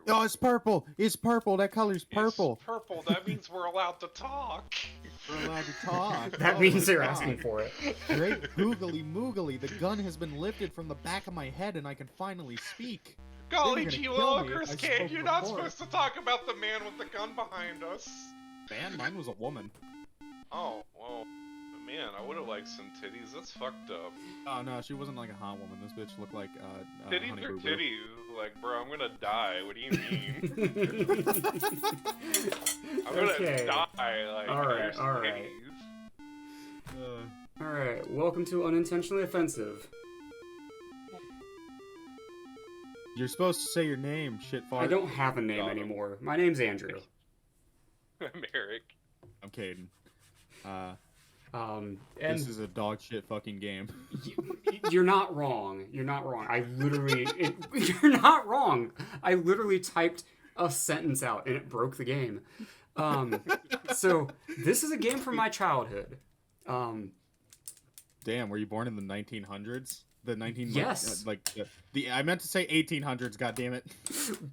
Oh, it's purple. It's purple. That color's purple. It's purple. That means we're allowed to talk. We're allowed to talk. That Oh means my they're God. asking for it. Great googly moogly. The gun has been lifted from the back of my head and I can finally speak. Golly gonna gee kill me if willikers, I Kate, spoke you're not before. supposed to talk about the man with the gun behind us. Man, mine was a woman. Oh, well, man, I would have liked some titties. That's fucked up. Oh no, she wasn't like a hot woman. This bitch looked like Titties Honey are Boo Boo. titties. Like, bro, I'm gonna die. What do you mean? I'm gonna Okay. die. Like, Alright, there's alright. titties. Alright, welcome to Unintentionally Offensive. You're supposed to say your name, shit fart. I don't have a name Got him. anymore. My name's Andrew. I'm Eric. I'm kidding. And This is a dog shit fucking game. you're not wrong. You're not wrong. You're not wrong. I literally typed a sentence out and it broke the game. So this is a game from my childhood. Damn, were you born in the 1900s? The 19 Yes. I meant to say 1800s. God damn it.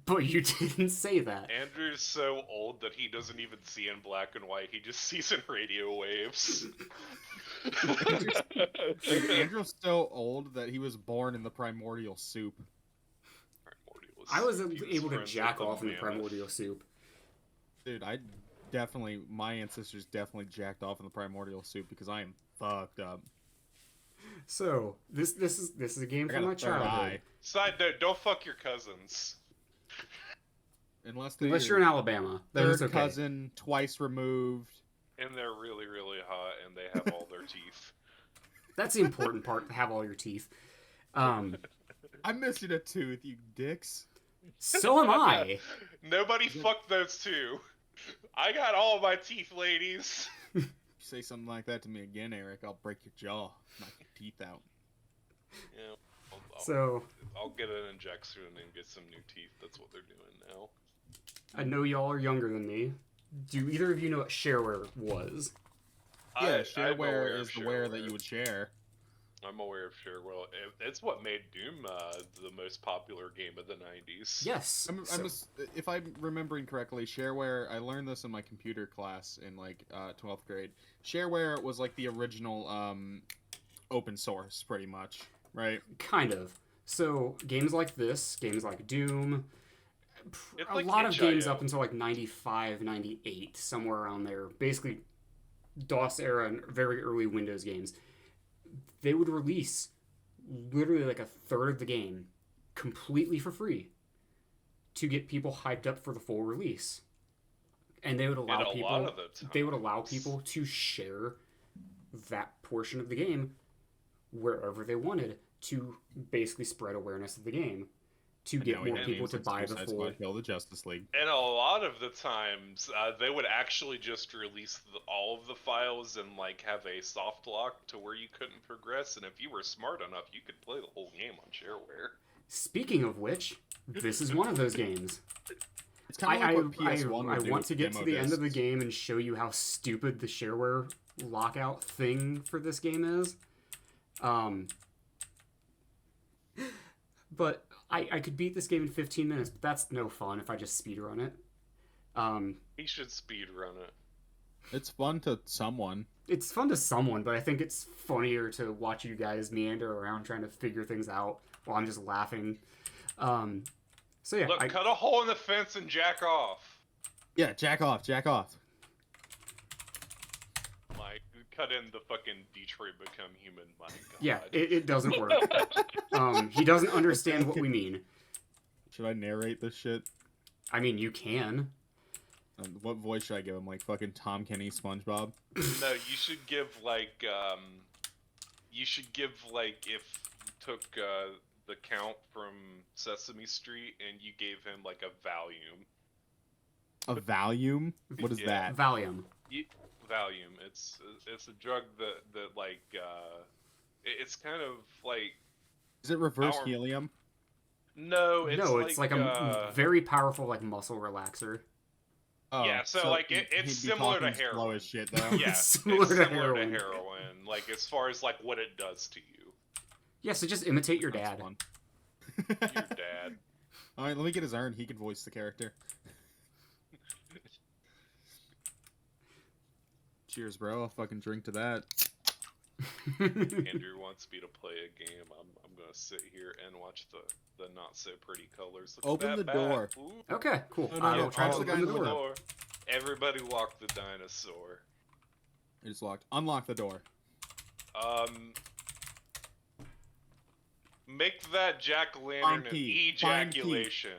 But you didn't say that. Andrew's so old that he doesn't even see in black and white. He just sees in radio waves. Andrew's so old that he was born in the primordial soup. I was He was able to friends jack with off in the mammoth. primordial soup. Dude, my ancestors definitely jacked off in the primordial soup because I am fucked up. So this is a game I from got my a third eye. childhood. Side note, don't fuck your cousins. Unless Unless you're in Alabama, then third it's okay. cousin, twice removed. And they're really, really hot, and they have all their teeth. That's the important part, to have all your teeth. I'm missing a tooth, you dicks. So am I. Nobody fucked those two. I got all my teeth, ladies. You say something like that to me again, Eric, I'll break your jaw, knock your teeth out. Yeah, So I'll get an injection and get some new teeth. That's what they're doing now. I know y'all are younger than me. Do either of you know what shareware was? Yeah, I'm shareware aware of is the ware that shareware. you would share. I'm aware of shareware. It's what made Doom the most popular game of the 90s. Yes. If I'm remembering correctly, shareware, I learned this in my computer class in 12th grade. Shareware was like the original open source, pretty much, right? Kind of. So games like this, games like Doom, It's a like lot of itch.io. games up until like 95, 98, somewhere around there. Basically, DOS era and very early Windows games. They would release literally like a third of the game completely for free to get people hyped up for the full release. And they would allow And a people lot of the they would allow times. people to share that portion of the game wherever they wanted to basically spread awareness of the game to And get now we more have people games to like buy the Suicide full. Squad, Kill the Justice League. And a lot of the times, they would actually just release all of the files and have a soft lock to where you couldn't progress. And if you were smart enough, you could play the whole game on shareware. Speaking of which, this is one of those games. It's kind of I like what PS1 I would do want with to get to demo the end of the discs. game and show you how stupid the shareware lockout thing for this game is. But I could beat this game in 15 minutes, but that's no fun if I just speedrun it. He should speedrun it. It's fun to someone. It's fun to someone, but I think it's funnier to watch you guys meander around trying to figure things out while I'm just laughing. So yeah, Look, cut a hole in the fence and jack off. Yeah, jack off, jack off. Like, cut in the fucking Detroit Become Human. My God. yeah, it doesn't work. He doesn't understand what we mean. Should I narrate this shit? I mean, you can. What voice should I give him? Like fucking Tom Kenny, SpongeBob? No, you should give if you took the Count from Sesame Street and you gave him like a Valium. A Valium? What is Yeah. that? Valium. Valium. It's a drug that it's kind of like Is it reverse Our- helium? no, It's like a very powerful like muscle relaxer. Oh, yeah, so, it's he'd be similar to talking slow heroin. as shit, though. Yeah, Similar it's to similar heroin. to heroin. Like as far as like what it does to you, Yeah, so just imitate your That's dad. fun. your dad. All right, let me get his urn. He can voice the character. Cheers, bro. I'll fucking drink to that. Andrew wants me to play a game. I'm gonna sit here and watch the not so pretty colors. Look Open at the that door. bat. Ooh. Okay, cool. No, I no, will try try to to open open the the door. Everybody walk the dinosaur. It's locked. Unlock the door. Make that jack-o'-lantern Find an key. Find key. ejaculation.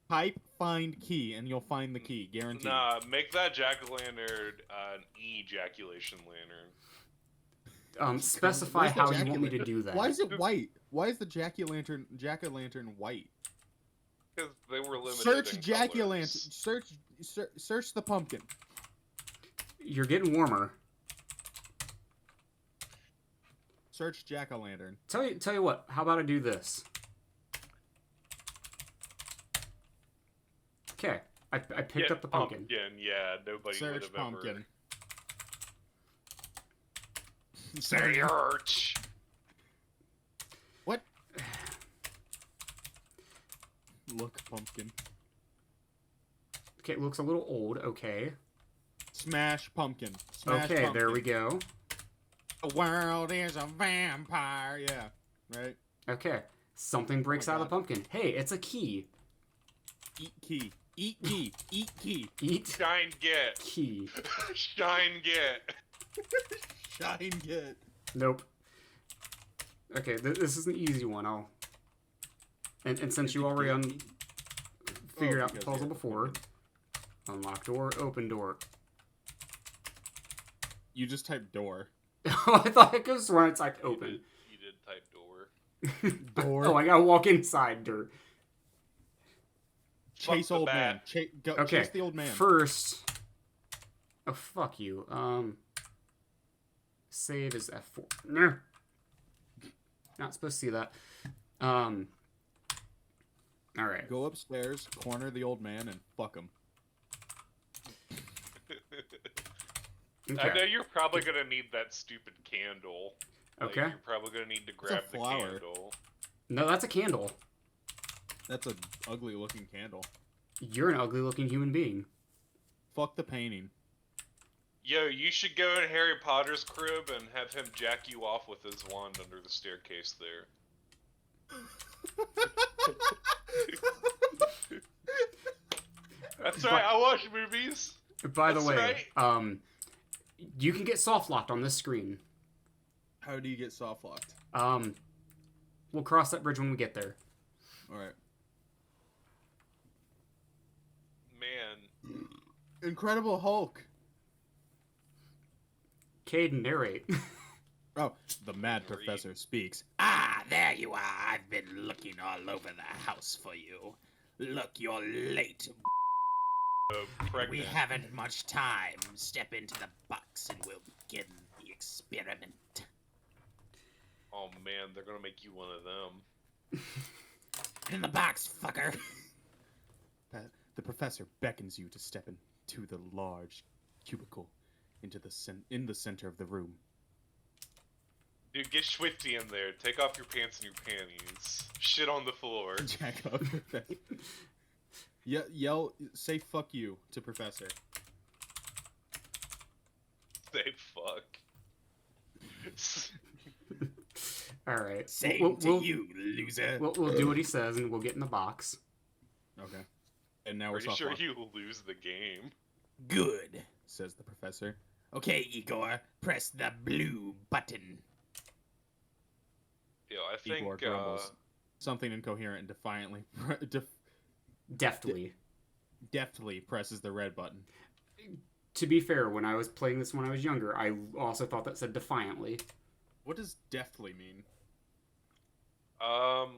Type find key, and you'll find the key. Guaranteed. Nah, make that jack-o'-lantern an ejaculation lantern. Specify Where's the how you want me to jack-o'-lantern? do that. Why is it white? Why is the jack-o'-lantern white? Because they were limited Search in jack-o'-lantern. colors. Search the pumpkin. You're getting warmer. Search jack-o'-lantern. Tell you what. How about I do this? Okay, I picked up the pumpkin. Yeah, nobody would Search have pumpkin. Search. What? Look, pumpkin. Okay, it looks a little old. Okay. Smash pumpkin. Smash Okay, pumpkin. there we go. The world is a vampire. Yeah, right. Okay, something breaks Oh my out of the pumpkin. Hey, it's a key. Eat key. Eat key. Eat key. Eat Shine get. key. Shine get. Shine get. Nope. Okay, this is an easy one. And since you already figured out the because, puzzle yeah. before, unlock door, open door. You just type door. I thought it was when it's like open. You did type door. Door. Oh, I gotta walk inside door. Chase Fuck the old man. bat. Okay. Chase the old man. First. Oh fuck you. Save is F4. No. Not supposed to see that. All right. Go upstairs, corner the old man, and fuck him. I know Okay. you're probably gonna need that stupid candle. Like, Okay. You're probably gonna need to grab the flower. candle. No, that's a candle. That's an ugly looking candle. You're an ugly looking human being. Fuck the painting. Yo, you should go in Harry Potter's crib and have him jack you off with his wand under the staircase there. That's right, I watch movies. By the That's way, right. you can get soft locked on this screen. How do you get soft locked? We'll cross that bridge when we get there. Alright. Man, Incredible Hulk. Cade, narrate. Oh, the mad Read. professor speaks. Ah, there you are. I've been looking all over the house for you. Look, you're late. pregnant. We haven't much time. Step into the box and we'll begin the experiment. Oh man, they're gonna make you one of them. In the box, fucker. The professor beckons you to step into the large cubicle in the center of the room. Dude, get swifty in there. Take off your pants and your panties. Shit on the floor. Jack up. Say fuck you to professor. Say fuck. All right. Same to you, loser. We'll do what he says, and we'll get in the box. Okay. And now we're Pretty soft sure locked, you will lose the game. Good. says the professor. Okay, Igor, press the blue button. Yeah, I think Igor grumbles. Something incoherent and defiantly deftly presses the red button. To be fair, when I was playing this when I was younger, I also thought that said defiantly. What does deftly mean?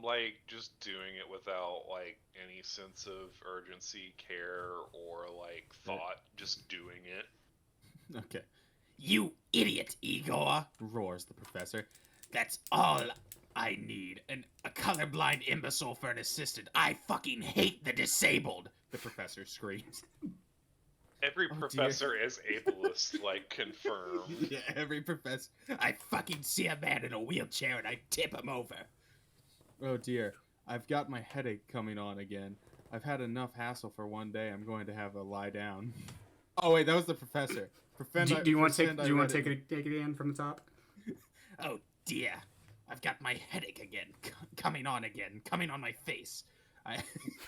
like just doing it without like any sense of urgency, care, or like thought, just doing it. Okay. You idiot, Igor. Roars the professor. That's all I need. A colorblind imbecile for an assistant. I fucking hate the disabled. The professor screams. Every Oh, professor is ableist, like, confirmed. Yeah, every professor. I fucking see a man in a wheelchair and I tip him over. Oh dear. I've got my headache coming on again. I've had enough hassle for one day. I'm going to have a lie down. Oh wait, that was the professor. Do you want to take? Do you want to take it in from the top? Oh dear, I've got my headache again, coming on my face. I've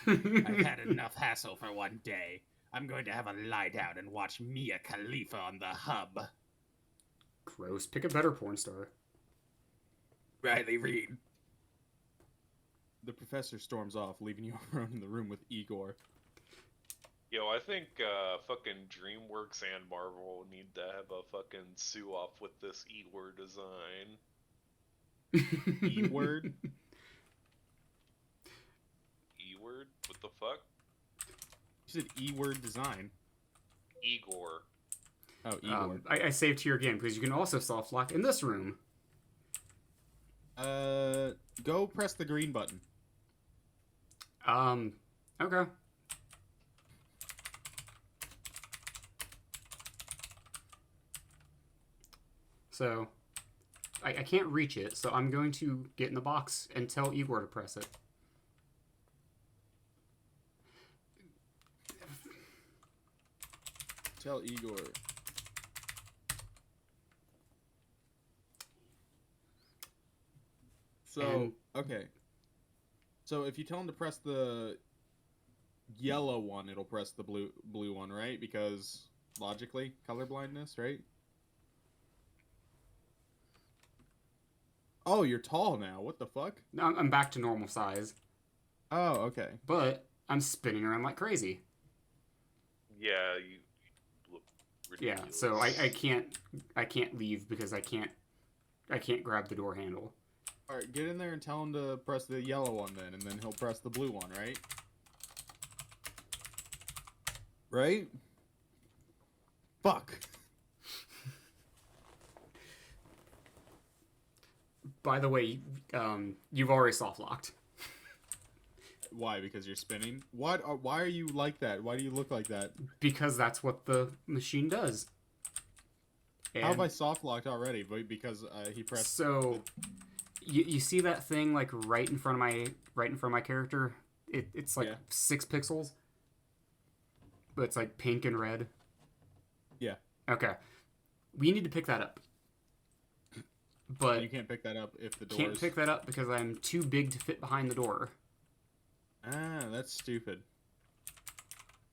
had enough hassle for one day. I'm going to have a lie down and watch Mia Khalifa on the hub. Gross. Pick a better porn star. Riley Reed. The professor storms off, leaving you alone in the room with Igor. Yo, I think fucking DreamWorks and Marvel need to have a fucking sue-off with this E-word design. E-word? E-word? What the fuck? You said E-word design. Igor. Oh, Igor. I saved here again because you can also soft lock in this room. Go press the green button. Okay. So, I can't reach it, so I'm going to get in the box and tell Igor to press it. Tell Igor. So, okay. So if you tell him to press the yellow one, it'll press the blue one, right? Because logically, color blindness, right? Oh, you're tall now. What the fuck? Now I'm back to normal size, Oh, okay. but I'm spinning around like crazy. Yeah, you look Yeah, ridiculous. so I can't leave because I can't grab the door handle. All right, get in there and tell him to press the yellow one then, and then he'll press the blue one, right? Right? Fuck. By the way, you've already soft locked. Why? Because you're spinning? What? Why are you like that? Why do you look like that? Because that's what the machine does. How have I soft locked already? But because he pressed. So, you see that thing like right in front of my character? It's like 6 pixels, but it's like pink and red. Yeah. Okay, we need to pick that up. But you can't pick that up if the door. Can't pick that up because I'm too big to fit behind the door. Ah, that's stupid.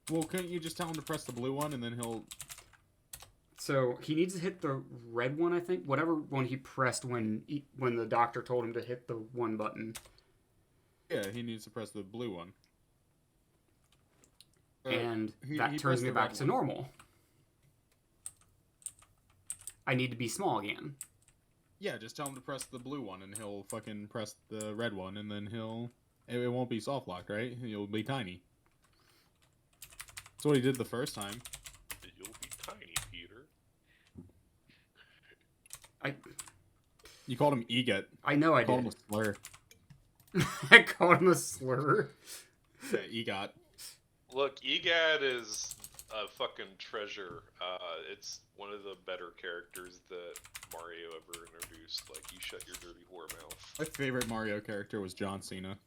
Well, couldn't you just tell him to press the blue one and then he'll... So, he needs to hit the red one, I think. Whatever one he pressed when the doctor told him to hit the one button. Yeah, he needs to press the blue one. And that turns me back to normal. I need to be small again. Yeah, just tell him to press the blue one and he'll fucking press the red one and then it won't be soft locked, right? You'll be tiny. That's what he did the first time. You'll be tiny, Peter. You called him EGOT. I know I You called did. him a slur. I called him a slur. Yeah, EGOT. Look, EGAD is a fucking treasure. It's one of the better characters that Mario ever introduced. Like, you shut your dirty whore mouth. My favorite Mario character was John Cena.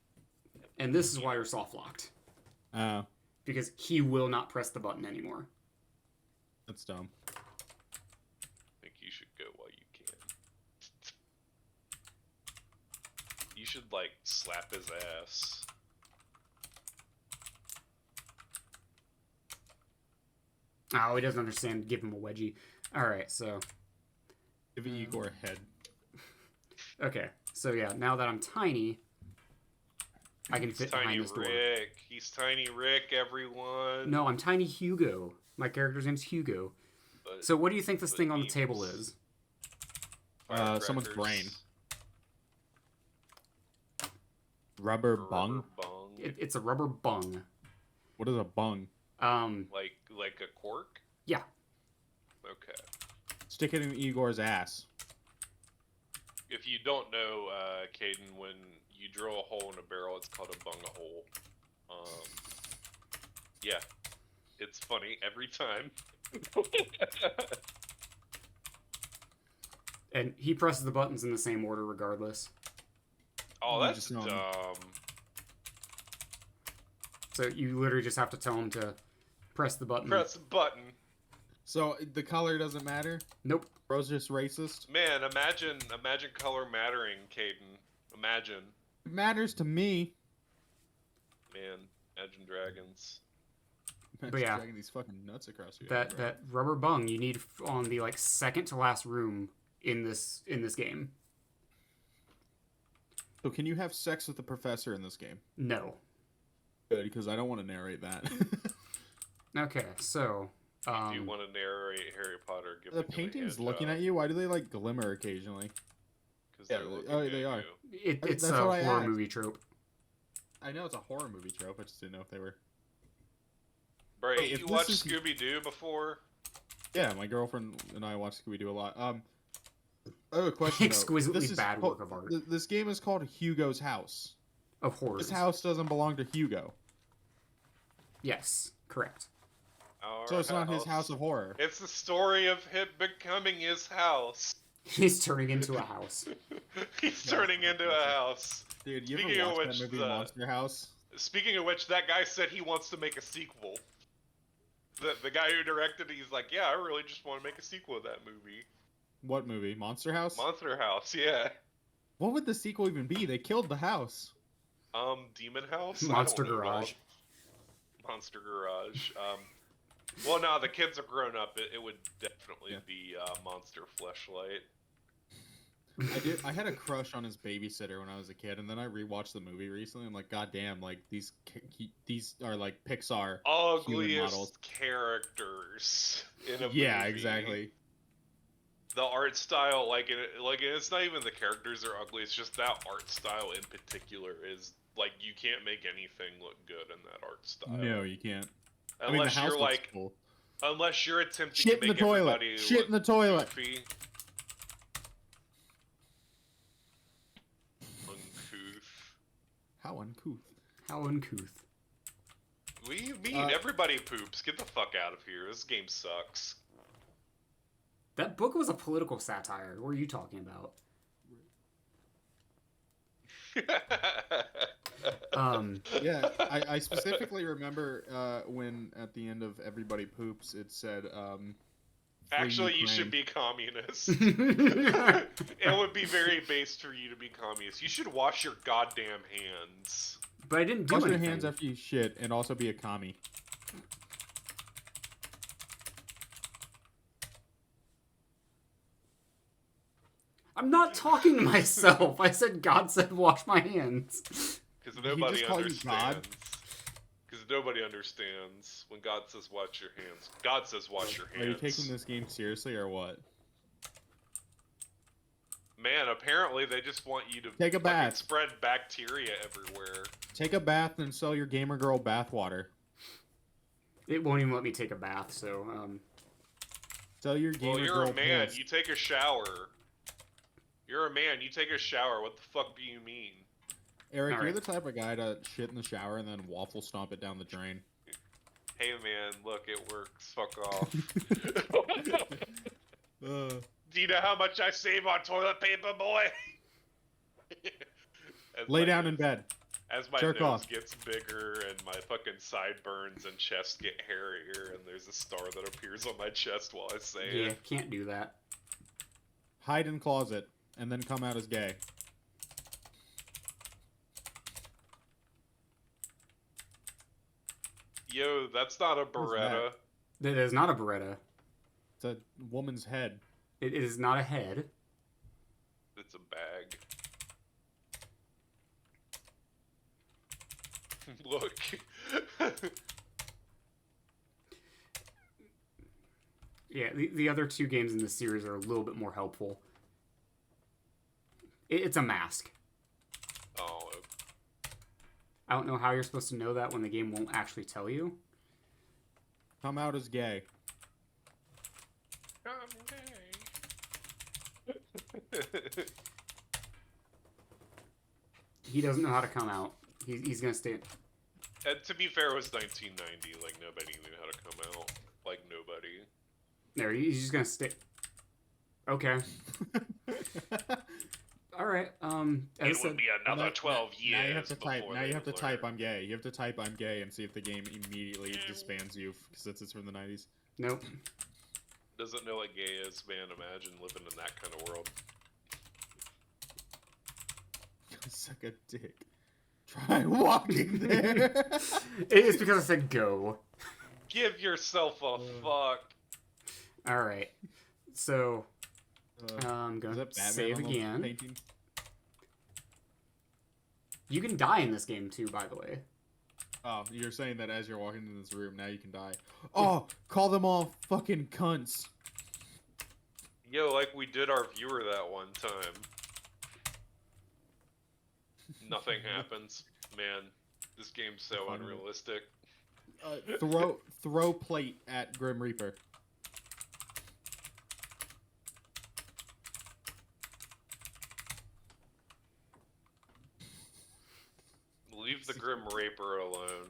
And this is why you're soft locked. Because he will not press the button anymore. That's dumb. I think you should go while you can. You should, like, slap his ass. Oh, he doesn't understand. Give him a wedgie. Alright, so... Give Igor a head. Okay, so yeah, now that I'm tiny, I can fit behind this door. Rick. He's Tiny Rick, everyone. No, I'm Tiny Hugo. My character's name's Hugo. But So what do you think this thing on the table is? Someone's firecrackers, brain. Rubber bung? bung. It's a rubber bung. What is a bung? Like a cork? Yeah. Okay. Stick it in Igor's ass. If you don't know, Caden, when you drill a hole in a barrel, it's called a bung a hole. Yeah. It's funny every time. And he presses the buttons in the same order regardless. Oh, You that's just know. dumb. So you literally just have to tell him to press the button. Press the button. So the color doesn't matter? Nope. Bro's just racist? Man, imagine color mattering, Caden. Imagine. It matters to me. Man, Imagine Dragons. Imagine yeah. dragging these fucking nuts across your That that rubber bung you need on the like second to last room in this game. So can you have sex with the professor in this game? No. Good, because I don't want to narrate that. Okay, so If you want to narrate Harry Potter, give The painting's looking at you. Why do they like glimmer occasionally? Because Yeah, they are. it's That's a what I horror asked. movie trope. I know it's a horror movie trope. I just didn't know if they were. Bray, Wait, if you this watched is- Scooby Doo before? Yeah, my girlfriend and I watch Scooby Doo a lot. I have a question. Exquisitely This is bad called- work of art. This game is called Hugo's House. Of horrors. This house doesn't belong to Hugo, Yes, correct. Our so it's not his house of horror. It's the story of him becoming his house. He's turning into a house. He's turning into a house. Dude, you Speaking ever of watched which, that movie the- Monster House? Speaking of which, that guy said he wants to make a sequel. The guy who directed it, he's like, yeah, I really just want to make a sequel of that movie. What movie? Monster House? Monster House, yeah. What would the sequel even be? They killed the house. Demon House? I Monster don't know. Garage. Monster Garage. Well, no, the kids are grown up. It would definitely Yeah. be Monster Fleshlight. I had a crush on his babysitter when I was a kid, and then I rewatched the movie recently. I'm like, God damn! Like these are like Pixar. Ugliest models. characters in a movie. Yeah, exactly. The art style, it's not even the characters are ugly. It's just that art style in particular is like you can't make anything look good in that art style. No, you can't. unless I mean, the house you're looks like, cool. unless you're attempting Shit to in the make toilet. everybody Shit look in the toilet. goofy. Uncouth. How uncouth. How uncouth. What do you mean? Everybody poops. Get the fuck out of here. This game sucks. That book was a political satire. What are you talking about? Yeah, I specifically remember when at the end of Everybody Poops it said. Free Actually, you should Ukraine. be communist. It would be very based for you to be communist. You should wash your goddamn hands. But I didn't do Wash your anything. hands after you shit, and also be a commie. I'm not talking to myself. I said God said wash my hands. Because Did he nobody just call you God? understands. Because nobody understands when God says wash your hands. God says wash your hands. Are you taking this game seriously or what? Man, apparently they just want you to Take a fucking bath. spread bacteria everywhere. Take a bath and sell your gamer girl bathwater. It won't even let me take a bath, so Sell your gamer Well, you're girl a man. piss. You take a shower. You're a man. You take a shower. What the fuck do you mean? Eric, All you're right. the type of guy to shit in the shower and then waffle stomp it down the drain. Hey man, look, it works. Fuck off. Do you know how much I save on toilet paper, boy? As Lay my down nose- in bed. As my Jerk nose off. gets bigger and my fucking sideburns and chest get hairier, and there's a star that appears on my chest while I say yeah, it. can't do that. Hide in closet and then come out as gay. Yo, that's not a What's Beretta. That is not a Beretta. It's a woman's head. It is not a head. It's a bag. Look. Yeah, the other two games in this series are a little bit more helpful. It's a mask. Oh, I don't know how you're supposed to know that when the game won't actually tell you. Come out as gay. He doesn't know how to come out. He's gonna stay. And to be fair, it was 1990. Like, nobody knew how to come out. Like, nobody. There, he's just gonna stay. Okay. All right. right. As I It said, would be another 12 years. Now you have to type. before Now they you have to type. learn. I'm gay. You have to type. I'm gay and see if the game immediately disbands you because it's from the 90s. nope. Doesn't know what gay is, man. Imagine living in that kind of world. Suck a dick. Try walking there. It's because I said go. Give yourself a fuck. All right. So I'm Is gonna that Batman save on the again. painting? You can die in this game too, by the way. Oh, you're saying that as you're walking into this room, now you can die. Oh, call them all fucking cunts. Yo, like we did our viewer that one time. Nothing happens. Man, this game's so Funny. unrealistic. Throw plate at Grim Reaper. Leave the Grim Reaper alone.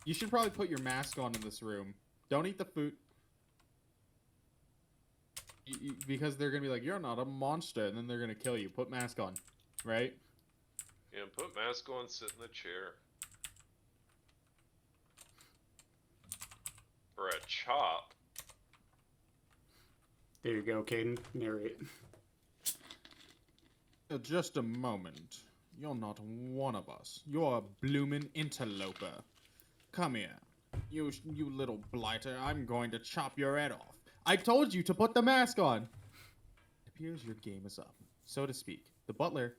You should probably put your mask on in this room. Don't eat the food. Because they're gonna be like, you're not a monster, and then they're gonna kill you. Put mask on, right? Yeah, put mask on, sit in the chair. For a chop. There you go, Caden. Narrate. Just a moment. You're not one of us. You're a bloomin' interloper. Come here. You little blighter. I'm going to chop your head off. I told you to put the mask on. It appears your game is up, so to speak. The butler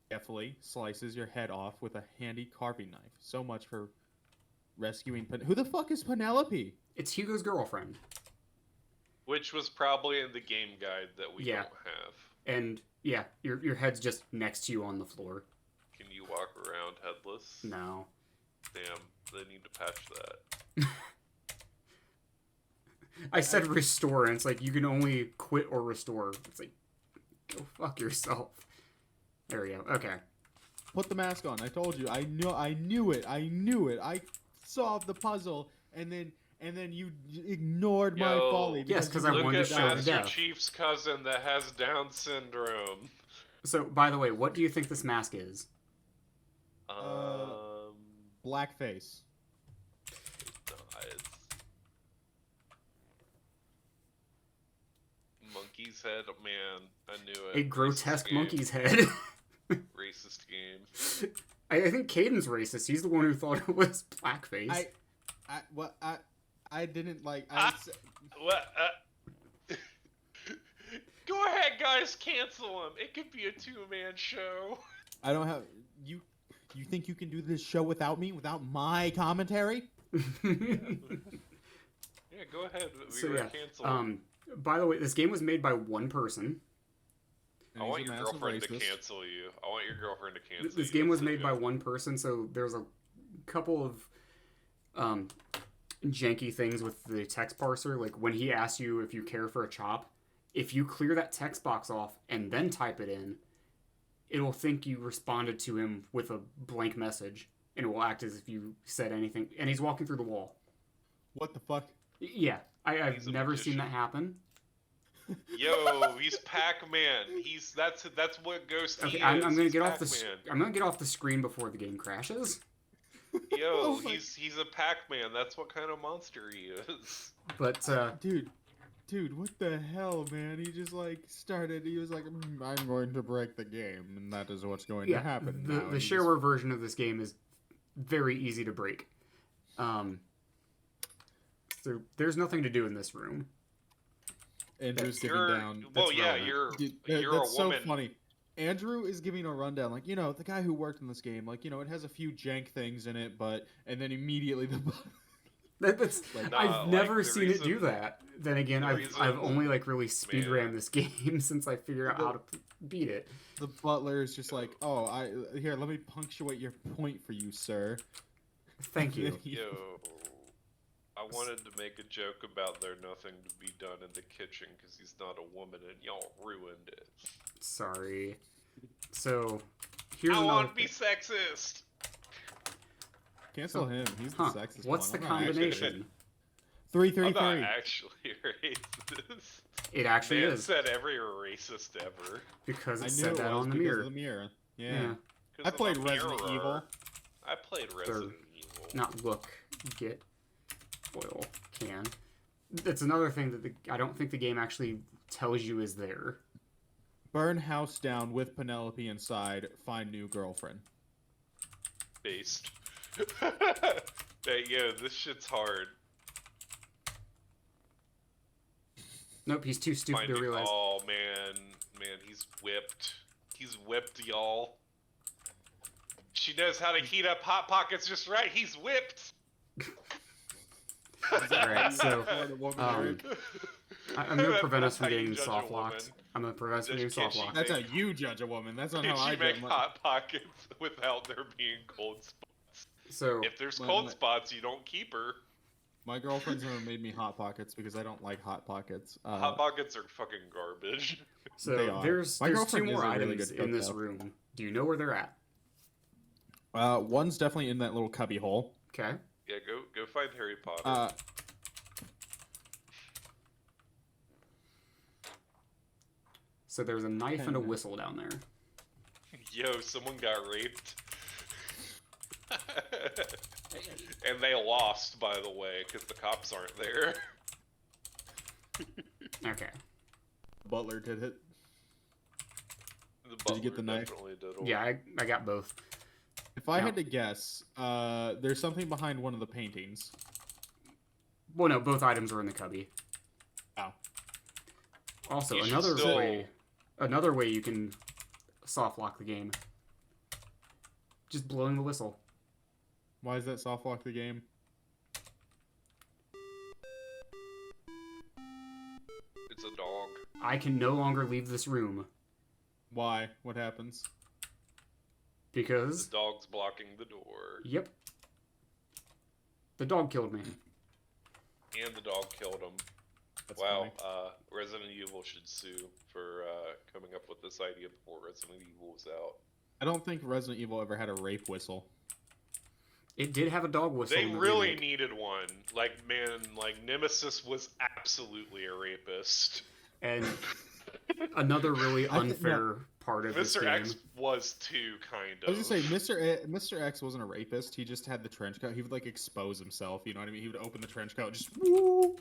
carefully slices your head off with a handy carving knife. So much for rescuing Who the fuck is Penelope? It's Hugo's girlfriend. Which was probably in the game guide that we Yeah. don't have. And yeah, your head's just next to you on the floor. Can you walk around headless? No. Damn, they need to patch that. I said restore, and it's like you can only quit or restore. It's like, go fuck yourself. There we go. Okay. Put the mask on. I told you. I knew it. I solved the puzzle, and then you ignored my Yo, folly. Yes, 'cause I Look wanted at to show the Master death. Chief's cousin that has Down syndrome. So, by the way, what do you think this mask is? Blackface. It's monkey's head. Man, I knew it. A grotesque Racist game. monkey's head. Racist game. I think Caden's racist. He's the one who thought it was blackface. I didn't like. What? Go ahead, guys. Cancel him. It could be a two-man show. I don't have you. You think you can do this show without me, without my commentary? Yeah, go ahead. We were canceled. By the way, this game was made by one person. I want your girlfriend to cancel you. I want your girlfriend to cancel you. This game was made by one person, so there's a couple of janky things with the text parser. Like when he asks you if you care for a chop, if you clear that text box off and then type it in, it'll think you responded to him with a blank message, and it will act as if you said anything. And he's walking through the wall. What the fuck? Yeah, I've He's a never seen magician. that happen. Yo, he's Pac-Man. That's what Ghost Okay, is. I'm gonna He's get Pac-Man. I'm gonna get off the screen before the game crashes. Yo, Oh my- he's a Pac-Man. That's what kind of monster he is. But Dude, what the hell, man? He just like started. He was like, "I'm going to break the game," and that is what's going to happen. now. the And he shareware version of this game is very easy to break. So there's nothing to do in this room. Andrew's giving You're, down. well, That's yeah, relevant. you're That's a woman. so funny. Andrew is giving a rundown, like, the guy who worked in this game, like, it has a few jank things in it, and then immediately the. That's Like, I've never the seen it do reason- that. Then again, the I've reason- only like really speed Man. ran this game since I figured out how to beat it. The butler is just like, "Oh, here, let me punctuate your point for you, sir." Thank you. Yo, I wanted to make a joke about there nothing to be done in the kitchen because he's not a woman, and y'all ruined it. Sorry. So here's I another. want to be sexist. Cancel him. He's the sexist What's one. the I'm not actually- combination? 3 3 I'm not 3. actually racist. It actually Man is said every racist ever. because I it knew said it that was on the because mirror. of the mirror. Yeah. Yeah. I played Resident Evil. I played Resident Evil. Not look, get oil can. That's another thing that I don't think the game actually tells you is there. Burn house down with Penelope inside. Find new girlfriend. Based. Yeah, this shit's hard. Nope, he's too stupid to realize. Oh man, he's whipped. He's whipped, y'all. She knows how to heat up hot pockets just right. He's whipped. Alright, so Florida woman, um, Eric. I'm gonna prevent us That's from how you getting judge a soft woman. locked. I'm gonna prevent us from getting Can't soft she- locked. That's how you judge a woman. That's not Did how I you make judge my... hot pockets without there being cold spots? So If there's My- cold my- spots, you don't keep her. My girlfriend's never made me hot pockets because I don't like hot pockets. Hot pockets are fucking garbage. so They are. there's My two girlfriend is more a really items good in cook, this though. room. Do you know where they're at? One's definitely in that little cubby hole. Okay. Yeah, go find Harry Potter. So there's a knife and a Okay. whistle down there. Yo, someone got raped. And they lost, by the way, because the cops aren't there. Okay. Butler did it. The Did you get the butler knife? definitely did one. Yeah, I got both. If I No. had to guess, there's something behind one of the paintings. Well, no, both items are in the cubby. Oh. Also, You should another still- way you can soft lock the game. Just blowing the whistle. Why is that soft lock the game? It's a dog. I can no longer leave this room Why? What happens? The because, dog's blocking the door. yep, the dog killed me. And the dog killed him. That's Wow, funny. Resident Evil should sue for coming up with this idea before Resident Evil was out. I don't think Resident Evil ever had a rape whistle. It did have a dog whistle. They in the really remake. needed one. Like, man, like, Nemesis was absolutely a rapist. And another really I think- unfair part of this Mr. game. X was too, kind I of. was gonna say, Mr. X wasn't a rapist. He just had the trench coat. He would like expose himself. You know what I mean? He would open the trench coat, just woo.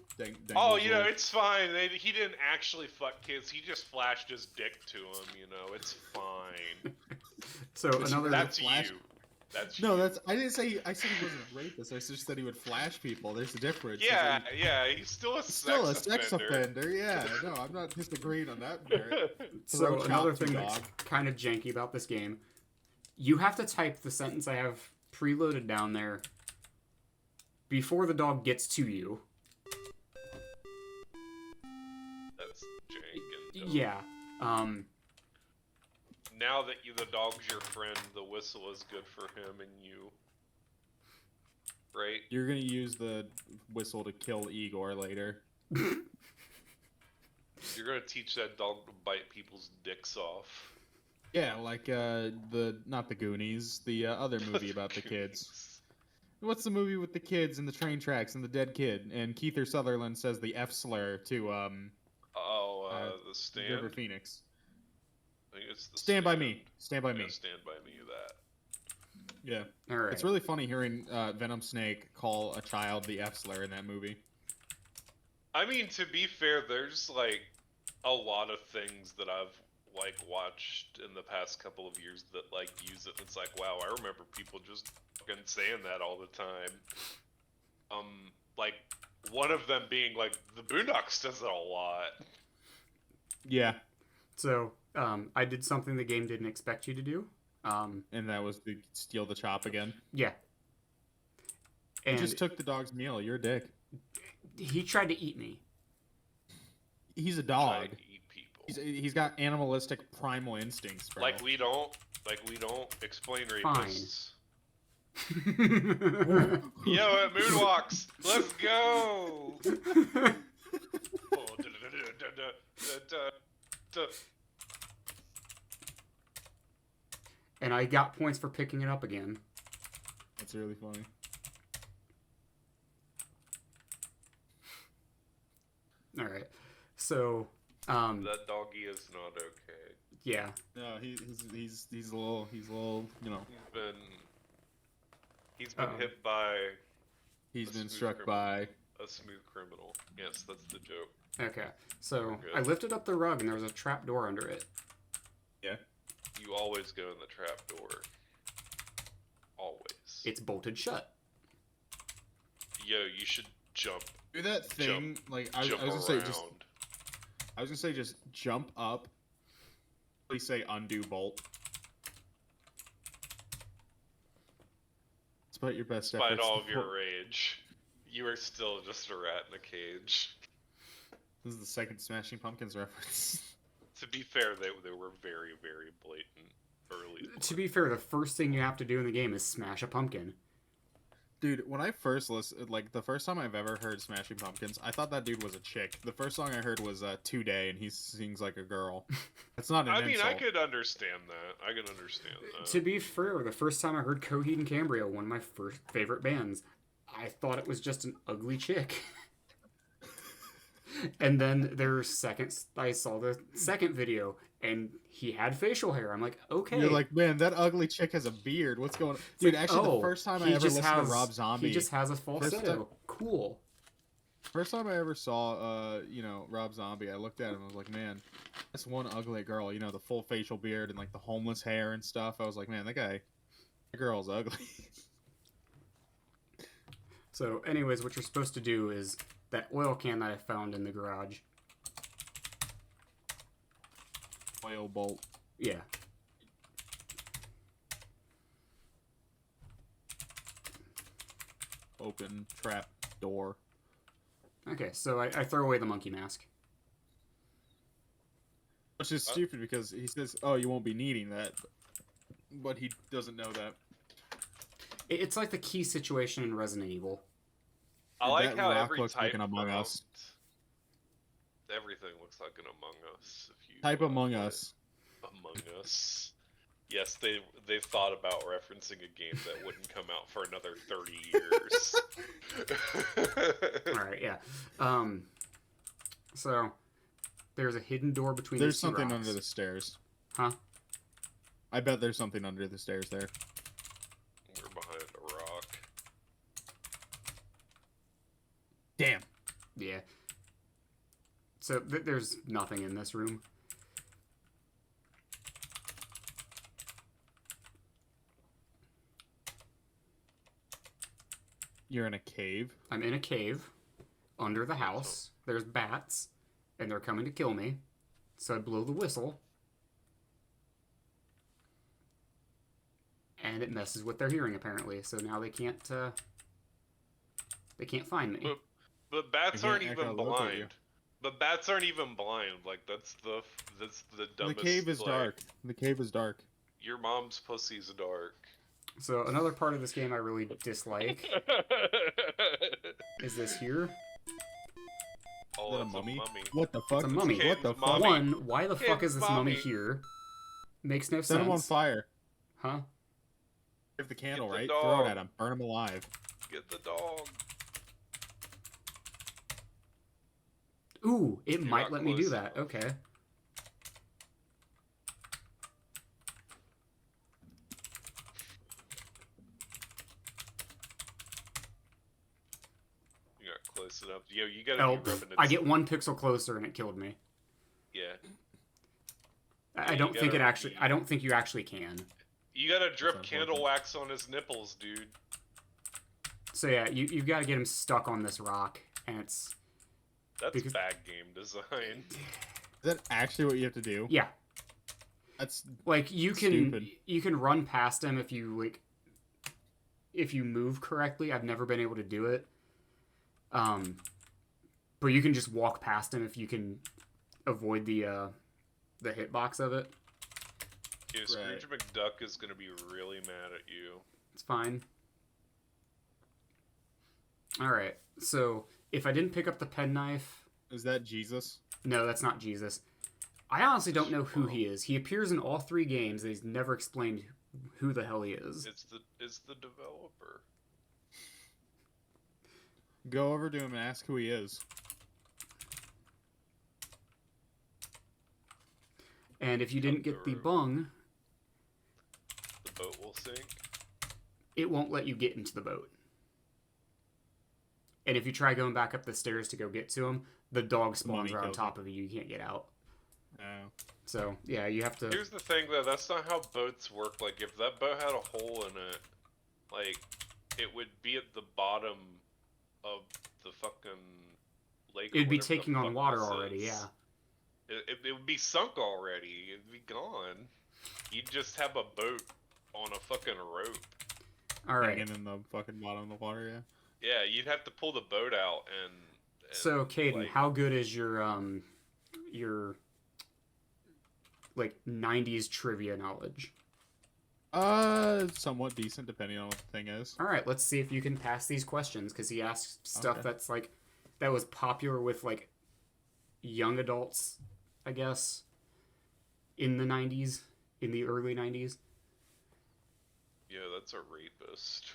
Oh, you know, it's fine. He didn't actually fuck kids. He just flashed his dick to him. You know, it's fine. So another That's flash- you. That's No, you. that's. I didn't say. I said he wasn't a rapist. I just said he would flash people. There's a difference. Yeah, yeah. He's still a Still a sex sex offender. offender. Yeah, no, I'm not disagreeing on that merit. So Throw another chop to thing that's dog. kind of janky about this game, you have to type the sentence I have preloaded down there before the dog gets to you. That's jank and dumb. Yeah. Now that the dog's your friend, the whistle is good for him and you. Right? You're gonna use the whistle to kill Igor later. You're gonna teach that dog to bite people's dicks off. Yeah, like not the Goonies, the other movie about the kids. What's the movie with the kids and the train tracks and the dead kid? And Keith Sutherland says the F slur to The Stand? River Phoenix. I think it's the Stand by me. Stand by Yeah, me. Stand by me, that. Yeah. All right. It's really funny hearing Venom Snake call a child the F slur in that movie. I mean, to be fair, there's like a lot of things that I've like watched in the past couple of years that like use it. And it's like, wow, I remember people just fucking saying that all the time. Like one of them being like the Boondocks does it a lot. Yeah. So I did something the game didn't expect you to do. And that was to steal the chop again. Yeah. You And just took the dog's meal. You're a dick. he tried to eat me. He's a Try dog. to eat people. He's got animalistic primal instincts, bro. Like we don't explain Fine. rapists. Yo, at Moonwalks, let's go. Oh, da-da-da-da-da-da-da. And I got points for picking it up again. That's really funny. All right. So, That doggy is not okay. yeah. No, he's a little, you know. He's been hit by. He's A been smooth struck criminal. by. A smooth criminal. Yes, that's the joke. Okay. So We're good. I lifted up the rug and there was a trap door under it. Yeah. You always go in the trap door. Always. It's bolted shut. Yo, you should jump. Do that thing, like I was Jump gonna around. say, just jump up. Please say undo bolt. Despite your best Despite efforts. all of your rage, you are still just a rat in a cage. This is the second Smashing Pumpkins reference. To be fair, they were very, very blatant early. To be fair, the first thing you have to do in the game is smash a pumpkin. Dude, when I first listened, like the first time I've ever heard Smashing Pumpkins, I thought that dude was a chick. The first song I heard was Today, and he sings like a girl. That's not an I mean, insult. I could understand that. I could understand that. To be fair, the first time I heard Coheed and Cambria, one of my first favorite bands, I thought it was just an ugly chick. And then I saw the second video, and he had facial hair. I'm like, okay. You're like, man, that ugly chick has a beard. What's going on? Dude, actually, the first time I ever listened to Rob Zombie... He just has a falsetto. Cool. First time I ever saw, Rob Zombie, I looked at him and I was like, man, that's one ugly girl. You know, the full facial beard and, like, the homeless hair and stuff. I was like, man, that girl's ugly. So, anyways, what you're supposed to do is that oil can that I found in the garage. Oil bolt. Yeah. Open trap door. Okay, so I throw away the monkey mask. Which is stupid because he says, oh, you won't be needing that. But he doesn't know that. It's like the key situation in Resident Evil. I like That how rock every looks like type an Among Us. Everything looks like an Among Us. If you Type Among Us. Among Us. Yes, they've thought about referencing a game that wouldn't come out for another 30 years. Alright, yeah. So, there's a hidden door between There's these two something rocks. under the stairs. Huh? I bet there's something under the stairs there. We're behind a rock. Damn. Yeah. So, there's nothing in this room. You're in a cave. I'm in a cave under the house. There's bats, and they're coming to kill me. So I blow the whistle, and it messes with their hearing apparently. So now they can't find me. But bats They aren't can't even echolocate you. blind. But bats aren't even blind. Like that's the dumbest. The cave is like, dark. The cave is dark. Your mom's pussy's dark. So another part of this game I really dislike is this here. Oh, Is that a that's mummy? mummy. What the fuck? It's a mummy. What the Kid's fuck? mummy. One, why the fuck Kid's is this mummy mommy. here? Makes no Set him on sense. fire. Huh? Give the candle, Get the right? dog. Throw it at him. Burn him alive. Get the dog. Ooh, it You're might not let me do close that. enough. Okay. You got close enough. Yo, you gotta Oh, be rubbing it. I get 1 pixel closer and it killed me. Yeah. I you don't think gotta- it actually. I don't think you actually can. You gotta drip That's candle unfortunate. wax on his nipples, dude. So yeah, you've got to get him stuck on this rock, and it's That's Because- bad game design. Is that actually what you have to do? yeah. That's Like you can Stupid. you can run past him if you move correctly. I've never been able to do it. But you can just walk past him if you can avoid the hitbox of it. Yeah, Scrooge McDuck is gonna be really mad at you. It's fine. All right. So if I didn't pick up the penknife, is that Jesus? no, that's not Jesus. I honestly don't know who he is. He appears in all 3 games, and he's never explained who the hell he is. It's the developer. Go over to him and ask who he is. And if you didn't get the bung, The boat will sink. it won't let you get into the boat. And if you try going back up the stairs to go get to him, the dog spawns Mummy are on kills top of you. You can't get out. Oh. So, yeah, you have to... Here's the thing, though. That's not how boats work. Like, if that boat had a hole in it, like, it would be at the bottom of the fucking lake. It'd be whatever the taking on fuck water this already, is. yeah. It would be sunk already. It'd be gone. You'd just have a boat on a fucking rope. All right. Hanging in the fucking bottom of the water, yeah. Yeah, you'd have to pull the boat out and So, Caden, like, how good is your like 90s trivia knowledge? Somewhat decent depending on what the thing is. All right, let's see if you can pass these questions because he asked stuff Okay. that's like that was popular with like young adults, I guess, in the 90s, in the early 90s. yeah, that's a rapist.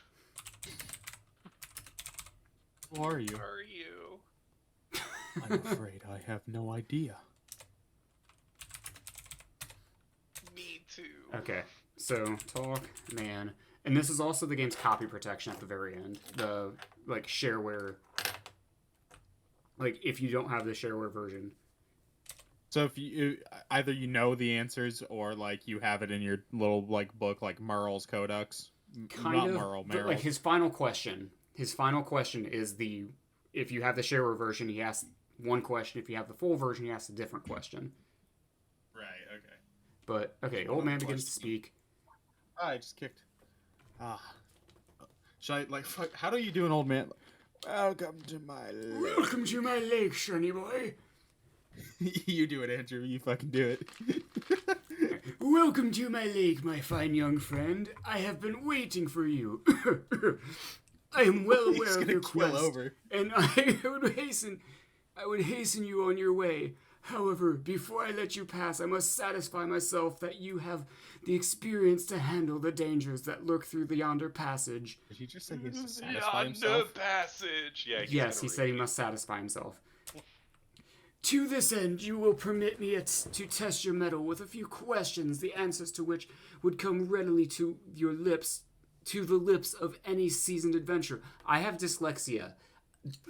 Who are you? Who are you? I'm afraid I have no idea. Me too. Okay, so talk, man, and this is also the game's copy protection at the very end. The like shareware, like if you don't have the shareware version. So if you either you know the answers or like you have it in your little like book like Merle's Codex. Kind Not of, Merle, but Merle. like his final question is the if you have the shareware version, he asks one question. If you have the full version, he asks a different question. Right. Okay. But okay, old man begins to speak. I just kicked. Ah. Should I like? Fuck, how do you do an old man? Welcome to my. Lake. Welcome to my lake, sonny boy. You do it, Andrew. You fucking do it. Welcome to my lake, my fine young friend. I have been waiting for you. I am well He's aware of gonna your kill quest, over. and I would hasten you on your way. However, before I let you pass, I must satisfy myself that you have the experience to handle the dangers that lurk through the yonder passage. Did he just say he has to satisfy Yonder himself? passage. Yeah. he's Yes, gonna he said he read. must satisfy himself. To this end, you will permit me to test your mettle with a few questions, the answers to which would come readily to your lips, to the lips of any seasoned adventurer. I have dyslexia.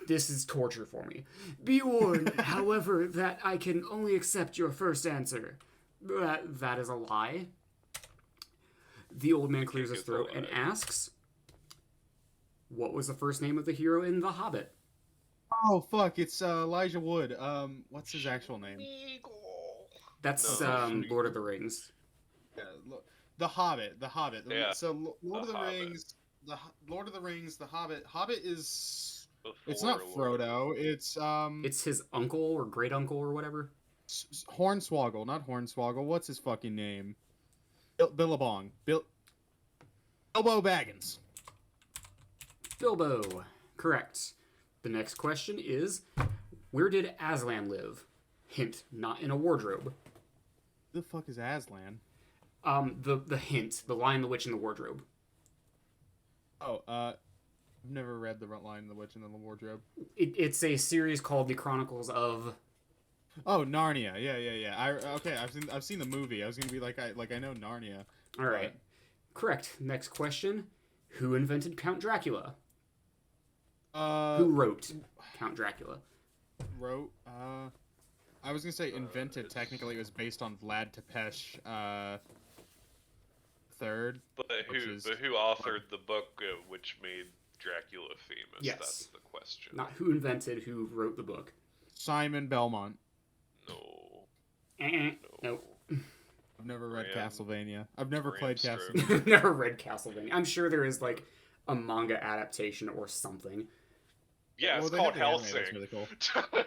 This is torture for me. Be warned, however, that I can only accept your first answer. That is a lie. The old man clears his It's a throat and lie. asks, what was the first name of the hero in The Hobbit? Oh fuck! It's Elijah Wood. What's his actual name? Eagle. That's No. Lord of the Rings. Yeah, the Hobbit. The Hobbit. Yeah, So Lord of the Hobbit. Rings. Lord of the Rings. The Hobbit. Hobbit is. It's Before not Lord- Frodo. It's It's his uncle or great uncle or whatever. Hornswoggle, not Hornswoggle. What's his fucking name? Billabong. Bilbo Baggins. Bilbo. Correct. The next question is, where did Aslan live? Hint, not in a wardrobe. Who the fuck is Aslan? The hint, the Lion, the Witch, and the Wardrobe. Oh, I've never read The Lion, the Witch, and the Wardrobe. It's a series called The Chronicles of... Oh, Narnia. Yeah. I've seen the movie. I was gonna be like, I know Narnia. All right. Correct. Next question. Who invented Count Dracula? Who wrote Count Dracula? Wrote? I was gonna say invented. Technically, it was based on Vlad Tepes, third. But which is- who authored the book which made Dracula famous? Yes. That's the question. Not who invented, who wrote the book. Simon Belmont. No. Nope. I've never read Bram- Castlevania. I've never Bram played Stoker. Castlevania. Never read Castlevania. I'm sure there is like a manga adaptation or something. Yeah, Well, it's they called have the anime, Helsing. that's really cool.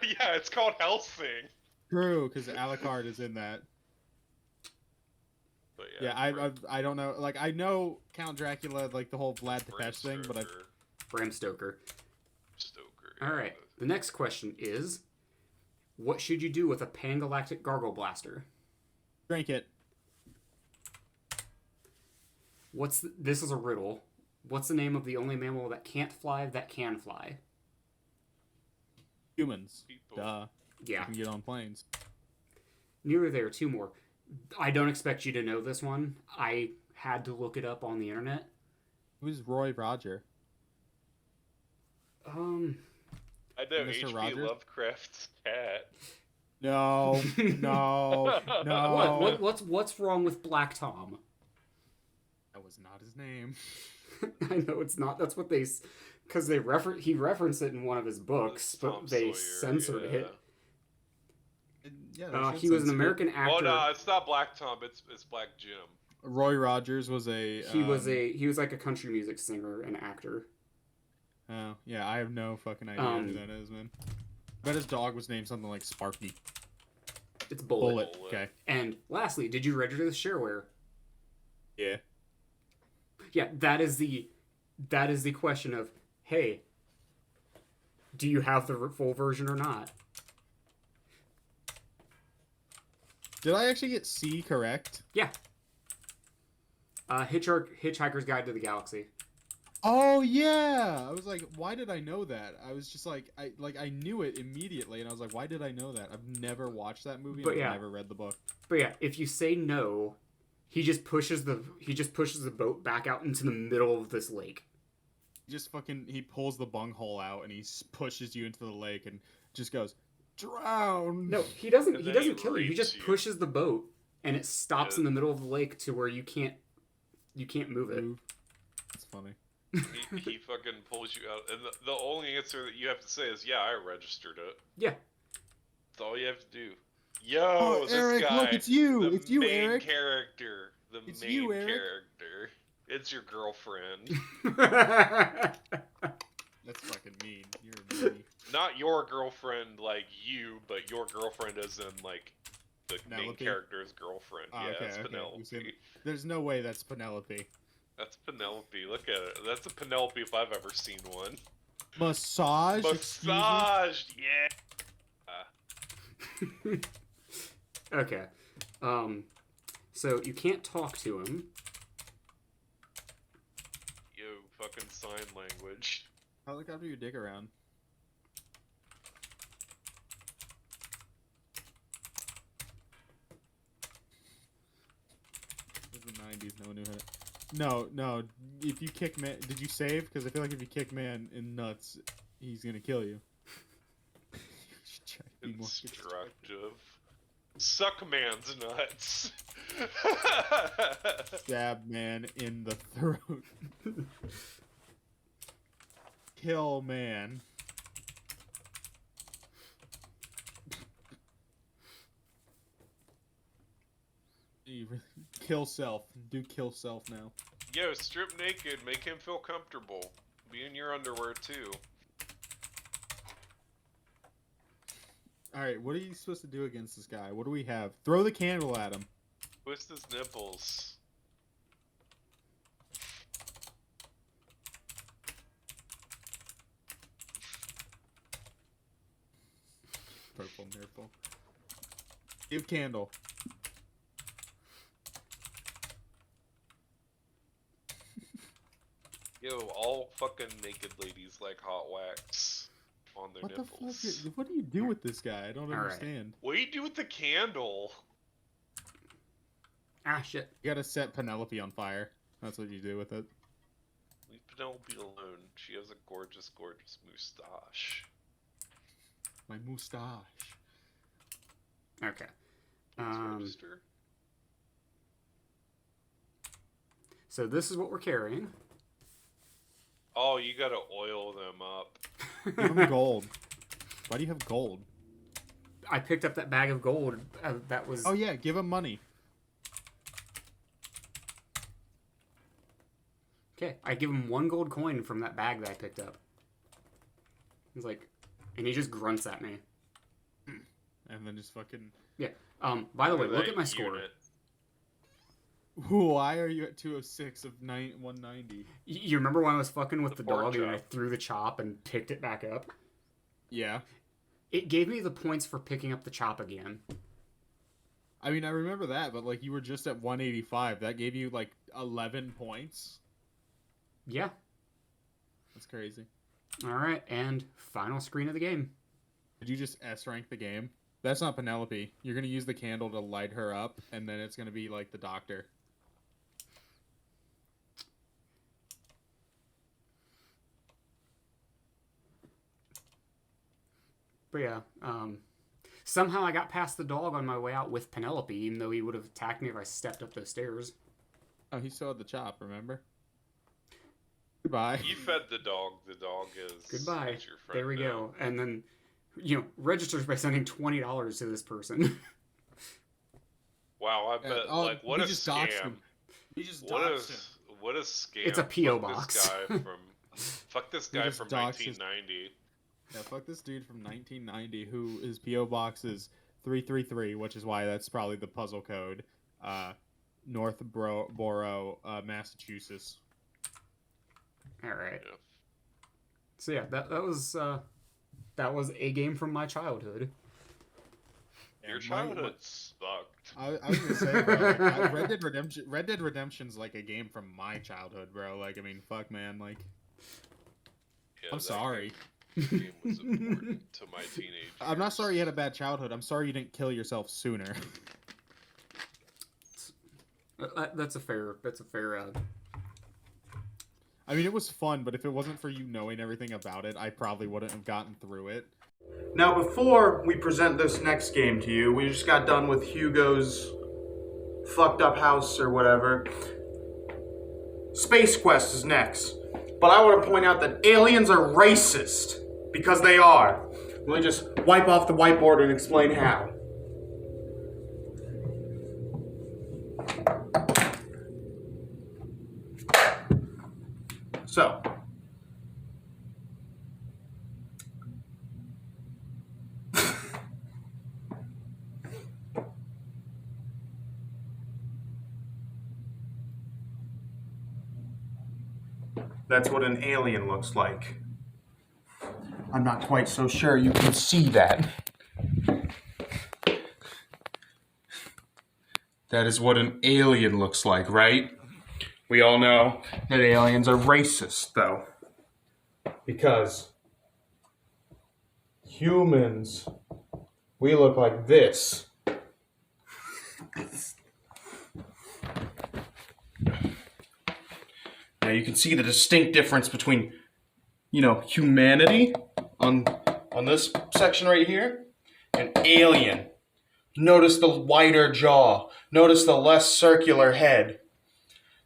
Yeah, it's called Helsing. True, because Alucard is in that. But Yeah, I don't know. Like, I know Count Dracula, like the whole Vlad Bram Tepes thing, but I Stoker. Bram Stoker. Stoker. All right. The next question is, what should you do with a Pangalactic Gargle Blaster? drink it. This is a riddle. What's the name of the only mammal that can't fly that can fly? Humans. People. Duh. Yeah, You can get on planes. nearly there. Two more. I don't expect you to know this one. I had to look it up on the internet. Who's Roy Roger? I know Mr. H.P. Rogers? Lovecraft's cat. No, no, no. What's wrong with Black Tom? That was not his name. I know it's not. That's what they, because he referenced it in one of his books, It's but Tom they Sawyer, censored yeah. it. Yeah, they should He was an censor it. American actor. Well, no, it's not Black Tom. It's Black Jim. Roy Rogers was a. He was like a country music singer and actor. Oh yeah, I have no fucking idea who that is, man. I bet his dog was named something like Sparky. It's Bullet. Bullet. Okay. And lastly, did you register the shareware? Yeah. Yeah, that is the question of, hey, do you have the full version or not? Did I actually get C correct? Yeah. Hitchhiker's Guide to the Galaxy. Oh yeah. I was like, why did I know that? I was just like, I knew it immediately, and I was like, why did I know that? I've never watched that movie. But and yeah. I've never read the book. But yeah, if you say no, he just pushes the boat back out into the middle of this lake. He pulls the bunghole out and he pushes you into the lake and just goes, drown. No, he doesn't. And He then he doesn't kill you. He rapes just you. pushes the boat, and it stops Yeah. in the middle of the lake to where you can't move it. That's funny. He fucking pulls you out, and the only answer that you have to say is, "Yeah, I registered it." Yeah. That's all you have to do. Yo, Oh, this Eric, guy. look, it's you. The It's you, main Eric. character. The It's main you, Eric. character. It's your girlfriend. That's fucking mean. You're mean. Not your girlfriend like you, but your girlfriend as in like the main Penelope? character's girlfriend. Oh, Yeah, okay, it's okay. Penelope. You said- There's no way that's Penelope. That's Penelope. Look at it. That's a Penelope if I've ever seen one. Massage? Excuse me? Massage, yeah. Okay. So you can't talk to him. Yo, fucking sign language. Helicopter your dick around. It was the 90s. No one knew how to... No. If you kick man... Did you save? Because I feel like if you kick man in nuts, he's going to kill you. You should try to be more Constructive. Suck man's nuts. Stab man in the throat. Kill man. Kill self. Do kill self now. Yo, strip naked. Make him feel comfortable. Be in your underwear too. Alright, what are you supposed to do against this guy? What do we have? Throw the candle at him. Twist his nipples. Purple nipple. Give candle. Yo, all fucking naked ladies like hot wax on their What the nipples. fuck? What do you do with this guy? I don't Alright. understand. What do you do with the candle? Ah, shit. You gotta set Penelope on fire. That's what you do with it. Leave Penelope alone. She has a gorgeous, gorgeous moustache. My moustache. Okay. Please register. So this is what we're carrying. Oh, you gotta oil them up. Give him gold. Why do you have gold? I picked up that bag of gold. That was. Oh yeah, give him money. Okay, I give him 1 gold coin from that bag that I picked up. He's like, and he just grunts at me. And then just fucking... Yeah. By the way, look That at my score. unit. Why are you at 206 of 190? You remember when I was fucking with The the pork dog and I chop. threw the chop and picked it back up? Yeah. It gave me the points for picking up the chop again. I mean, I remember that, but like you were just at 185. That gave you like 11 points. Yeah. That's crazy. All right, and final screen of the game. Did you just S rank the game? That's not Penelope. You're gonna use the candle to light her up, and then it's gonna be like the doctor. But yeah, somehow I got past the dog on my way out with Penelope, even though he would have attacked me if I stepped up those stairs. Oh, he still had the chop, remember? Goodbye. You fed the dog. The dog is Goodbye. is your friend There we now. go. And then, registers by sending $20 to this person. Wow, I bet. Like, what we a just doxed scam! him. We just What doxed a him. what a scam! It's a P.O. Fuck box. This guy from fuck this We guy just from doxed his- 1990. Yeah, fuck this dude from 1990 who his P.O. box is 333, which is why that's probably the puzzle code. Northborough, Massachusetts. All right. Yeah. So yeah, that was a game from my childhood. Your Yeah, childhood sucked. I was gonna say, bro, like, Red Dead Redemption's like a game from my childhood, bro. Like, I mean, fuck, man. Like, Yeah, I'm that sorry. Game was important to my teenage. I'm not sorry years. you had a bad childhood. I'm sorry you didn't kill yourself sooner. That's a fair. I mean, it was fun, but if it wasn't for you knowing everything about it, I probably wouldn't have gotten through it. Now, before we present this next game to you, we just got done with Hugo's fucked up house or whatever. Space Quest is next. But I want to point out that aliens are racist. Because they are. Let me just wipe off the whiteboard and explain how. So, that's what an alien looks like. I'm not quite so sure you can see that. That is what an alien looks like, right? We all know that aliens are racist, though. Because humans, we look like this. Now you can see the distinct difference between, humanity on this section right here and alien. Notice the wider jaw. Notice the less circular head.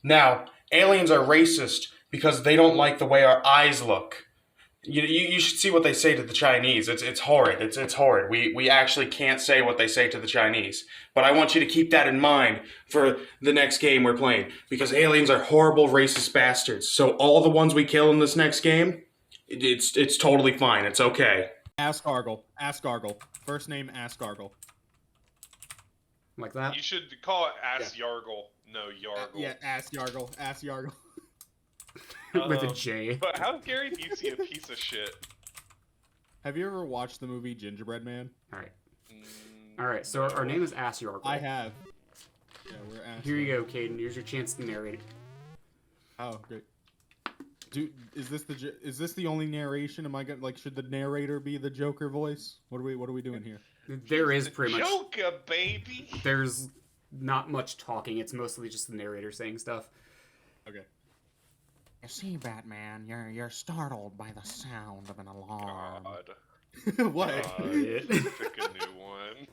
Now, aliens are racist because they don't like the way our eyes look. You should see what they say to the Chinese. It's horrid. It's horrid. We actually can't say what they say to the Chinese. But I want you to keep that in mind for the next game we're playing. Because aliens are horrible racist bastards. So all the ones we kill in this next game, it's totally fine. It's okay. Ask Gargle. Ask Gargle. First name, Ask Gargle. Like that. You should call it Ass Yargle. No, Yargle. Yeah, Ask Yargle. Ask Yargle. With a J. But how Gary Busey a piece of shit? Have you ever watched the movie Gingerbread Man? All right. So our name is Ass York. I have. Yeah, we're Ask Here you Yargle. go, Caden. Here's your chance to narrate. Oh, great. Dude, is this the only narration? Am I gonna should the narrator be the Joker voice? What are we doing here? There is pretty much. Joker, baby. There's not much talking. It's mostly just the narrator saying stuff. Okay. You see, Batman, you're startled by the sound of an alarm. God. What? Pick a new one.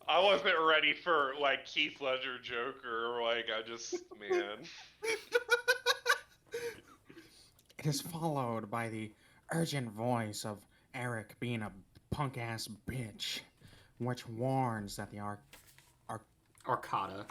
I wasn't ready for Keith Ledger Joker. Man. It is followed by the urgent voice of Eric being a punk-ass bitch, which warns that the Arcata.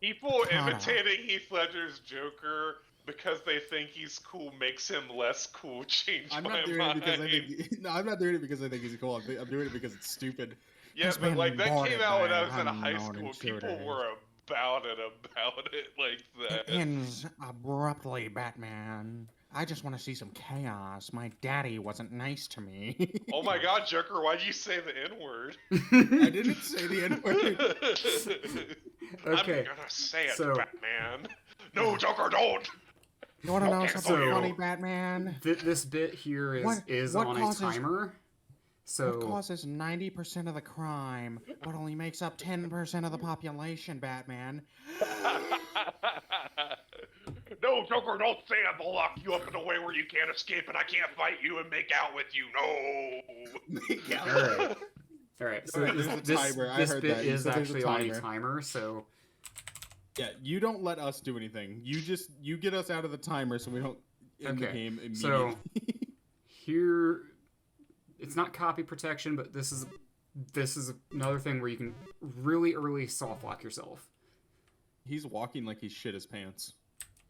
People Kinda. imitating Heath Ledger's Joker because they think he's cool makes him less cool. Change I'm my not doing mind. it because I think. No, I'm not doing it because I think he's cool. I'm doing it because it's stupid. Yeah, He's but been that boarded came out when by I was an in high unknown school. intruder. People were about it like that. It ends abruptly, Batman. I just want to see some chaos. My daddy wasn't nice to me. Oh my God, Joker! Why'd you say the N-word? I didn't say the N-word. Okay. I'm gonna say it, so- Batman. No, Joker, don't. You want to know Okay, something so- funny, Batman? This bit here is What is what on causes- a timer. So causes 90% of the crime, but only makes up 10% of the population, Batman. No, Joker, don't say it. They'll lock you up in a way where you can't escape and I can't fight you and make out with you. No! all right. So Alright, there's a timer. I this heard bit that. You is said there's a actually on a timer. timer. So Yeah, you don't let us do anything. You get us out of the timer so we don't end the Okay, game immediately. so- here, it's not copy protection, but this is another thing where you can really early soft lock yourself. He's walking like he shit his pants.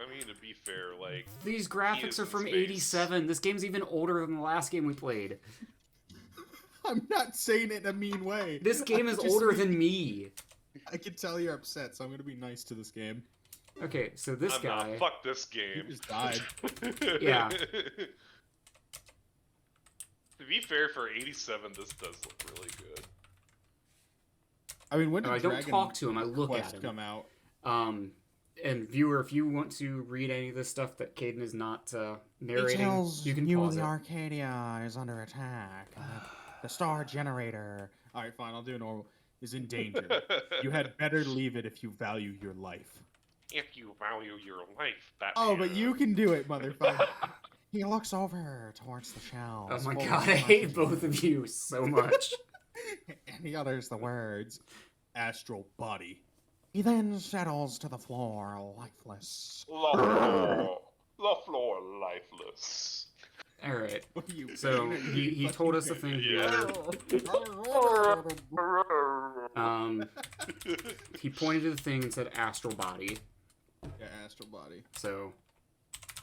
I mean, to be fair, like, These He graphics is are in from space. '87. This game's even older than the last game we played. I'm not saying it in a mean way. This game is older than me. I can tell you're upset, so I'm gonna be nice to this game. Okay, so this I'm guy. not. Fuck this He game. just died. Yeah. To be fair, for 87, this does look really good. I mean, when did I don't Dragon talk to him. I look Quest at him. come out? And viewer, if you want to read any of this stuff that Caden is not narrating, you can pause the it. Arcadia is under attack. The star generator. All right, fine. I'll do normal. Is in danger. You had better leave it if you value your life. If you value your life, Batman. Oh, but you can do it, motherfucker. He looks over towards the shells. Oh my Holy god, I hate both of you so much. And he utters the words. Astral body. He then settles to the floor, lifeless. La floor lifeless. All right. What are you? So he told us a thing here. He pointed to the thing and said astral body. Yeah, astral body. So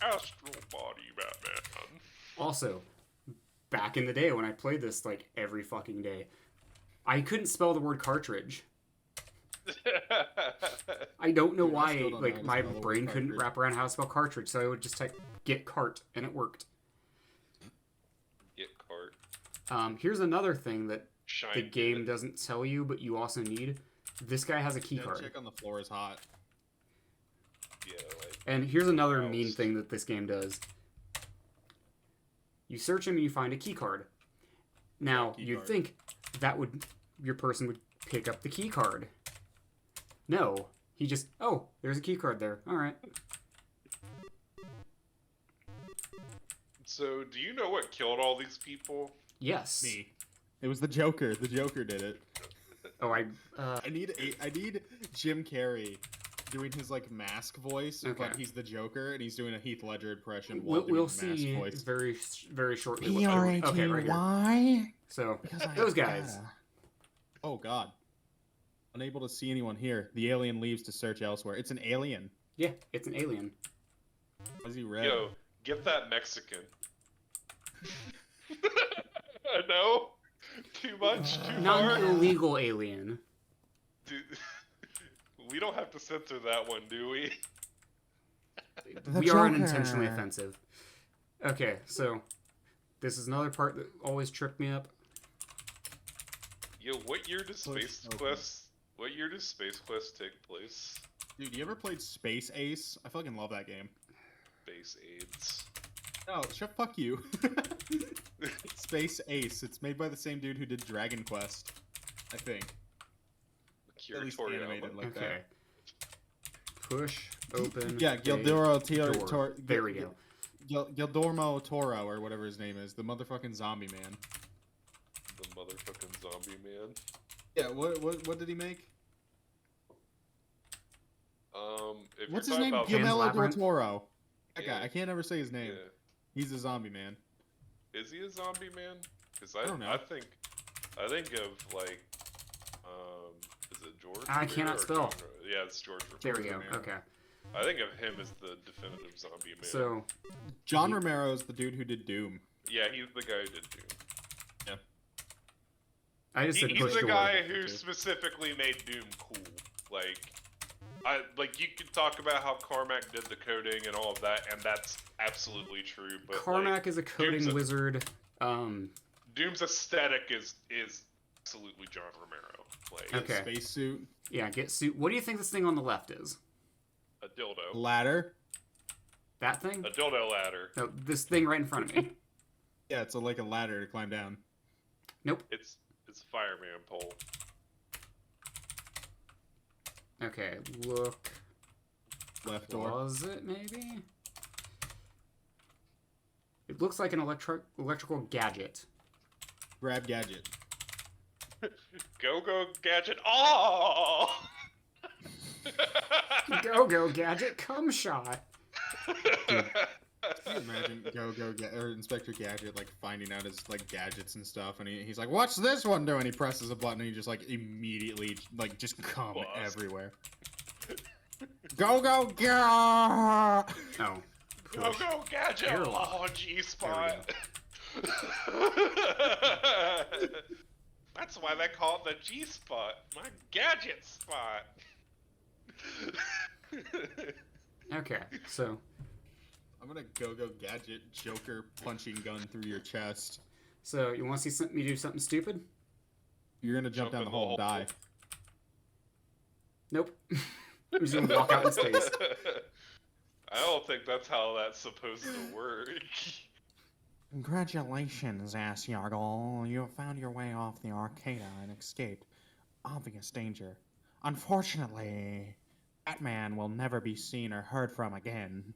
Astral body, Batman. also, back in the day when I played this like every fucking day, I couldn't spell the word cartridge. I don't know Dude, I why. still don't know Like how to my spell the word brain couldn't cartridge. wrap around how to spell cartridge, so I would just type get cart and it worked. Get cart. Here's another thing that Shine. the game doesn't tell you, but you also need. This guy has a key Yeah, card. check on the floor is hot. Yeah, like, And here's another Mouse. mean thing that this game does. You search him and you find a key card. Now, Key you'd card. think that would your person would pick up the key card. No. He just, oh, there's a key card there. All right. so, do you know what killed all these people? Yes. Me. It was the Joker. The Joker did it. Oh, I need Jim Carrey doing his like mask voice, Okay. but he's the Joker and he's doing a Heath Ledger impression we'll while doing we'll the mask see voice. very shortly. P-R-A-T-Y? Okay, right here. So, Because I those guys. gotta. Oh God. Unable to see anyone here. The alien leaves to search elsewhere. It's an alien. Yeah, it's an alien. Why is he red? Yo, get that Mexican. No? Too much? Too Not far? an illegal alien. Dude, we don't have to censor that one, do we? The We are Joker. unintentionally offensive. Okay, so this is another part that always tripped me up. Yo, what year does Space open. Quest? What year does Space Quest take place? Dude, you ever played Space Ace? I fucking love that game. Space AIDS. No, fuck you. Space Ace. It's made by the same dude who did Dragon Quest. I think. At least Curatorial. animated like Okay. Push, open. Yeah, a Gildoro door. There we go. Gildormo Toro, or whatever his name is. The motherfucking zombie man. The motherfucking zombie man. Yeah, what did he make? If What's you're his talking name? about Pan's Guillermo del Labyrinth? Toro. That Yeah. guy. I can't ever say his name. Yeah. He's a zombie man. Is he a zombie man? Because I don't know. I think of like, is it George? I Romero cannot or spell. John yeah, it's George. There we Romero. go. Okay. I think of him as the definitive zombie man. So, John Romero is the dude who did Doom. yeah, he's the guy who did Doom. I just said He's push the door. guy who specifically made Doom cool. You could talk about how Carmack did the coding and all of that, and that's absolutely true. But Carmack is a coding Doom's a- wizard. Doom's aesthetic is absolutely John Romero. Like Okay. Spacesuit. Yeah, get suit. What do you think this thing on the left is? a dildo, Ladder. That thing? a dildo ladder. No, this thing right in front of me. Yeah, it's like a ladder to climb down. Nope. It's a fireman pole. Okay, look. Left door. Was it maybe? It looks like an electrical gadget. Grab gadget. Go gadget. Oh! Go gadget, cum shot. Can you imagine or Inspector Gadget like finding out his like gadgets and stuff, and he's like, "What's this one doing?" He presses a button, and he just like immediately like just come Bust. everywhere. Go! Oh. Go gadget. Airlock. Oh, G spot. That's why they call it the G spot. My gadget spot. Okay, so I'm gonna go gadget Joker punching gun through your chest. you want to see me do something stupid? You're gonna jump down in the hole and die. Nope. I'm just gonna walk out in space. I don't think that's how that's supposed to work. Congratulations, Ass Yargle. You have found your way off the Arcada and escaped obvious danger. Unfortunately, Batman will never be seen or heard from again,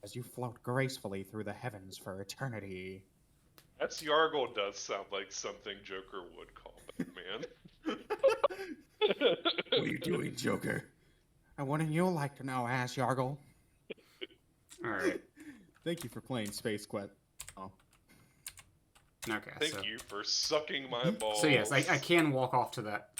as you float gracefully through the heavens for eternity. That's Yargle does sound like something Joker would call Batman. What are you doing, Joker? And wouldn't you like to know, Ass Yargle? Alright. Thank you for playing Space Quest. Oh. Okay, Thank you for sucking my balls. So yes, I can walk off that.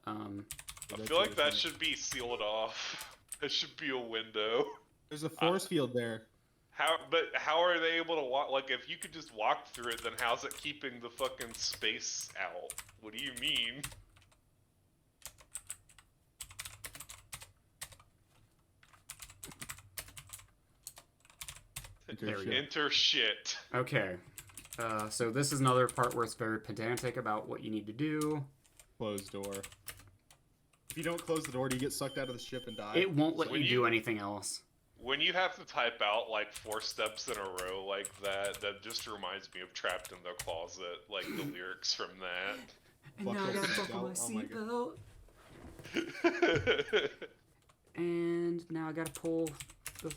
I feel like that should be sealed off. That should be a window. There's a force field there. How are they able to walk? Like, if you could just walk through it, then how's it keeping the fucking space out? What do you mean? There we go. Enter shit. Okay. So this is another part where it's very pedantic about what you need to do. Closed door. If you don't close the door, do you get sucked out of the ship and die? It won't let When you do anything else. When you have to type out like 4 steps in a row like that, that just reminds me of Trapped in the Closet, like the lyrics from that. And now I gotta buckle my seatbelt. seatbelt. And now I gotta pull the...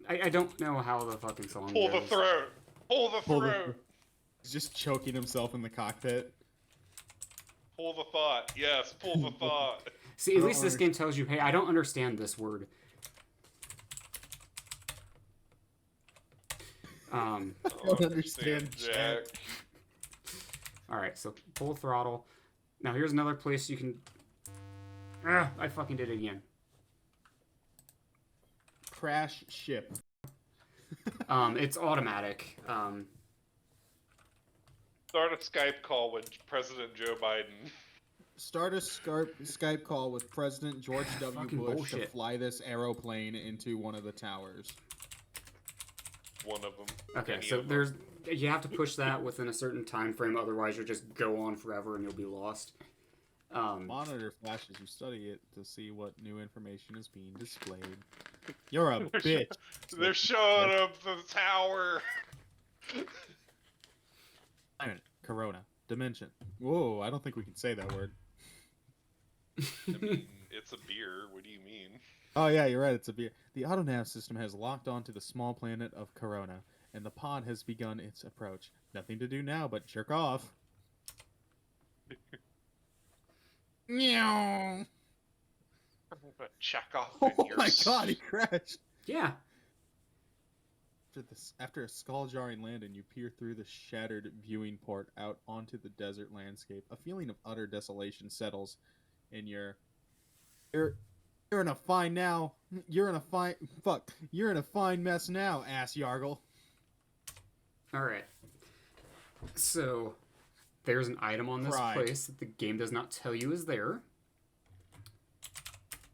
I don't know how the fucking song Pull goes. the throat! Pull the Pull the- throat! He's just choking himself in the cockpit. Pull the thought. Yes, pull the thought. See, at least this game tells you, hey, I don't understand this word. I don't understand Jack. Alright, so pull throttle. Now here's another place you can... I fucking did it again. Crash ship. It's automatic. Start a Skype call with President Joe Biden. Start a Skype call with President George W. Fucking Bush to bullshit. fly this aeroplane into one of the towers. One of them. Okay, Any so of them. you have to push that within a certain time frame, otherwise you'll just go on forever and you'll be lost. Monitor flashes. You study it to see what new information is being displayed. You're a bitch. They're showing up the tower. Planet, Corona, Dimension. Whoa, I don't think we can say that word. I mean, it's a beer. What do you mean? Oh yeah, you're right. It's a beer. The autonav system has locked onto the small planet of Corona, and the pod has begun its approach. Nothing to do now but jerk off. Meow. Check off. Oh in your my god, he crashed. Yeah. After a skull-jarring landing, you peer through the shattered viewing port out onto the desert landscape. A feeling of utter desolation settles in you're in a fine now. You're in a fine mess now, ass Yargle. Alright. So, there's an item on this Cry. place that the game does not tell you is there.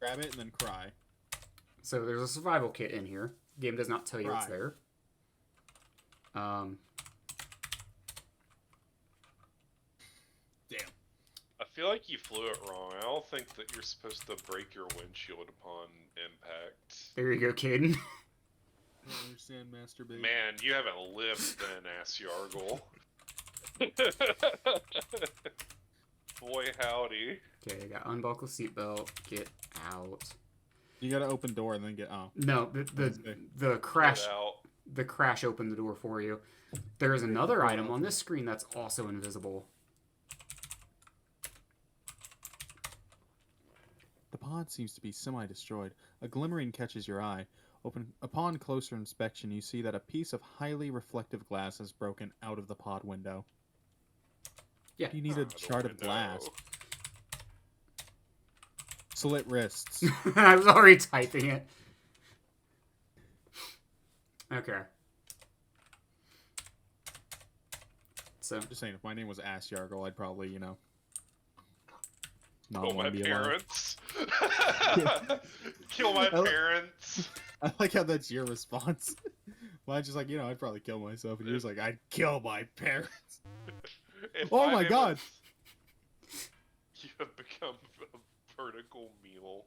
Grab it and then cry. So there's a survival kit in here. Game does not tell you it's Right. there. Damn. I feel like you flew it wrong. I don't think that you're supposed to break your windshield upon impact. There you go, kid. I don't understand masturbation. Man, you haven't lived then, ass Yargle. Boy, howdy. Okay, I got unbuckle seatbelt. Get out. You gotta open door and then get. Oh, No, the crash Get out. the crash opened the door for you. There is another item on this screen that's also invisible. the pod seems to be semi-destroyed. A glimmering catches your eye. Upon closer inspection, you see that a piece of highly reflective glass has broken out of the pod window. Yeah. You need a Out of the shard of window. glass. Slit wrists. I was already typing it. Okay. So Just saying, if my name was Ass Yargle, I'd probably, not Kill my want to be alive. parents. Kill my parents. I like how that's your response. Mine's just like, I'd probably kill myself. And you're just like, I'd kill my parents. If Oh my name God. was- You have become a vertical meal.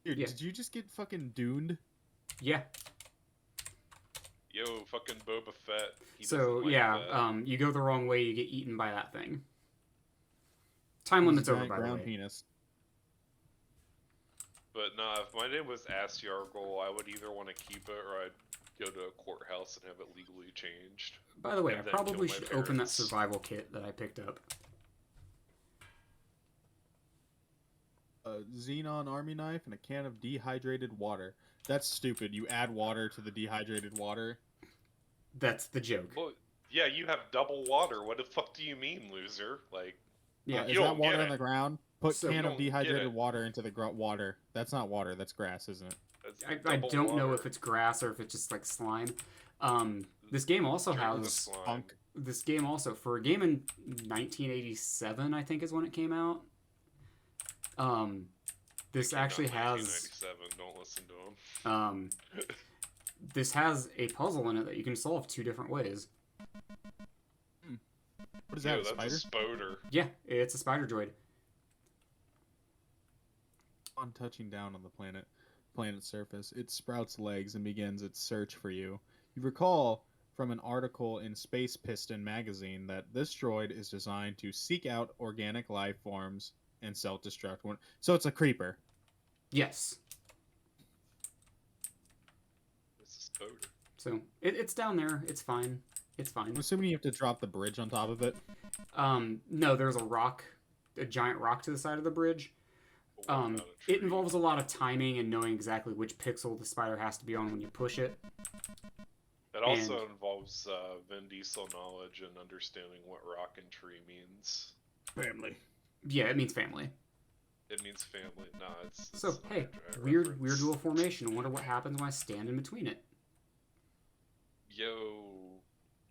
Dude, Yeah. did you just get fucking duned? yeah. Yo, fucking Boba Fett. He So doesn't like yeah, that. you go the wrong way, you get eaten by that thing. Time limit's over, Giant by the ground way. penis. But nah, if my name was Ass Yargle, I would either want to keep it or I'd go to a courthouse and have it legally changed. By the way, I And then probably kill my should open that parents. survival kit that I picked up. A xenon army knife and a can of dehydrated water. That's stupid. You add water to the dehydrated water. That's the joke. Well, yeah, you have double water. What the fuck do you mean, loser? Like, Yeah, Is you that don't water get on the it. ground? Put So- can You of don't get dehydrated it. water into the water. That's not water. That's grass, isn't it? that's I double don't know water. if it's grass or if it's just like slime. This game also Drink the has slime. Punk. this game also for a game in 1987, I think is when it came out. This Came out actually in has 1997. Don't listen to him. this has a puzzle in it that you can solve two different ways. What is that, Yo, a that's spider? a spoder. Yeah, it's a spider droid. On touching down on the planet's surface, it sprouts legs and begins its search for you. You recall from an article in Space Piston magazine that this droid is designed to seek out organic life forms and self-destruct. So it's a creeper. Yes. It's a spoder. So it's down there. It's fine. It's fine. I'm assuming you have to drop the bridge on top of it. No, there's a giant rock to the side of the bridge. But what about a It tree? involves a lot of timing and knowing exactly which pixel the spider has to be on when you push it. It also involves Vin Diesel knowledge and understanding what rock and tree means. Family. Yeah, it means family. It means family. Nah, it's So an hey, underdrive weird reference. dual formation. I wonder what happens when I stand in between it. Yo,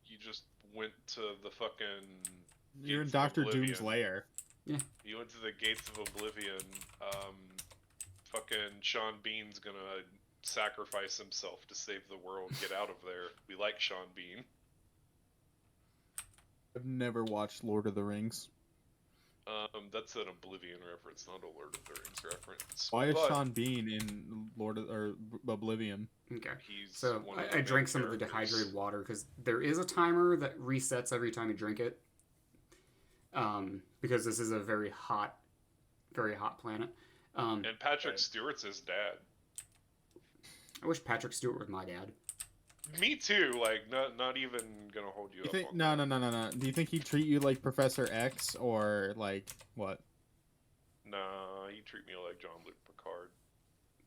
you just went to the fucking. You're in Gates of Doctor Doom's Oblivion. lair. You went to the gates of oblivion. Fucking Sean Bean's gonna sacrifice himself to save the world. Get out of there. We like Sean Bean. I've never watched Lord of the Rings. That's an Oblivion reference, not a Lord of the Rings reference. Why is But Sean Bean in Oblivion? Okay. He's So one of the I main drank some of the characters. dehydrated water because there is a timer that resets every time you drink it. Because this is a very hot planet. And Patrick Right. Stewart's his dad. I wish Patrick Stewart was my dad. Me too. Like, not even gonna hold you You up think, on no, that. no. Do you think he'd treat you like Professor X or like what? Nah, you treat me like Jean-Luc Picard.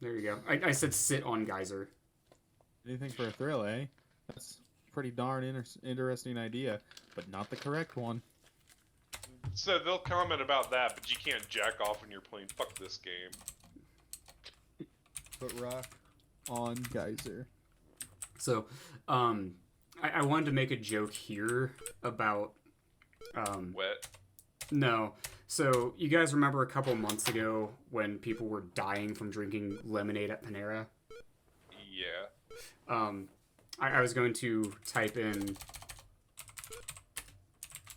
There you go. I said sit on Geyser. Anything for a thrill, eh? That's a pretty darn interesting idea, but not the correct one. So they'll comment about that, but you can't jack off when you're playing fuck this game. But rock on Geyser. So, I wanted to make a joke here about, Wet. no. So, you guys remember a couple months ago when people were dying from drinking lemonade at Panera? Yeah. I was going to type in,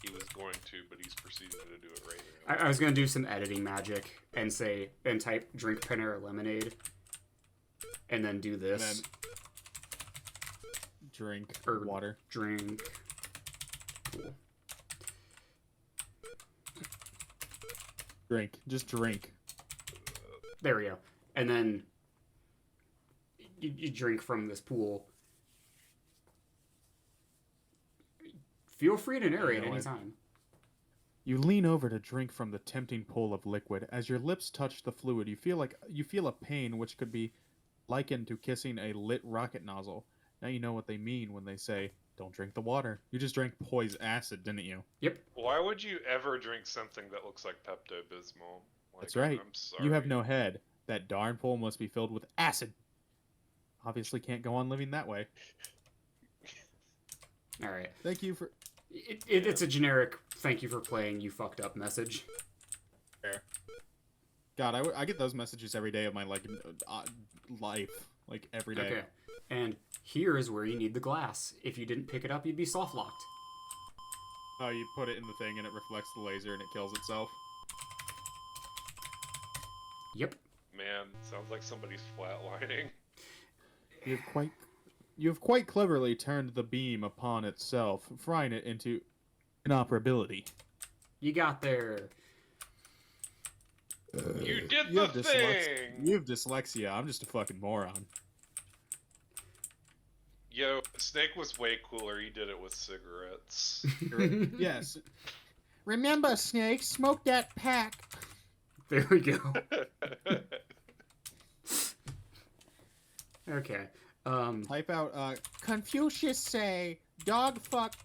He was going to, but he's proceeded to do it right now. I was going to do some editing magic and type drink Panera lemonade and then do this. And then drink Or- water. Drink pool. Drink. Just drink. There we go. And then you drink from this pool. Feel free to narrate know, anytime. You lean over to drink from the tempting pool of liquid. As your lips touch the fluid, you feel a pain which could be likened to kissing a lit rocket nozzle. Now you know what they mean when they say, "Don't drink the water." You just drank poison acid, didn't you? Yep. Why would you ever drink something that looks like Pepto-Bismol? Like, That's right. I'm sorry. You have no head. That darn pool must be filled with acid. Obviously can't go on living that way. All right. Thank you for... It's a generic "thank you for playing, you fucked up" message. Fair. God, I get those messages every day of my life, like every day. Okay. And here is where you need the glass. If you didn't pick it up, you'd be soft locked. Oh, you put it in the thing and it reflects the laser and it kills itself. Yep. Man, sounds like somebody's flatlining. You have quite cleverly turned the beam upon itself, frying it into inoperability. You got there. You did You the have thing! You have dyslexia. I'm just a fucking moron. Yo, Snake was way cooler. He did it with cigarettes. Yes. Remember, Snake, smoke that pack. There we go. Okay. Type out, Confucius say, dog fuck.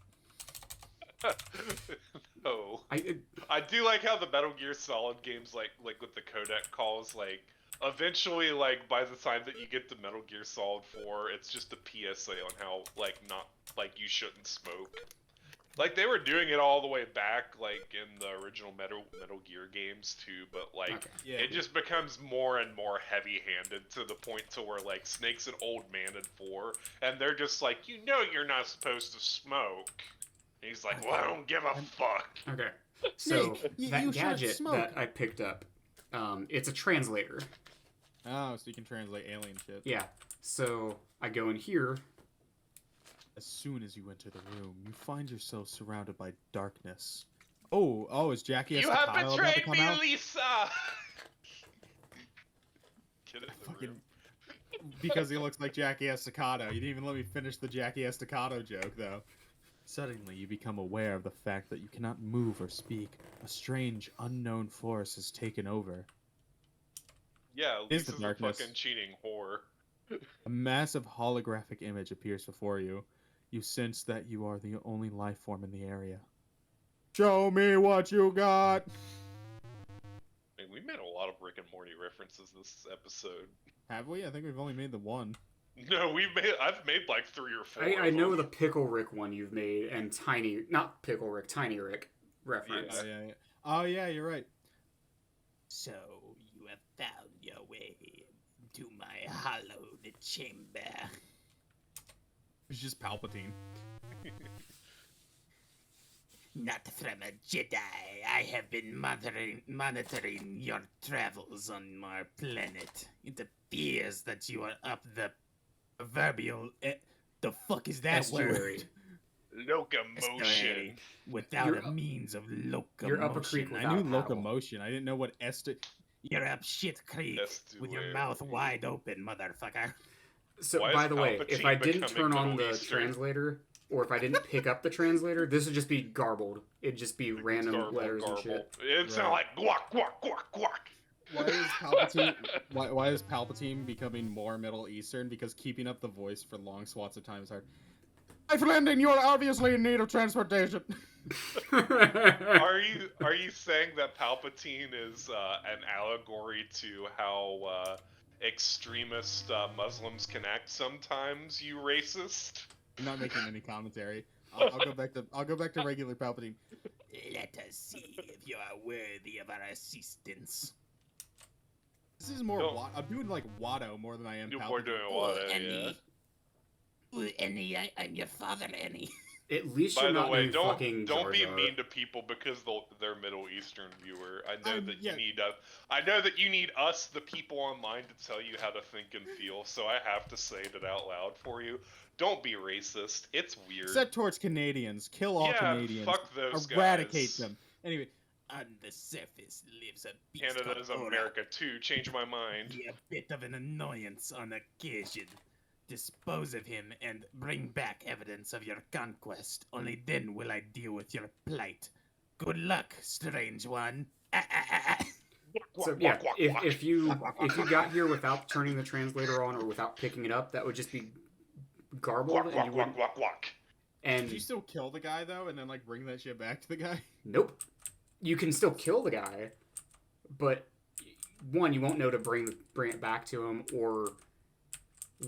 No. I I do like how the Metal Gear Solid games, like with the codec calls, like, eventually, like, by the time that you get to Metal Gear Solid 4, it's just a PSA on how, like, not, like, you shouldn't smoke. Like, they were doing it all the way back, like, in the original Metal Gear games, too, but, like, Okay. Yeah, it just becomes more and more heavy-handed to the point to where, like, Snake's an old man in 4, and they're just like, you know you're not supposed to smoke. And he's like, well, I don't give a fuck. Okay. So Snake, you that shouldn't gadget smoke. that I picked up, it's a translator. Oh, so you can translate alien shit. Yeah. So I go in here. As soon as you enter the room, you find yourself surrounded by darkness. Oh, is Jackie You have Estacado about to betrayed come me, out? Lisa! Get in the Fucking... room. Because he looks like Jackie Estacado. You didn't even let me finish the Jackie Estacado joke, though. Suddenly, you become aware of the fact that you cannot move or speak. A strange, unknown force has taken over. Yeah, Is the Lisa's a darkness. fucking cheating whore. A massive holographic image appears before you. You sense that you are the only life form in the area. Show me what you got! I mean, we made a lot of Rick and Morty references this episode. Have we? I think we've only made the one. No, I've made like 3 or 4. I know the Pickle Rick one you've made, and not Pickle Rick, Tiny Rick reference. Yeah. Oh, yeah, you're right. So you have found your way to my hallowed chamber. It's just Palpatine. Not from a Jedi. I have been monitoring your travels on my planet. It appears that you are up the proverbial... the fuck is that Estuary. word? Locomotion. Estuary. Without You're a means of locomotion. you're up a creek I without knew a paddle. locomotion. I didn't know what You're up shit creek with your mouth wide open, motherfucker. So, Why by is the way, if Palpatine I didn't becoming turn on Middle the Eastern? translator, or if I didn't pick up the translator, this would just be garbled. It'd just be random letters and shit. It'd sound like guac, guac, guac, guac. Why is Palpatine? why is Palpatine becoming more Middle Eastern? Because keeping up the voice for long swaths of time is hard. Life Landing, you are obviously in need of transportation. Are you saying that Palpatine is an allegory to how extremist Muslims can act sometimes? You racist. I'm not making any commentary. I'll go back to regular Palpatine. Let us see if you are worthy of our assistance. This is more. No. I'm doing like Watto more than I am We're Palpatine. doing what? Yeah. Annie. Ooh, Annie, I'm your father, Annie. At least By you're the not way, named fucking don't Jar be Jar. mean to people because they're Middle Eastern viewer. I know that yeah. you need I know that you need us, the people online, to tell you how to think and feel. So I have to say it out loud for you. Don't be racist. It's weird. Set towards Canadians. Kill all Yeah, Canadians. fuck those Eradicate guys. them. Anyway, On the surface lives a beast Canada's called Ora. America too. Change my mind. Be a bit of an annoyance on occasion. Dispose of him and bring back evidence of your conquest. Only then will I deal with your plight. Good luck, strange one. So yeah, if you got here without turning the translator on or without picking it up, that would just be garbled, and you wouldn't. And Did you still kill the guy though, and then like bring that shit back to the guy? nope, you can still kill the guy, but one, you won't know to bring it back to him, or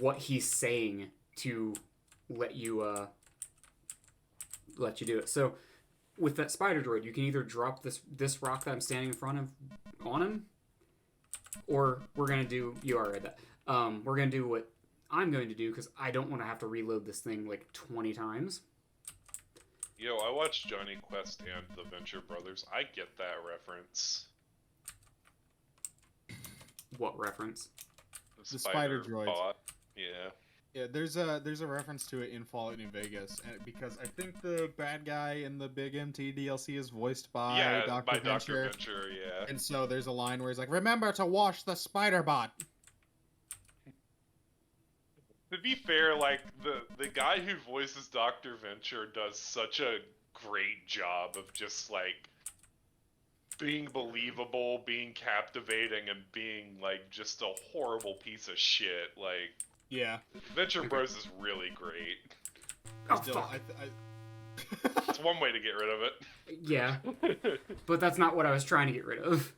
what he's saying to let you do it. So with that spider droid, you can either drop this rock that I'm standing in front of on him, or we're gonna do, you already read that. We're gonna do what I'm going to do, because I don't want to have to reload this thing like 20 times. Yo, I watched Johnny Quest and the Venture Brothers. I get that reference. What reference? The spider droids. bot. Yeah. Yeah, there's a reference to it in Fallout New Vegas, and because I think the bad guy in the Big MT DLC is voiced by Dr. Venture. Dr. Venture, yeah. And so there's a line where he's like, "Remember to wash the spider bot." To be fair, like, the guy who voices Dr. Venture does such a great job of just, like, being believable, being captivating, and being, like, just a horrible piece of shit. Like, Yeah. Venture Bros is really great. Oh, Still, fuck. It's one way to get rid of it. Yeah, but that's not what I was trying to get rid of.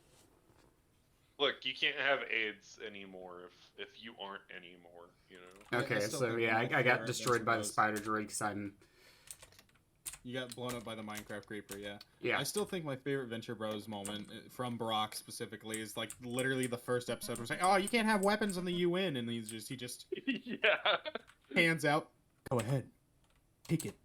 Look, you can't have AIDS anymore if you aren't anymore, you know? Okay, still so think yeah, all I got four destroyed by the Adventure spider droid because I'm... You got blown up by the Minecraft creeper, yeah. Yeah. I still think my favorite Venture Bros moment from Brock specifically is like literally the first episode where it's like, "Oh, you can't have weapons on the UN," and he just Yeah. hands out, "Go ahead, take it."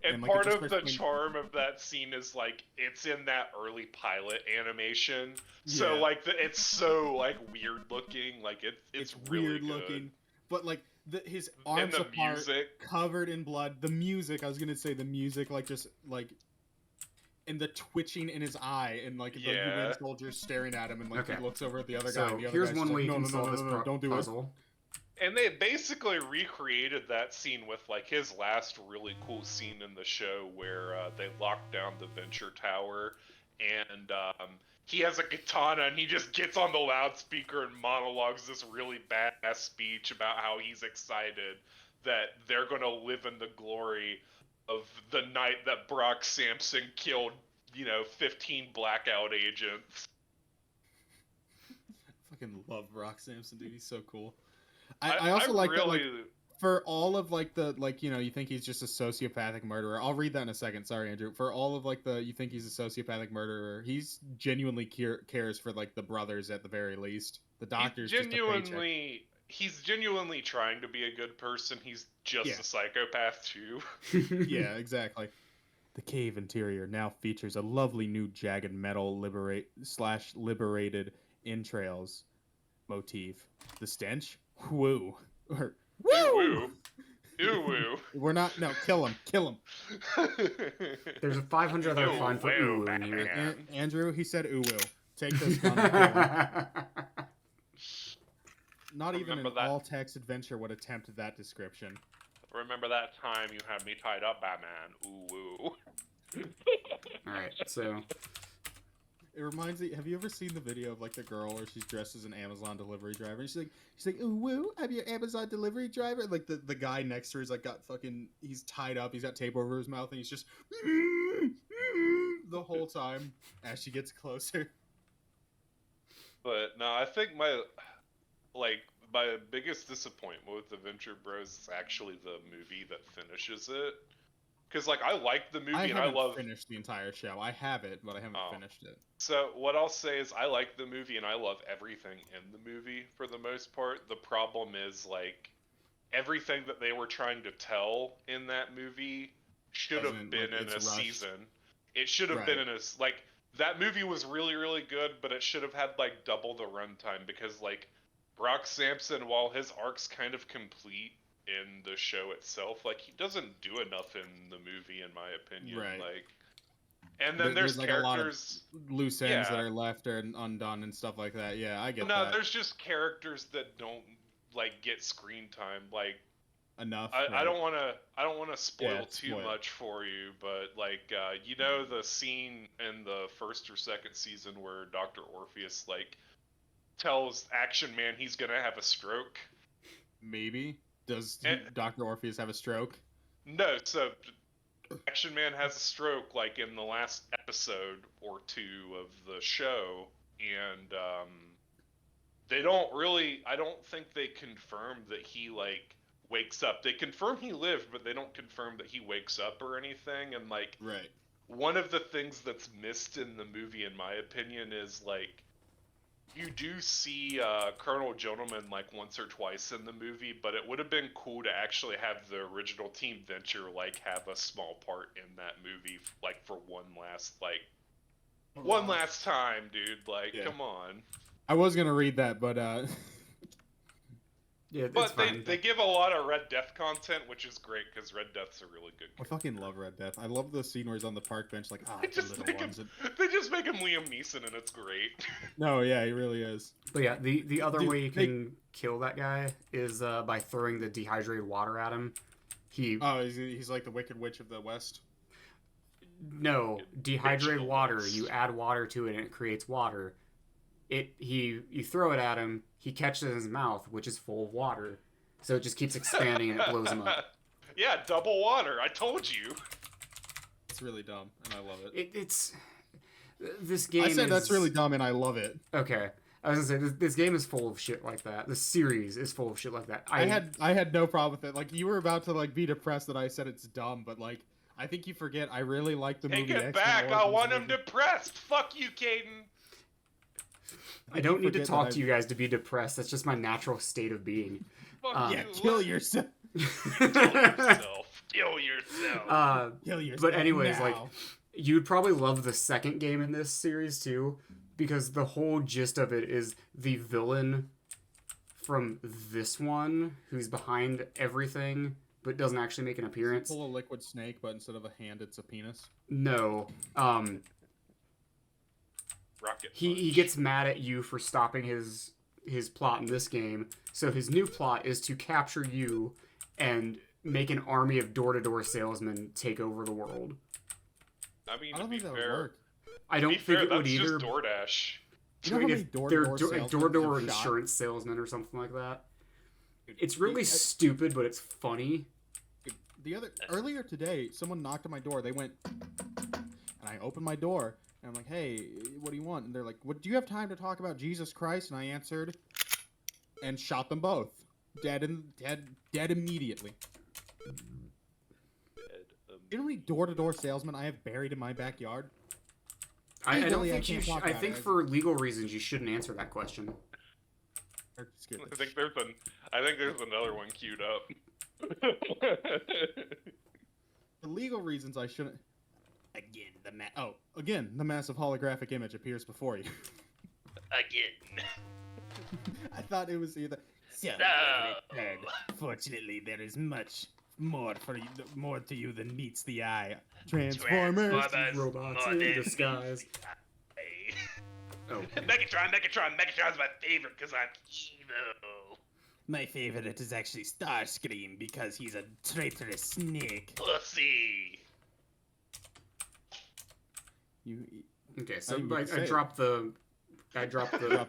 And like, part it just of starts the playing- charm of that scene is like it's in that early pilot animation, so Yeah. like it's so like weird looking, like it's really weird good. looking, but like his And arms the apart, music, covered in blood. The music, I was gonna say the music, like just like, and the twitching in his eye, and like the Yeah. UN soldiers staring at him, and like Okay. he looks over at the other guy. So And the other here's guy's one just way like, you "No, can no, solve no, this no, no, don't do it." puzzle. and they basically recreated that scene with like his last really cool scene in the show where they locked down the Venture Tower, and he has a katana and he just gets on the loudspeaker and monologues this really badass speech about how he's excited that they're gonna live in the glory of the night that Brock Sampson killed, 15 blackout agents. I fucking love Rock Samson, dude. He's so cool. I also like really, that, like, for all of like the like you think he's just a sociopathic murderer. I'll read that in a second. Sorry, Andrew. For all of like you think he's a sociopathic murderer, he's genuinely cares for like the brothers at the very least. The doctor's he's genuinely trying to be a good person. He's just Yeah. a psychopath too. Yeah, exactly. The cave interior now features a lovely new jagged metal liberated entrails motif. The stench? Woo. Or Ooh, ooh, We're not. No, kill him. Kill him. There's a 500 other Ooh, fine for woo, ooh in here. Batman. Andrew, he said ooh woo. Take this gun and kill him. Not even an Remember that- all-text adventure would attempt that description. Remember that time you had me tied up, Batman? Ooh, woo. Alright, so... It reminds me. Have you ever seen the video of like the girl where she's dressed as an Amazon delivery driver? And she's like, ooh woo, I'm your Amazon delivery driver. And, like the guy next to her is like he's tied up. He's got tape over his mouth, and he's just the whole time as she gets closer. But no, I think my biggest disappointment with the Venture Bros is actually the movie that finishes it. Because like I like the movie I and haven't I love. finished the entire show. I have it, but I haven't finished it. So what I'll say is I like the movie and I love everything in the movie for the most part. The problem is like everything that they were trying to tell in that movie should have Doesn't, been like, in a it's rushed. season. It should have been in a like that movie was really really good, but it should have had like double the runtime because like Brock Sampson, while his arc's kind of complete in the show itself, like he doesn't do enough in the movie, in my opinion. Right. Like, and then there's like a lot of characters. loose ends that Yeah. are left or undone and stuff like that. Yeah, I get No, that. there's just characters that don't like get screen time. Like Enough. I right. don't want to spoil Yeah, too spoil. much for you, but like you know the scene in the first or second season where Dr. Orpheus like tells Action Man he's gonna have a stroke. Maybe. Does And- Dr. Orpheus have a stroke? No, so Action Man has a stroke like in the last episode or two of the show, and they don't really. I don't think they confirm that he like wakes up. They confirm he lived, but they don't confirm that he wakes up or anything. And like Right. one of the things that's missed in the movie, in my opinion, is like you do see Colonel Gentleman like once or twice in the movie, but it would have been cool to actually have the original Team Venture like have a small part in that movie, like for one last time, dude. Like, Yeah. come on. I was gonna read that, but Yeah, it's But fine. they give a lot of Red Death content, which is great because Red Death's a really good I character. fucking love Red Death. I love the scene where he's on the park bench, like, They the just little make him. ones. They just make him Liam Neeson, and it's great. No, yeah, he really is. But yeah, the other Dude, way you can kill that guy is by throwing the dehydrated water at him. Oh, he's like the Wicked Witch of the West. No, dehydrated Ritual water. West. You add water to it and it creates water. You throw it at him. He catches it in his mouth, which is full of water. So it just keeps expanding and it blows him up. Yeah, double water. I told you. It's really dumb, and I love it. It's this game. I said is, that's really dumb, and I love it. okay. I was gonna say this game is full of shit like that. This series is full of shit like that. I had no problem with it. Like, you were about to like be depressed that I said it's dumb, but like I think you forget I really like the Take movie. it X-Men back. I Origins want him movie. depressed. Fuck you, Caden. I don't need to forget talk that to you guys to be depressed. That's just my natural state of being. Fuck Yeah, you. kill yourself. Kill yourself. Kill yourself. Kill yourself. But anyways, now. like, you'd probably love the second game in this series too, because the whole gist of it is the villain from this one, who's behind everything but doesn't actually make an appearance. Pull a liquid snake, but instead of a hand, it's a penis. No, Rocket. he punch. gets mad at you for stopping his plot in this game. So his new plot is to capture you and make an army of door-to-door salesmen take over the world. I mean, I to don't be think that would fair, work. I to don't be think fair, it would that's either. just DoorDash. You know how many If door-to-door they're salesmen door-to-door have shot? insurance salesman or something like that. Dude, It's really the- stupid, but it's funny. Earlier today, someone knocked on my door. They went, and I opened my door, and I'm like, "Hey, what do you want?" And they're like, "What? Do you have time to talk about Jesus Christ?" And I answered, and shot them both, dead immediately. You know how many door-to-door salesmen I have buried in my backyard? I don't Legally, I think you. can't talk I about think it. for legal reasons you shouldn't answer that question. Or scared the I think there's another one queued up. For legal reasons, I shouldn't. Again, the massive holographic image appears before you. Again. I thought it was either. So, No. fortunately, there is much more to you than meets the eye. Transformers. Robots in disguise. Oh, Megatron's my favorite because I'm evil. My favorite is actually Starscream because he's a traitorous snake. Pussy. You okay. So didn't get to say I it. dropped the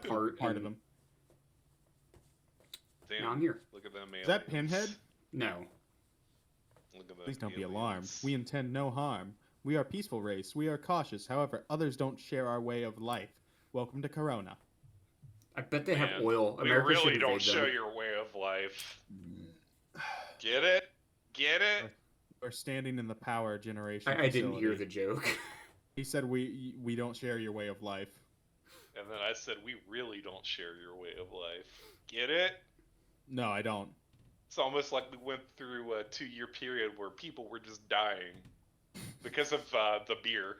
part part of and- him. Damn. Now I'm here. Look at them aliens. Is that Pinhead? No. Look at them Please don't be aliens. alarmed. We intend no harm. We are a peaceful race. We are cautious. However, others don't share our way of life. Welcome to Corona. I bet they have Man, oil. We America really should don't invade show them. your way of life. Get it? Get it? We're standing in the power generation. I didn't facility. hear the joke. He said we don't share your way of life. And then I said, we really don't share your way of life. Get it? No, I don't. It's almost like we went through a 2-year period where people were just dying. Because of the beer.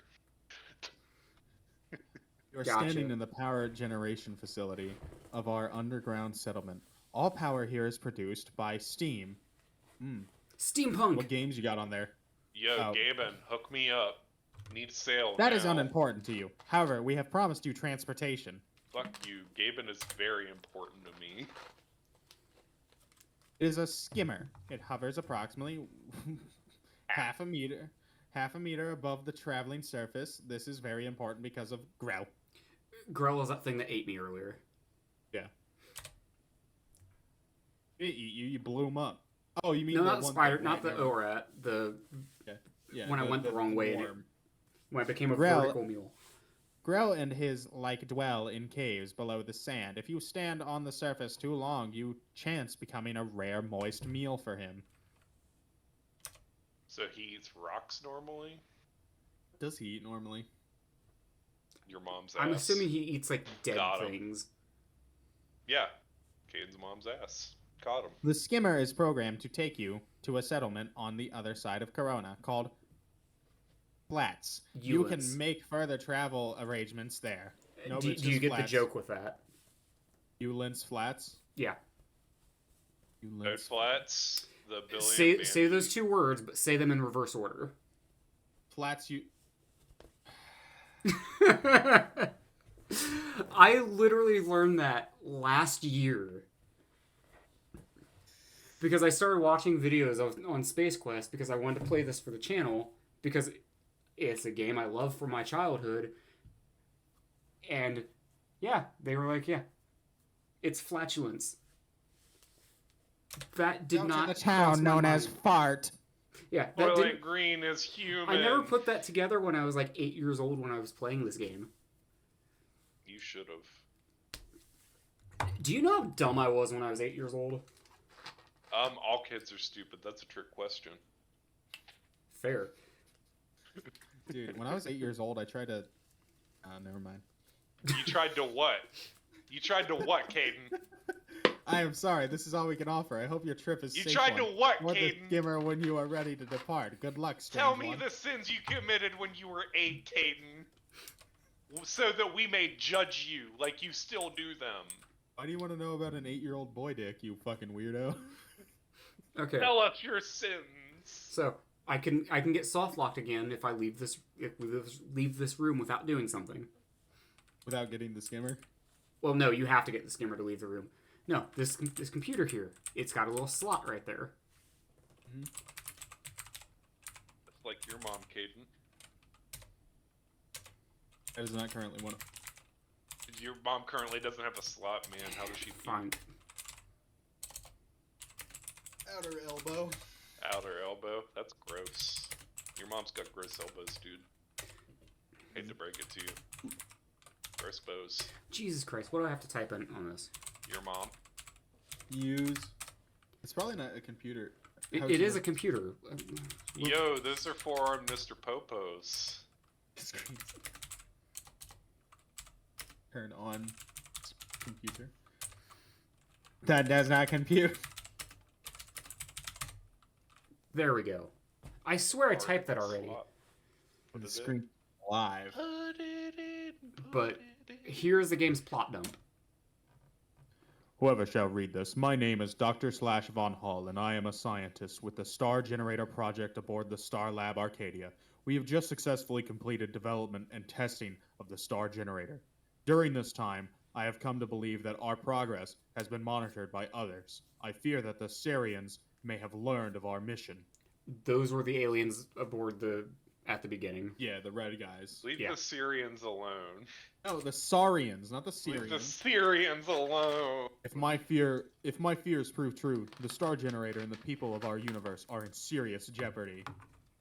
You're Gotcha. standing in the power generation facility of our underground settlement. All power here is produced by steam. Steampunk. What games you got on there? Yo, Oh. Gaben, hook me up. Need sail That now. is unimportant to you. However, we have promised you transportation. Fuck you. Gaben is very important to me. It is a skimmer. It hovers approximately half a meter above the traveling surface. This is very important because of Grell. Grell is that thing that ate me earlier. It eat you. You blew him up. Oh, you mean No, the not the one spider, thing, not the right? Never mind. Orat. The Yeah, when I went the wrong way and it- worm. when I became a Grell- vertical mule. Grell and his like dwell in caves below the sand. If you stand on the surface too long, you chance becoming a rare moist meal for him. So he eats rocks normally? What does he eat normally? Your mom's ass? I'm assuming he eats like dead Got him. things. Yeah. Caden's mom's ass. Caught him. The skimmer is programmed to take you to a settlement on the other side of Corona called Flats. You can Eulens. make further travel arrangements there. No, do but it's you just get the Flats. joke with that? Ulin's Flats? Yeah. Node Ulin's Flats, the billion. Say those two words, but say them in reverse order. Flats, you. I literally learned that last year because I started watching videos on Space Quest because I wanted to play this for the channel because it's a game I love from my childhood. And yeah, they were like, yeah, it's flatulence. That did Out not in the cross town my known as mind. Fart. Yeah, that Boiling didn't. green is human. I never put that together when I was like 8 years old when I was playing this game. You should have. Do you know how dumb I was when I was 8 years old? All kids are stupid. That's a trick question. Fair. Dude, when I was 8 years old, I tried to. Never mind. You tried to what? You tried to what, Caden? I am sorry. This is all we can offer. I hope your trip is You safe. tried to what, What the Caden? skimmer when you are ready to depart. Good luck, strange Tell me one. the sins you committed when you were 8, Caden. So that we may judge you like you still do them. Why do you want to know about an 8-year-old boy dick, you fucking weirdo? Okay. Tell us your sins. So I can get soft locked again if I leave this room without doing something. Without getting the skimmer? Well, no, you have to get the skimmer to leave the room. No, this computer here, it's got a little slot right there. Like your mom, Caden. That is not currently one. Your mom currently doesn't have a slot, man. How does she pee? Fine. Outer elbow. Outer elbow? That's gross. Your mom's got gross elbows, dude. Hate to break it to you. Gross bows. Jesus Christ, what do I have to type in on this? Your mom. Use. It's probably not a computer. It is a computer. Yo, those are four-armed Mr. Popos. Turn on computer. That does not compute. There we go. I swear I typed that already. What The is it? screen live. Put it in, But put it in. here's the game's plot dump. Whoever shall read this, my name is Dr. Slash Von Hall, and I am a scientist with the Star Generator Project aboard the Star Lab Arcadia. We have just successfully completed development and testing of the Star Generator. During this time, I have come to believe that our progress has been monitored by others. I fear that the Sarians may have learned of our mission. Those were the aliens aboard at the beginning. Yeah, the red guys. Leave Yeah. the Syrians alone. No, the Saurians, not the Leave the Syrians. Syrians alone. If my fears prove true, the Star Generator and the people of our universe are in serious jeopardy.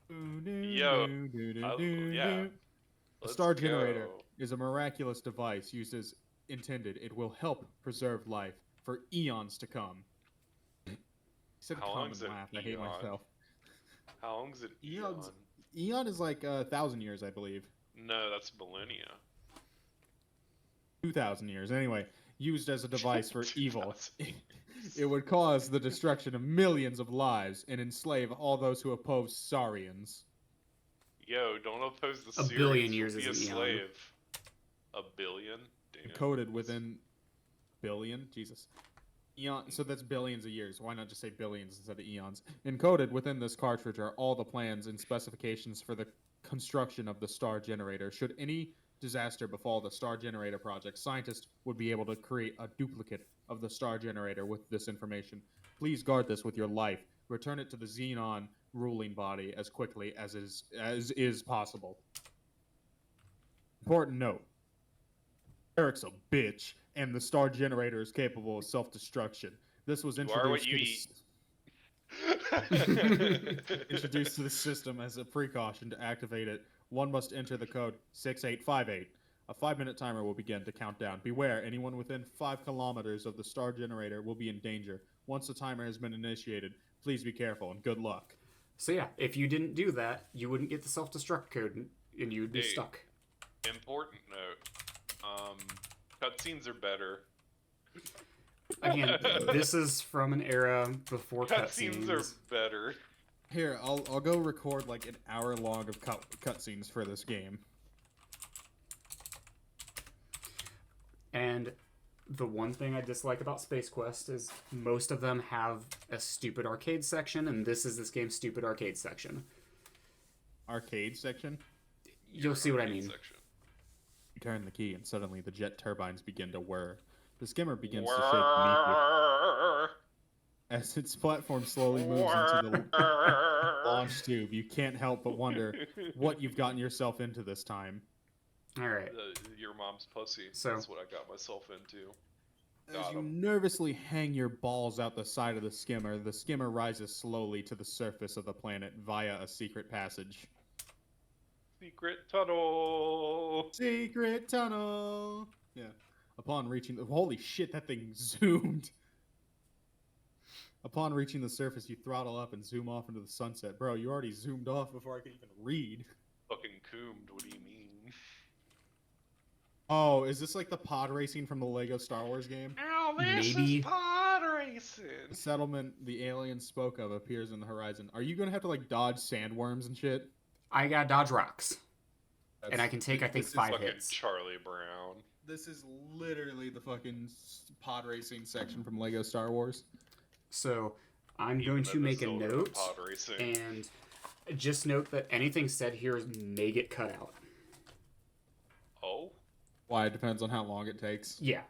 Yo, yeah. The Let's Star Generator go. is a miraculous device used as intended. It will help preserve life for eons to come. He said How come long's and an laughed. I hate eon? myself. How long's it? Eons. Eon is like 1,000 years, I believe. No, that's millennia. 2,000 years. Anyway, used as a device for evil. 2000. It would cause the destruction of millions of lives and enslave all those who oppose Saurians. Yo, don't oppose the A series. billion years You'll be a is an eon. slave. A billion? Damn. Encoded within billion. Jesus. Eon. So that's billions of years. Why not just say billions instead of eons? Encoded within this cartridge are all the plans and specifications for the construction of the star generator. Should any disaster befall the star generator project, scientists would be able to create a duplicate of the star generator with this information. Please guard this with your life. Return it to the Xenon ruling body as quickly as is possible. Important note. Eric's a bitch, and the star generator is capable of self-destruction. This was You are what introduced you introduced to the system as a precaution. To activate it, one must enter the code 6858. A 5-minute timer will begin to count down. Beware, anyone within 5 kilometers of the star generator will be in danger. Once the timer has been initiated, please be careful and good luck. So yeah, if you didn't do that, you wouldn't get the self-destruct code, and you would be Hey. stuck. Important note. Cutscenes are better. Again, this is from an era before Cutscenes are cutscenes. better. Here, I'll go record like an hour long of cutscenes for this game. And the one thing I dislike about Space Quest is most of them have a stupid arcade section, and this is this game's stupid arcade section. Arcade section. You'll see what I mean. Section. You turn the key, and suddenly the jet turbines begin to whir. The skimmer begins to shake beneath you. As its platform slowly moves into the launch tube, you can't help but wonder what you've gotten yourself into this time. All right. Your mom's pussy. So- That's what I got myself into. As Got you 'em. nervously hang your balls out the side of the skimmer rises slowly to the surface of the planet via a secret passage. Secret tunnel. Secret tunnel! Yeah. Upon reaching the... Holy shit, that thing zoomed! Upon reaching the surface, you throttle up and zoom off into the sunset. Bro, you already zoomed off before I could even read. Fucking coomed. What do you mean? Oh, is this like the pod racing from the Lego Star Wars game? Oh, this Maybe. is pod racing. The settlement the alien spoke of appears in the horizon. Are you gonna have to like dodge sandworms and shit? I got dodge rocks, and I That's- can take I think this is 5 Fucking hits. Charlie Brown. This is literally the fucking pod racing section from Lego Star Wars. So I'm Even going though to the make a silver note, Pod racing. and just note that anything said here may get cut out. Oh. Why? It depends on how long it takes. Yeah.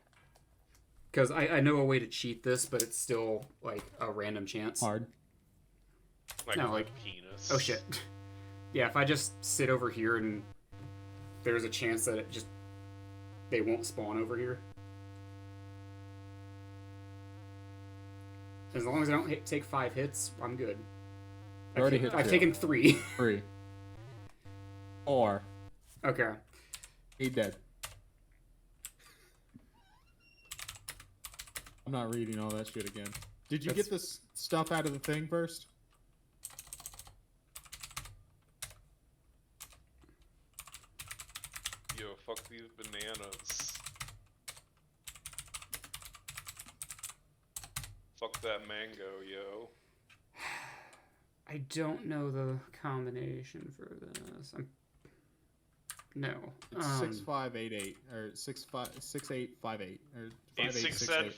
Because I know a way to cheat this, but it's still like a random chance. Hard. Like No, my like- penis. Oh shit. Yeah, if I just sit over here and there's a chance that they won't spawn over here. As long as I don't take 5 hits, I'm good. You already hit I've 2. taken 3. 3. 4. Okay. He dead. I'm not reading all that shit again. Did you That's- get this stuff out of the thing first? Yo, fuck these bananas. Fuck that mango, yo. I don't know the combination for this. No. It's 6588 or 6858 or 5868.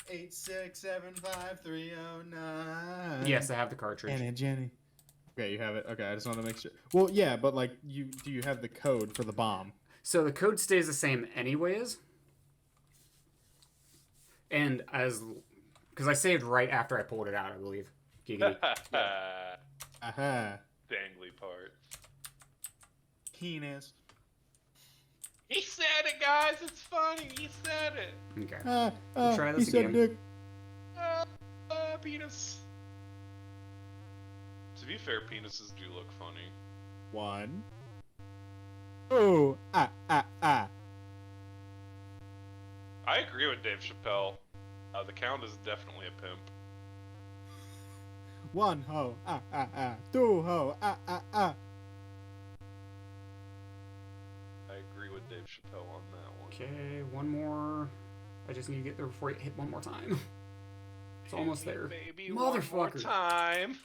8675309. 8675309. Yes, I have the cartridge. Anna Jenny. Okay, you have it. Okay, I just want to make sure. Well, yeah, but like, do you have the code for the bomb? So the code stays the same anyways. And because I saved right after I pulled it out, I believe. Giggity. Aha. Dangly part. Penis. He said it, guys. It's funny. He said it. Okay. We'll try this he said again. dick. Penis. To be fair, penises do look funny. 1. Oh, ah. I agree with Dave Chappelle. The Count is definitely a pimp. 1 ho, 2 ho, I agree with Dave Chappelle on that one. Okay, one more. I just need to get there before you hit one more time. almost there. Maybe one more Motherfucker. time.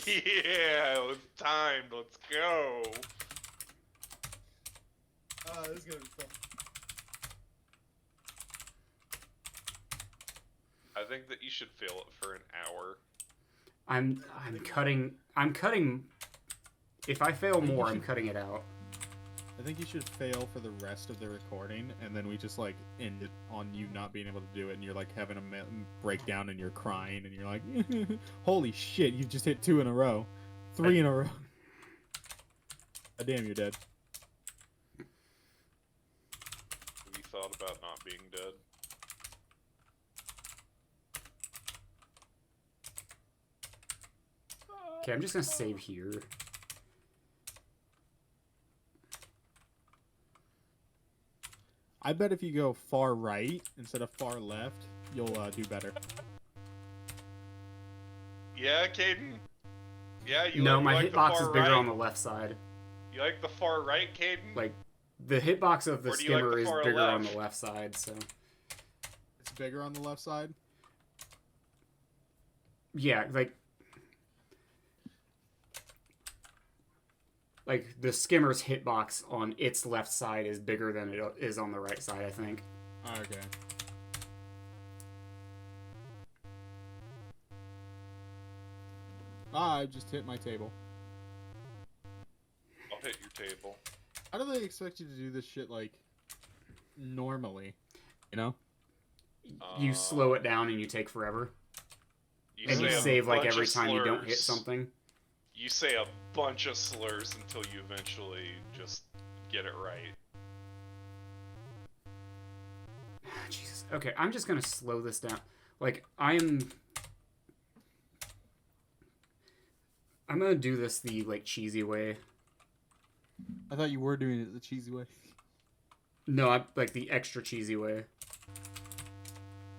Yeah, it was timed. Let's go. This is gonna be fun. I think that you should fail it for an hour. I'm cutting. If I fail more, I'm cutting it out. I think you should fail for the rest of the recording, and then we just like end it on you not being able to do it, and you're like having a breakdown, and you're crying, and you're like, "Holy shit! You just hit 2 in a row, 3 in a row." Oh, damn, you're dead. Have you thought about not being dead? Okay, I'm just gonna save here. I bet if you go far right instead of far left, you'll do better. Yeah, Caden? Yeah, you No, like, my you like the hitbox far is bigger right? on the left side. You like the far right, Caden? Like, the hitbox of the Or do you like skimmer the is far bigger on left? the left side, so... It's bigger on the left side. Yeah, like the skimmer's hitbox on its left side is bigger than it is on the right side, I think. Okay. I just hit my table. I'll hit your table. How do they expect you to do this shit like normally? You know? You slow it down and you take forever. And you say a save like bunch every of time you don't hit slurs. something. You say a bunch of slurs until you eventually just get it right. Jesus. Okay, I'm just gonna slow this down. Like, I'm gonna do this the, like, cheesy way. I thought you were doing it the cheesy way. No, like, the extra cheesy way.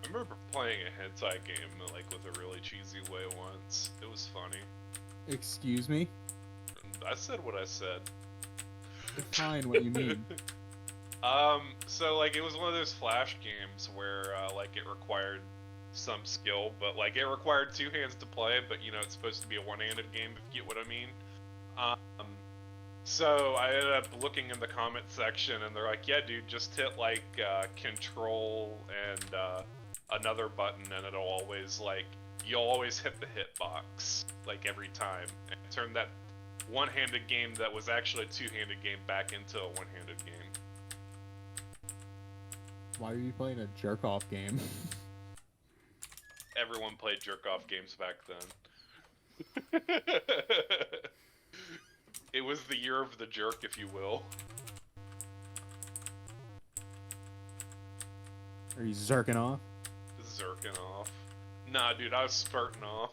I remember playing a hentai game like with a really cheesy way once. It was funny. Excuse me? I said what I said. Define what you mean. So like it was one of those flash games where like it required some skill, but like it required 2 hands to play, but you know it's supposed to be a one-handed game if you get what I mean. So I ended up looking in the comment section and they're like, yeah dude, just hit like control and another button and it'll always like, you'll always hit the hitbox like every time and turn that one-handed game that was actually a 2-handed game back into a one-handed game. Why are you playing a jerk-off game? Everyone played jerk-off games back then. It was the year of the jerk, if you will. Are you zerking off? Zerking off. Nah, dude, I was spurting off.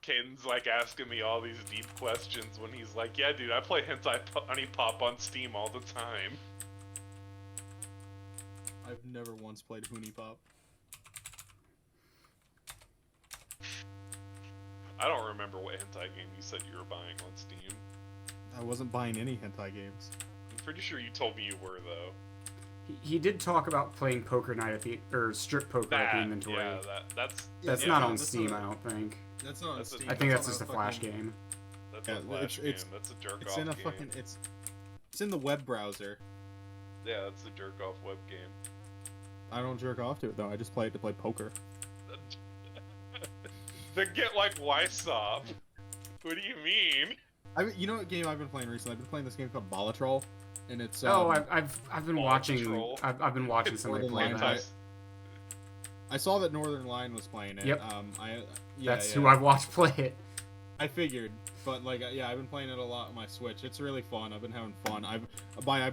Caden's like asking me all these deep questions when he's like, yeah dude, I play Hentai Honey Pop on Steam all the time. I've never once played Hoonie Pop. I don't remember what hentai game you said you were buying on Steam. I wasn't buying any hentai games. I'm pretty sure you told me you were though. He did talk about playing Poker Night at the, or Strip Poker at the That, inventory. yeah, that's That's yeah, not on that's Steam, not- I don't think. That's not on That's a- Steam. I think that's on just a fucking- Flash game. That's Yeah, a flash it's- game. That's a jerk It's off in a game. fucking it's in the web browser. Yeah, that's a jerk off web game. I don't jerk off to it though. I just play it to play poker. Then get like Wysop. What do you mean? You know what game I've been playing recently? I've been playing this game called Balatrol, and it's Oh, I've been Ball watching. Patrol. I've been watching somebody play Line that. I saw that Northern Line was playing it. Yep. That's who I've watched play it. I figured, but like, yeah, I've been playing it a lot on my Switch. It's really fun. I've been having fun. I've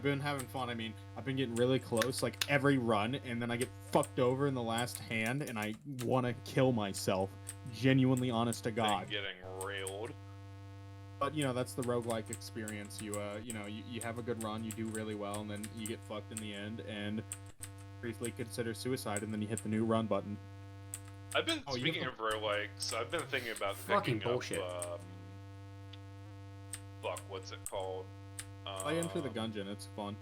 been having fun, I mean, I've been getting really close, like every run, and then I get fucked over in the last hand, and I want to kill myself. Genuinely, honest to God. Then getting railed. But you know, that's the roguelike experience. You have a good run, you do really well, and then you get fucked in the end, and briefly consider suicide, and then you hit the new run button. I've been Oh, you speaking have of roguelikes. I've been thinking about Fucking picking bullshit. up. Fuck, what's it called? Play Enter the Gungeon. It's fun.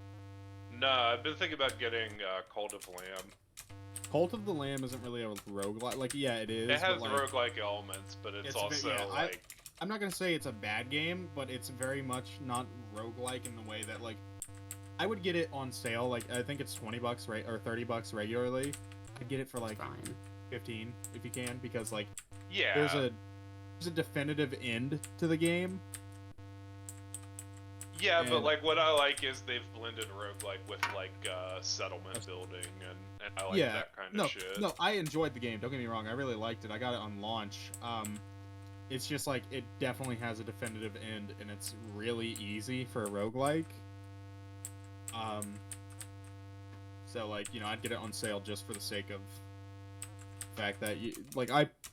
Nah, I've been thinking about getting Cult of Lamb. Cult of the Lamb isn't really a roguelike. Like, yeah, it is. It has but, like, roguelike elements, but it's also like... I'm not gonna say it's a bad game, but it's very much not roguelike in the way that, like, I would get it on sale. Like, I think it's $20, right, or $30 regularly. I'd get it for like Fine. 15 if you can, because like, Yeah. there's a definitive end to the game. Yeah, but And- like what I like is they've blended roguelike with like settlement building, and I like that kind of shit. No, I enjoyed the game. Don't get me wrong. I really liked it. I got it on launch. It's just like it definitely has a definitive end, and it's really easy for a roguelike. So like, you know, I'd get it on sale just for the sake of the fact that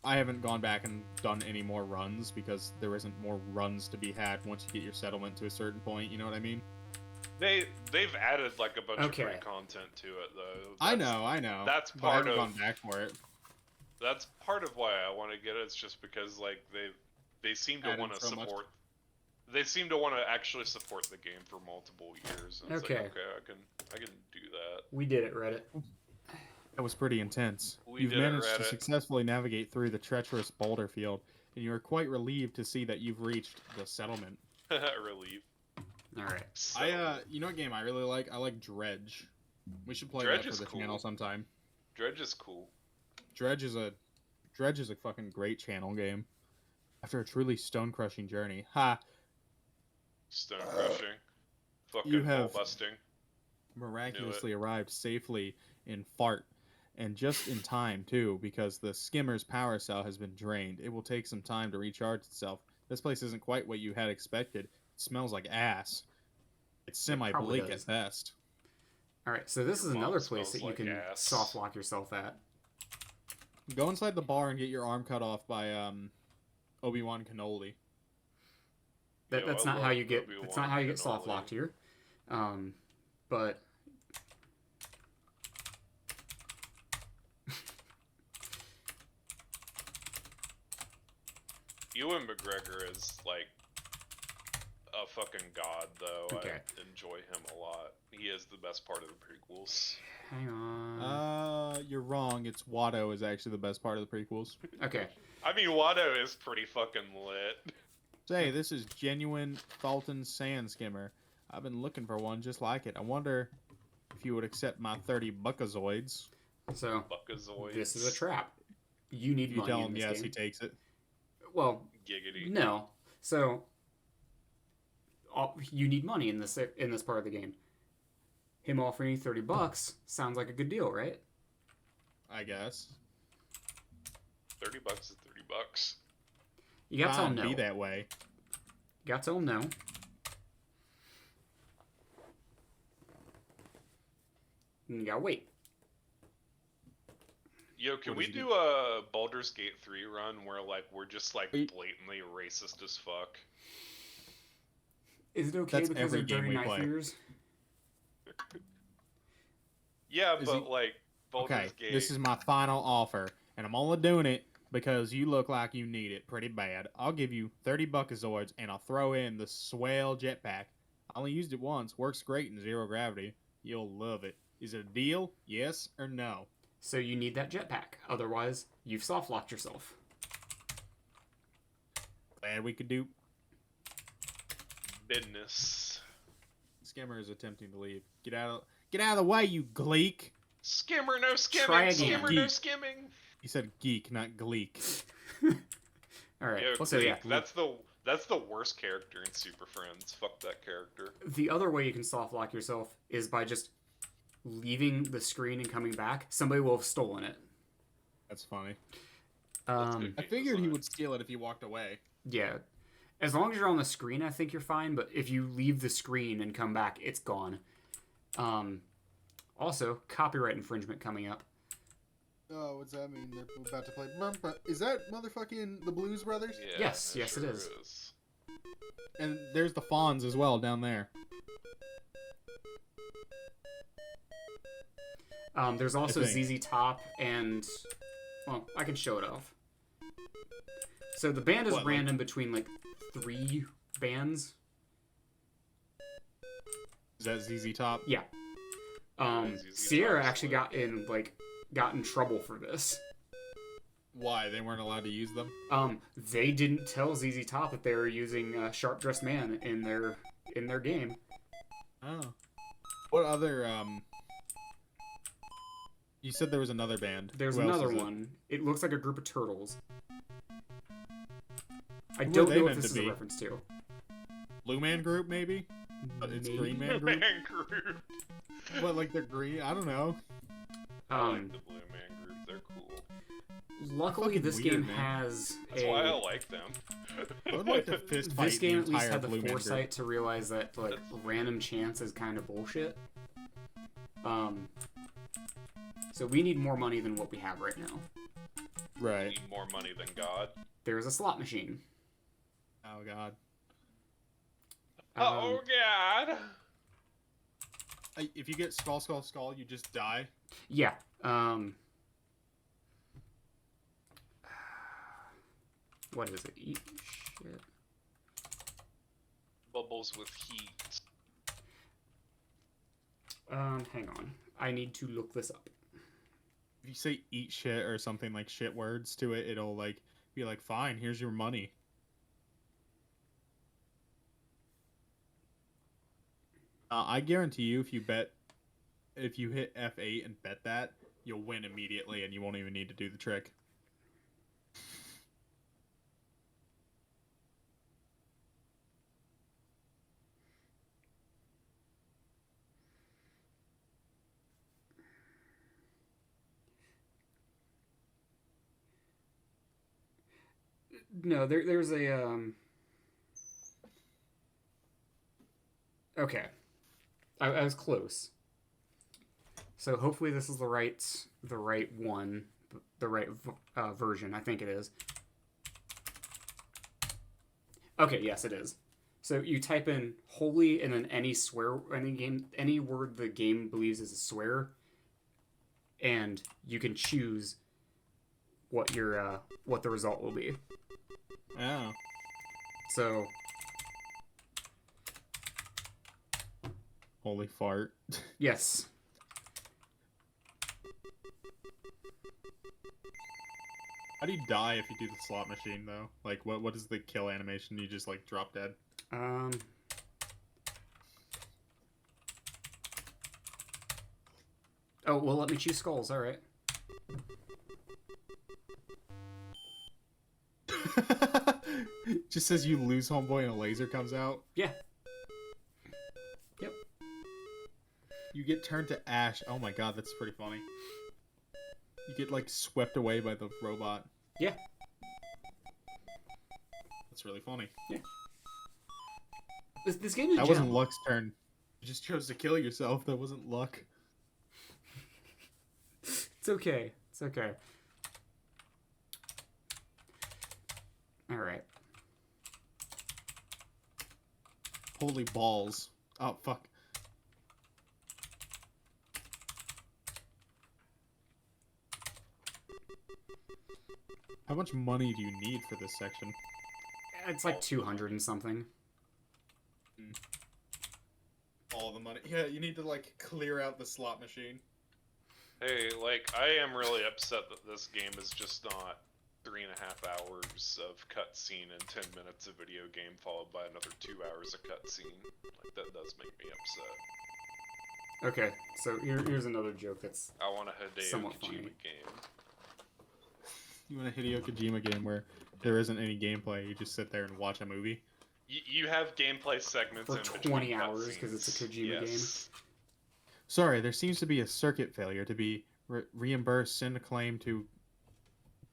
I haven't gone back and done any more runs because there isn't more runs to be had once you get your settlement to a certain point. You know what I mean? They've added like a bunch of Okay. free content to it though. I know. That's but I part haven't of gone back for it. that's part of why I want to get it. It's just because like they seem to Added want to so much. support. They seem to want to actually support the game for multiple years. And it's Okay. like, okay, I can do that. We did it, Reddit. That was pretty intense. We You've did it, managed to Reddit. successfully navigate through the treacherous boulder field, and you are quite relieved to see that you've reached the settlement. Relief. All right. You know what game I really like? I like Dredge. We should play Dredge that is for the cool. channel sometime. Dredge is cool. Dredge is a fucking great channel game. After a truly stone-crushing journey. Ha! Stone crushing. Fucking You have- ball busting. Miraculously arrived safely in Fart. And just in time, too, because the skimmer's power cell has been drained. It will take some time to recharge itself. This place isn't quite what you had expected. It smells like ass. It's probably semi-bleak does. at best. All right. So this Your is mom another place smells that you like can ass. soft lock yourself at. Go inside the bar and get your arm cut off by Obi-Wan Kenobi. Yo, That's I not how love you get. Obi-Wan That's not how you get soft Kenobi. locked here. But Ewan McGregor is like a fucking god, though. Okay. I enjoy him a lot. He is the best part of the prequels. hang on. You're wrong. It's Watto is actually the best part of the prequels. Okay. I mean, Watto is pretty fucking lit. Say, this is genuine Fulton sand skimmer. I've been looking for one just like it. I wonder if you would accept my 30 buckazoids. So Buckazoids. this is a trap. You need If you money tell in him this yes, game. he takes it. Well, Giggity. no. So you need money in this part of the game. Him offering you $30 sounds like a good deal, right? I guess. $30 is $30. You gotta tell him no. Be that way. You gotta tell him no. And you gotta wait. Yo, can What we does he do a Baldur's Gate 3 run where like we're just like Are you- blatantly racist as fuck? Is it okay That's because every they're game dirty we knife play. eaters? Yeah, Is but he- like Baldur's Okay, Gate. this is my final offer, and I'm only doing it because you look like you need it pretty bad. I'll give you 30 buckazoids, and I'll throw in the swell jetpack. I only used it once. Works great in zero gravity. You'll love it. Is it a deal? Yes or no? So you need that jetpack. Otherwise, you've soft locked yourself. Glad we could do. business. Skimmer is attempting to leave. Get out of the way, you gleek. Skimmer, no skimming. Try again. Skimmer, no Geek. skimming. He said geek, not gleek. All right. Yo, So yeah, Greek, that's the worst character in Super Friends. Fuck that character. the other way you can soft lock yourself is by just leaving the screen and coming back. Somebody will have stolen it. That's funny. That's good I game figured he design. would steal it if he walked away. Yeah. As long as you're on the screen, I think you're fine. But if you leave the screen and come back, it's gone. Also, copyright infringement coming up. Oh, what's that mean? They're about to play. Is that motherfucking the Blues Brothers? Yeah, Yes, yes, it sure is. And there's the Fonz as well down there. There's also I think. ZZ Top and... Well, I can show it off. So the band is What, like- random between, like, 3 bands. Is that ZZ Top? Yeah. ZZ Sierra Top's actually got in trouble for this. Why? They weren't allowed to use them? They didn't tell ZZ Top that they were using Sharp Dressed Man in their game. Oh. What other, You said there was another band. There's Who else another is it? one. It looks like a group of turtles. I Who are don't they know what meant this to is a be? reference to. Blue Man Group, maybe? But it's Maybe. Green Man Blue Group? Man Group. What, like they're green? I don't know. I like the Blue Man Group. They're cool. Luckily, Fucking this weird, game man. has That's why I like them. I would like to fist fight this game the at least entire had the Blue Man Group. foresight to realize that like random chance is kind of bullshit. So we need more money than what we have right now. Right. Need more money than God. There's a slot machine. Oh god. Oh God! If you get skull, skull, skull, you just die. Yeah. What is it? Eat shit. Bubbles with heat. Hang on. I need to look this up. If you say eat shit or something like shit words to it, it'll like be like, fine, here's your money. I guarantee you, if you hit F8 and bet that, you'll win immediately, and you won't even need to do the trick. No, there's a Okay, I was close. So hopefully this is the right one, the right version. I think it is. Okay, yes, it is. So you type in holy and then any word the game believes is a swear, and you can choose what the result will be. Oh. So Holy fart. yes. How do you die if you do the slot machine, though? Like, what is the kill animation? You just, like, drop dead? Oh, well, let me choose skulls. All right. Just says you lose homeboy and a laser comes out. Yeah. Yep. You get turned to ash. Oh my god, that's pretty funny. You get, like, swept away by the robot. Yeah. That's really funny. Yeah. This game is That wasn't luck's turn. You just chose to kill yourself. That wasn't luck. It's okay. It's okay. All right. Holy balls. Oh, fuck. How much money do you need for this section? It's like 200 and something. All the money. Yeah, you need to, like, clear out the slot machine. Hey, like, I am really upset that this game is just not 3.5 hours of cutscene and 10 minutes of video game followed by another 2 hours of cutscene. Like, that does make me upset. Okay, so here's another joke that's I want a Hideo somewhat Kojima funny. game. You want a Hideo Kojima game where there isn't any gameplay, you just sit there and watch a movie? You have gameplay segments For in between 20 hours, 'cause cutscenes. it's a Kojima Yes. Sorry, there seems to be a circuit failure to be reimbursed. Send a claim to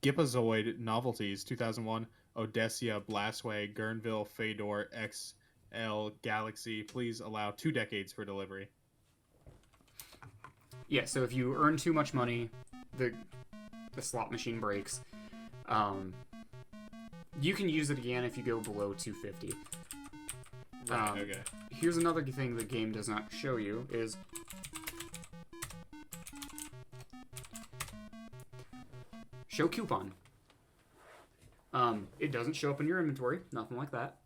Gipazoid Novelties 2001 Odessia Blastway Guerneville Fedor XL Galaxy. Please allow 2 decades for delivery. Yeah, so if you earn too much money, the slot machine breaks. You can use it again if you go below 250. Right, okay. Here's another thing the game does not show you is show coupon. It doesn't show up in your inventory, nothing like that.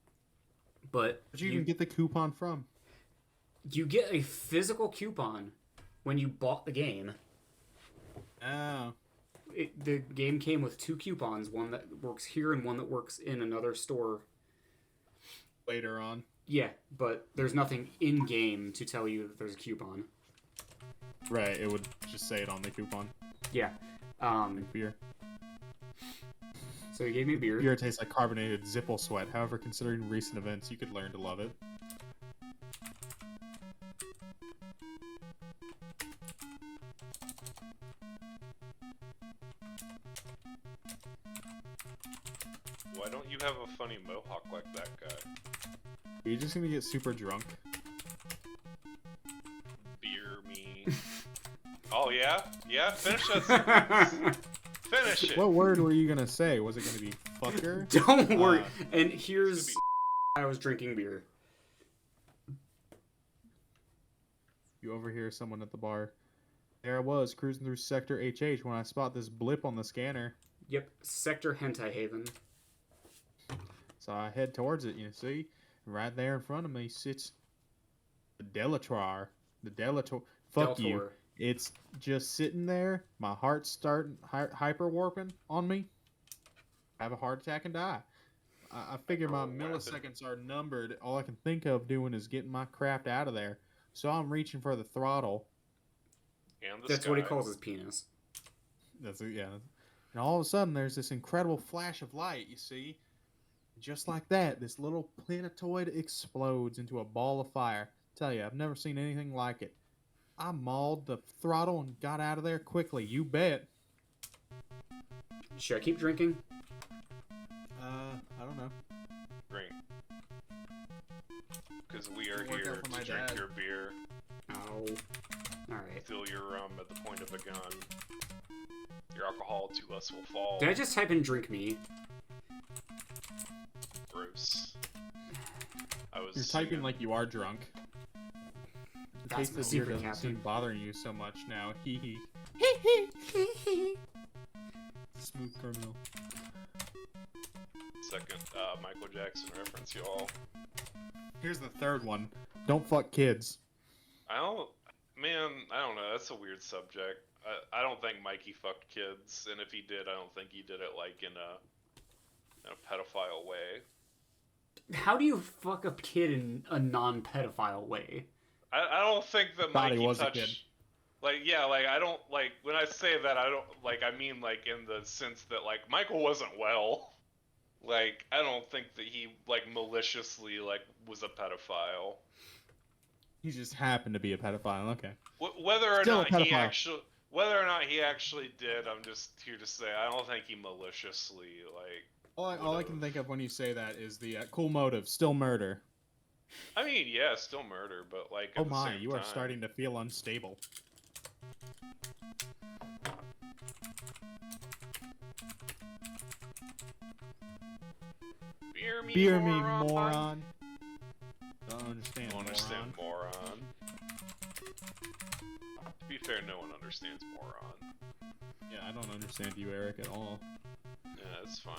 But Where'd you even get the coupon from? You get a physical coupon when you bought the game. Oh. The game came with 2 coupons, one that works here and one that works in another store. Later on. Yeah, but there's nothing in game to tell you that there's a coupon. Right, it would just say it on the coupon. Yeah. Beer. So he gave me beer. Beer tastes like carbonated Zipple sweat. However, considering recent events, you could learn to love it. Why don't you have a funny mohawk like that guy? Are you just gonna get super drunk? Beer me. Oh yeah? Yeah, finish that sentence. Finish it. What word were you gonna say? Was it gonna be fucker? Don't worry. And here's... I was drinking beer. You overhear someone at the bar. There I was, cruising through Sector HH when I spot this blip on the scanner. Yep, Sector Hentai Haven. So I head towards it, you see. Right there in front of me sits the Delator. The Delator. Fuck you. Deltor. It's just sitting there. My heart's starting hyper warping on me. I have a heart attack and die. I figure my milliseconds are numbered. All I can think of doing is getting my craft out of there. So I'm reaching for the throttle. And the That's what he sky. calls his penis. That's it, yeah. And all of a sudden, there's this incredible flash of light, you see? Just like that, this little planetoid explodes into a ball of fire. Tell you, I've never seen anything like it. I mauled the throttle and got out of there quickly, you bet. Should I keep drinking? I don't know. Drink. Because we are It'll work here out for my to drink dad. your beer, Ow. Alright. fill your rum at the point of a gun. Your alcohol to us will fall. Did I just type in drink me? Bruce. I was You're typing singing- like you are drunk. The That's taste my of beer secret, doesn't Captain. seem bothering you so much now. Hee hee. Smooth criminal. Second Michael Jackson reference, y'all. Here's the third one. Don't fuck kids. I don't know. That's a weird subject. I don't think Mikey fucked kids, and if he did, I don't think he did it like in a pedophile way. How do you fuck a kid in a non-pedophile way? I don't think that Thought he Mikey was a touched. kid. Like yeah, like I don't like when I say that I don't like I mean like in the sense that like Michael wasn't well. Like I don't think that he like maliciously like was a pedophile. He just happened to be a pedophile. Okay. Whether or Still a not he pedophile. actually did, I'm just here to say I don't think he maliciously like. All I can think of when you say that is the cool motive, still murder. I mean, yeah, still murder, but like. Oh at the my, same you are time- starting to feel unstable. Beer me, moron. Don't understand, Don't moron. understand, moron. To be fair, no one understands moron. Yeah, I don't understand you, Eric, at all. Yeah, it's fine.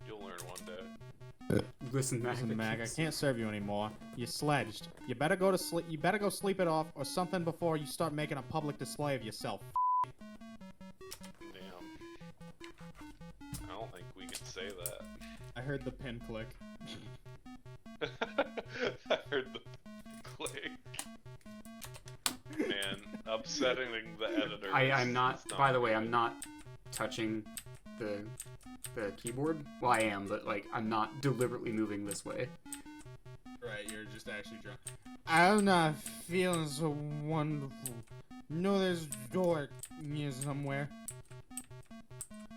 You'll learn one day. Listen, Mac. Listen, Mag, I can't serve you anymore. You sledged. You better go to sleep. You better go sleep it off or something before you start making a public display of yourself. Damn. I don't think we can say that. I heard the pin click. I heard the click. Man, upsetting the editor. I'm not. By the way, I'm not touching the keyboard. Well, I am, but like I'm not deliberately moving this way. Right, you're just actually drunk. I'm not feeling so wonderful. No, there's a door near somewhere.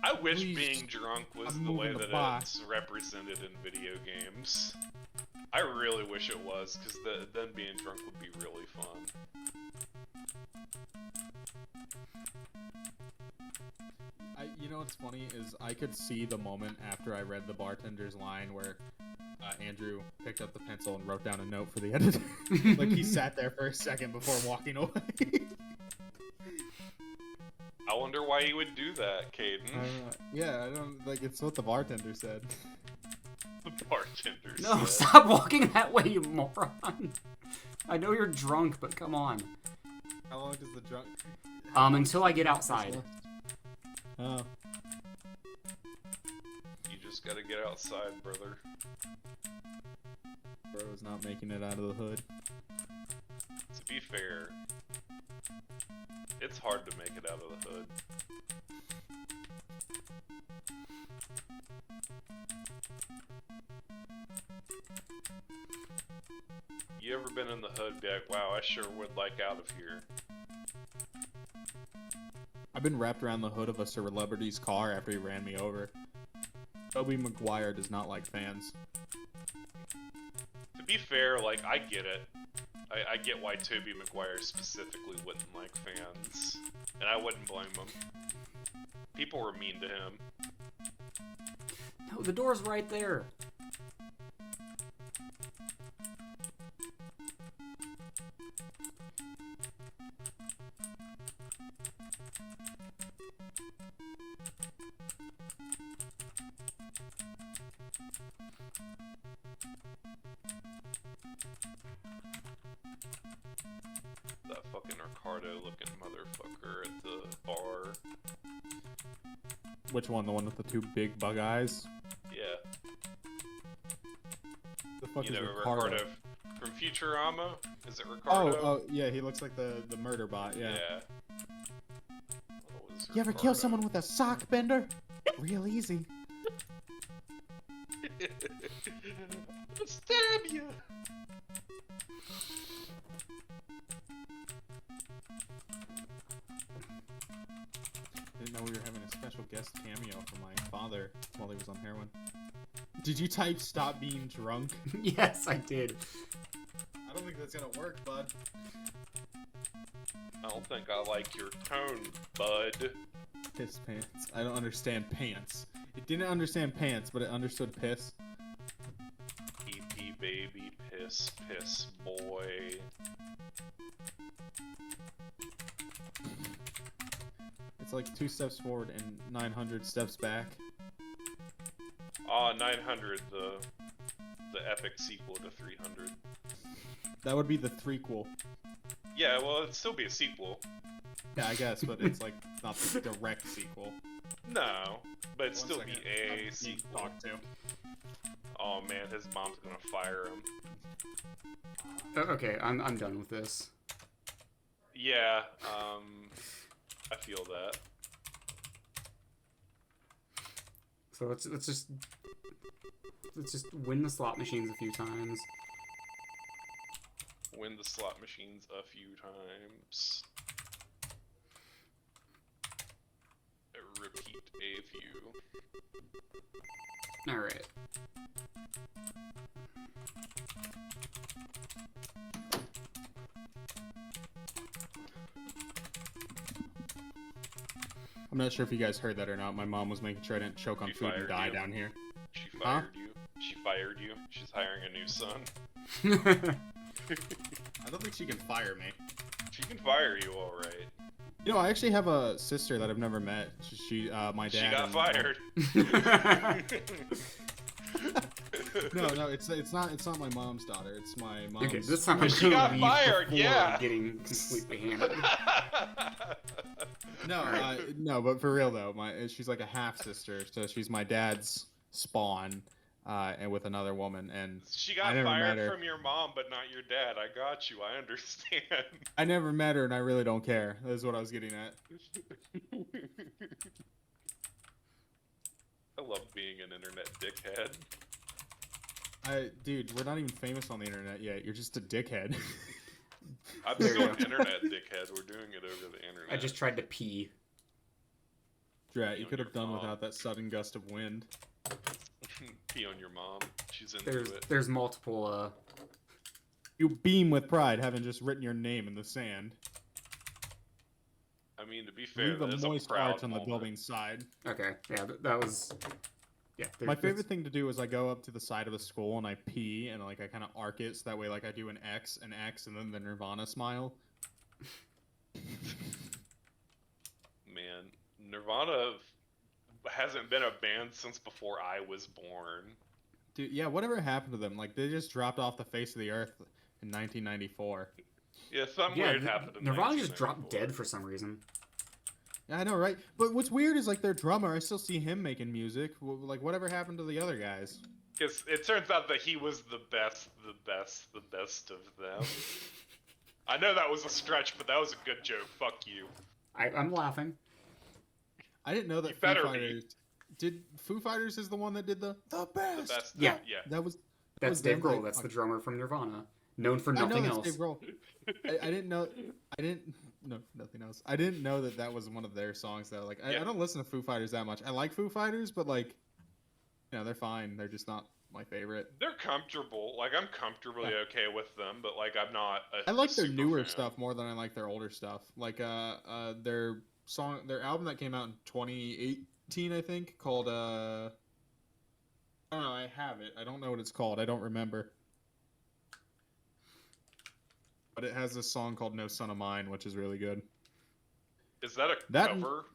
I wish Please, being drunk was I'm the way moving the that bar. it's represented in video games. I really wish it was, because then being drunk would be really fun. You know what's funny is I could see the moment after I read the bartender's line where Andrew picked up the pencil and wrote down a note for the editor. Like he sat there for a second before walking away. I wonder why you would do that, Caden. Yeah, I don't like. It's what the bartender said. The bartender. Tinder No, said. stop walking that way, you moron. I know you're drunk, but come on. How long does the drunk? Until I get outside. Oh. You just gotta get outside, brother. Bro's not making it out of the hood. To be fair, it's hard to make it out of the hood. You ever been in the hood, be like, wow, I sure would like out of here. I've been wrapped around the hood of a celebrity's car after he ran me over. Tobey Maguire does not like fans. To be fair, like, I get it. I get why Tobey Maguire specifically wouldn't like fans. And I wouldn't blame him. People were mean to him. No, the door's right there. That fucking Ricardo looking motherfucker at the bar. Which one? The one with the two big bug eyes? Yeah. The fuck You is know Ricardo? from Futurama? Is it Oh, Ricardo? yeah, he looks like the murder bot. Yeah. What was You ever kill Ricardo? someone with a sock bender? Real easy. Stab you! Didn't know we were having a special guest cameo for my father while he was on heroin. Did you type "stop being drunk"? Yes, I did. I don't think that's gonna work, bud. I don't think I like your tone, bud. Piss pants. I don't understand pants. It didn't understand pants, but it understood piss. Pee baby, piss boy. It's like 2 steps forward and 900 steps back. Ah, 900, the epic sequel to 300. That would be the threequel. Yeah, well, it'd still be a sequel. Yeah, I guess, but it's like not the direct sequel. No, but it'd One still second. be I a need to sequel. talk to. Oh man, his mom's gonna fire him. Okay, I'm done with this. Yeah, I feel that. So let's just win the slot machines a few times. Win the slot machines a few times. Repeat a few. All right. I'm not sure if you guys heard that or not. My mom was making sure I didn't choke on She food and fired die you. down here. She Huh? fired you. She fired you. She's hiring a new son. I don't think she can fire me. She can fire you, all right. You know, I actually have a sister that I've never met. My dad. She got and- fired. No, it's not my mom's daughter. It's my mom's. Okay, this time I'm She gonna got leave fired, before yeah. getting completely hammered. No, but for real though, she's like a half sister, so she's my dad's spawn, and with another woman, and She I got never met fired her. from your mom, but not your dad. I got you. I understand. I never met her, and I really don't care. That is what I was getting at. I love being an internet dickhead. Dude, we're not even famous on the internet yet. You're just a dickhead. I'm There still you an internet dickhead. We're doing it over the internet. I just tried to pee. Drat, you on could have your done mom. without that sudden gust of wind. pee on your mom. She's into it. There's multiple. You beam with pride, having just written your name in the sand. I mean, to be fair, Leave that a is moist a proud arch on the moment. building side. Okay, yeah, that was. Yeah. My favorite thing to do is I go up to the side of the school and I pee and like I kind of arc it so that way like I do an X, and then the Nirvana smile. Man, Nirvana hasn't been a band since before I was born. Dude, yeah, whatever happened to them? Like, they just dropped off the face of the earth in 1994. Yeah, something Yeah, weird happened in Nirvana just dropped 1994. dead for some reason. Yeah, I know, right? But what's weird is, like, their drummer, I still see him making music. Like, whatever happened to the other guys? Because it turns out that he was the best of them. I know that was a stretch, but that was a good joke. Fuck you. I'm laughing. I didn't know that You Foo better be. Fighters... Did Foo Fighters is the one that did the The best? best. Yeah. Yeah. That was... That's was Dave them, Grohl. like, That's the fuck- drummer from Nirvana, known for I know nothing that's else. Dave Grohl. I didn't know... I didn't... No, nothing else. I didn't know that that was one of their songs, though. Like, Yeah. I don't listen to Foo Fighters that much. I like Foo Fighters, but, like... You know, they're fine. They're just not my favorite. They're comfortable. Like, I'm comfortably Yeah. okay with them, but, like, I'm not a I like their super newer fan. stuff more than I like their older stuff. Like their album that came out in 2018, I think, called I don't know, I have it. I don't know what it's called. I don't remember. But it has this song called No Son of Mine, which is really good. Is that a That- cover?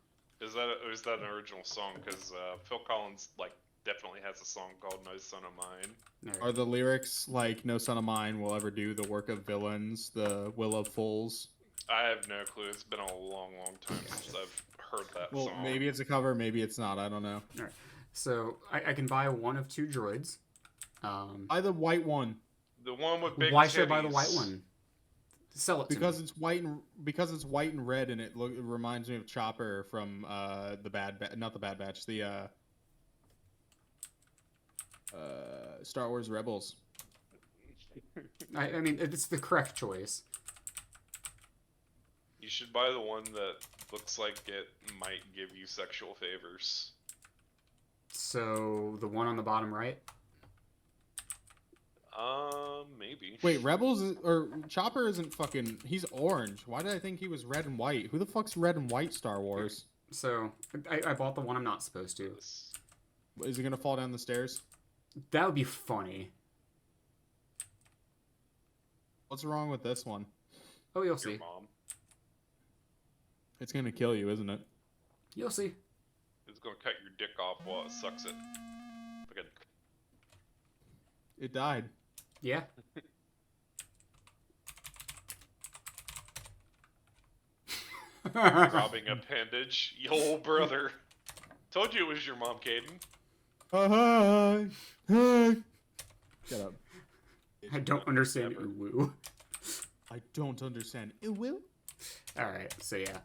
Is that an original song? Because Phil Collins, like, definitely has a song called No Son of Mine. All right. Are the lyrics like No Son of Mine will ever do the work of villains, the will of fools? I have no clue. It's been a long, long time since I've heard that Well, song. maybe it's a cover, maybe it's not. I don't know. So I can buy one of two droids. Buy the white one The one with big Why should I buy the titties. white one? Sell it to because me. it's white and red, and it reminds me of Chopper from the not the Bad Batch, the Star Wars Rebels. I mean, it's the correct choice. You should buy the one that looks like it might give you sexual favors. So the one on the bottom right. Maybe. Wait, or Chopper isn't fucking. He's orange. Why did I think he was red and white? Who the fuck's red and white Star Wars? So I bought the one I'm not supposed to. Is he gonna fall down the stairs? That would be funny. What's wrong with this one? Oh, you'll Your see. mom It's gonna kill you, isn't it? You'll see. is gonna cut your dick off while it sucks it. Like It died. Yeah. a robbing appendage. Yo, brother. Told you it was your mom, Caden. Hi. Shut up. I don't understand Never. uwu. I don't understand. It will. All right. So yeah,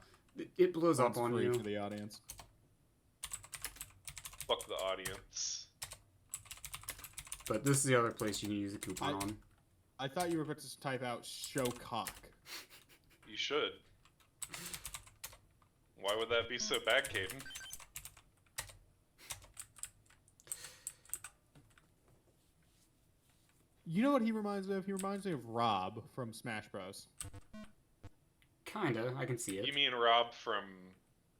it blows up on Free you. for the audience. Fuck the audience. But this is the other place you can use a coupon on. I thought you were about to type out show cock. You should. Why would that be so bad, Caden? You know what he reminds me of? He reminds me of Rob from Smash Bros. Kinda. I can see it. You mean Rob from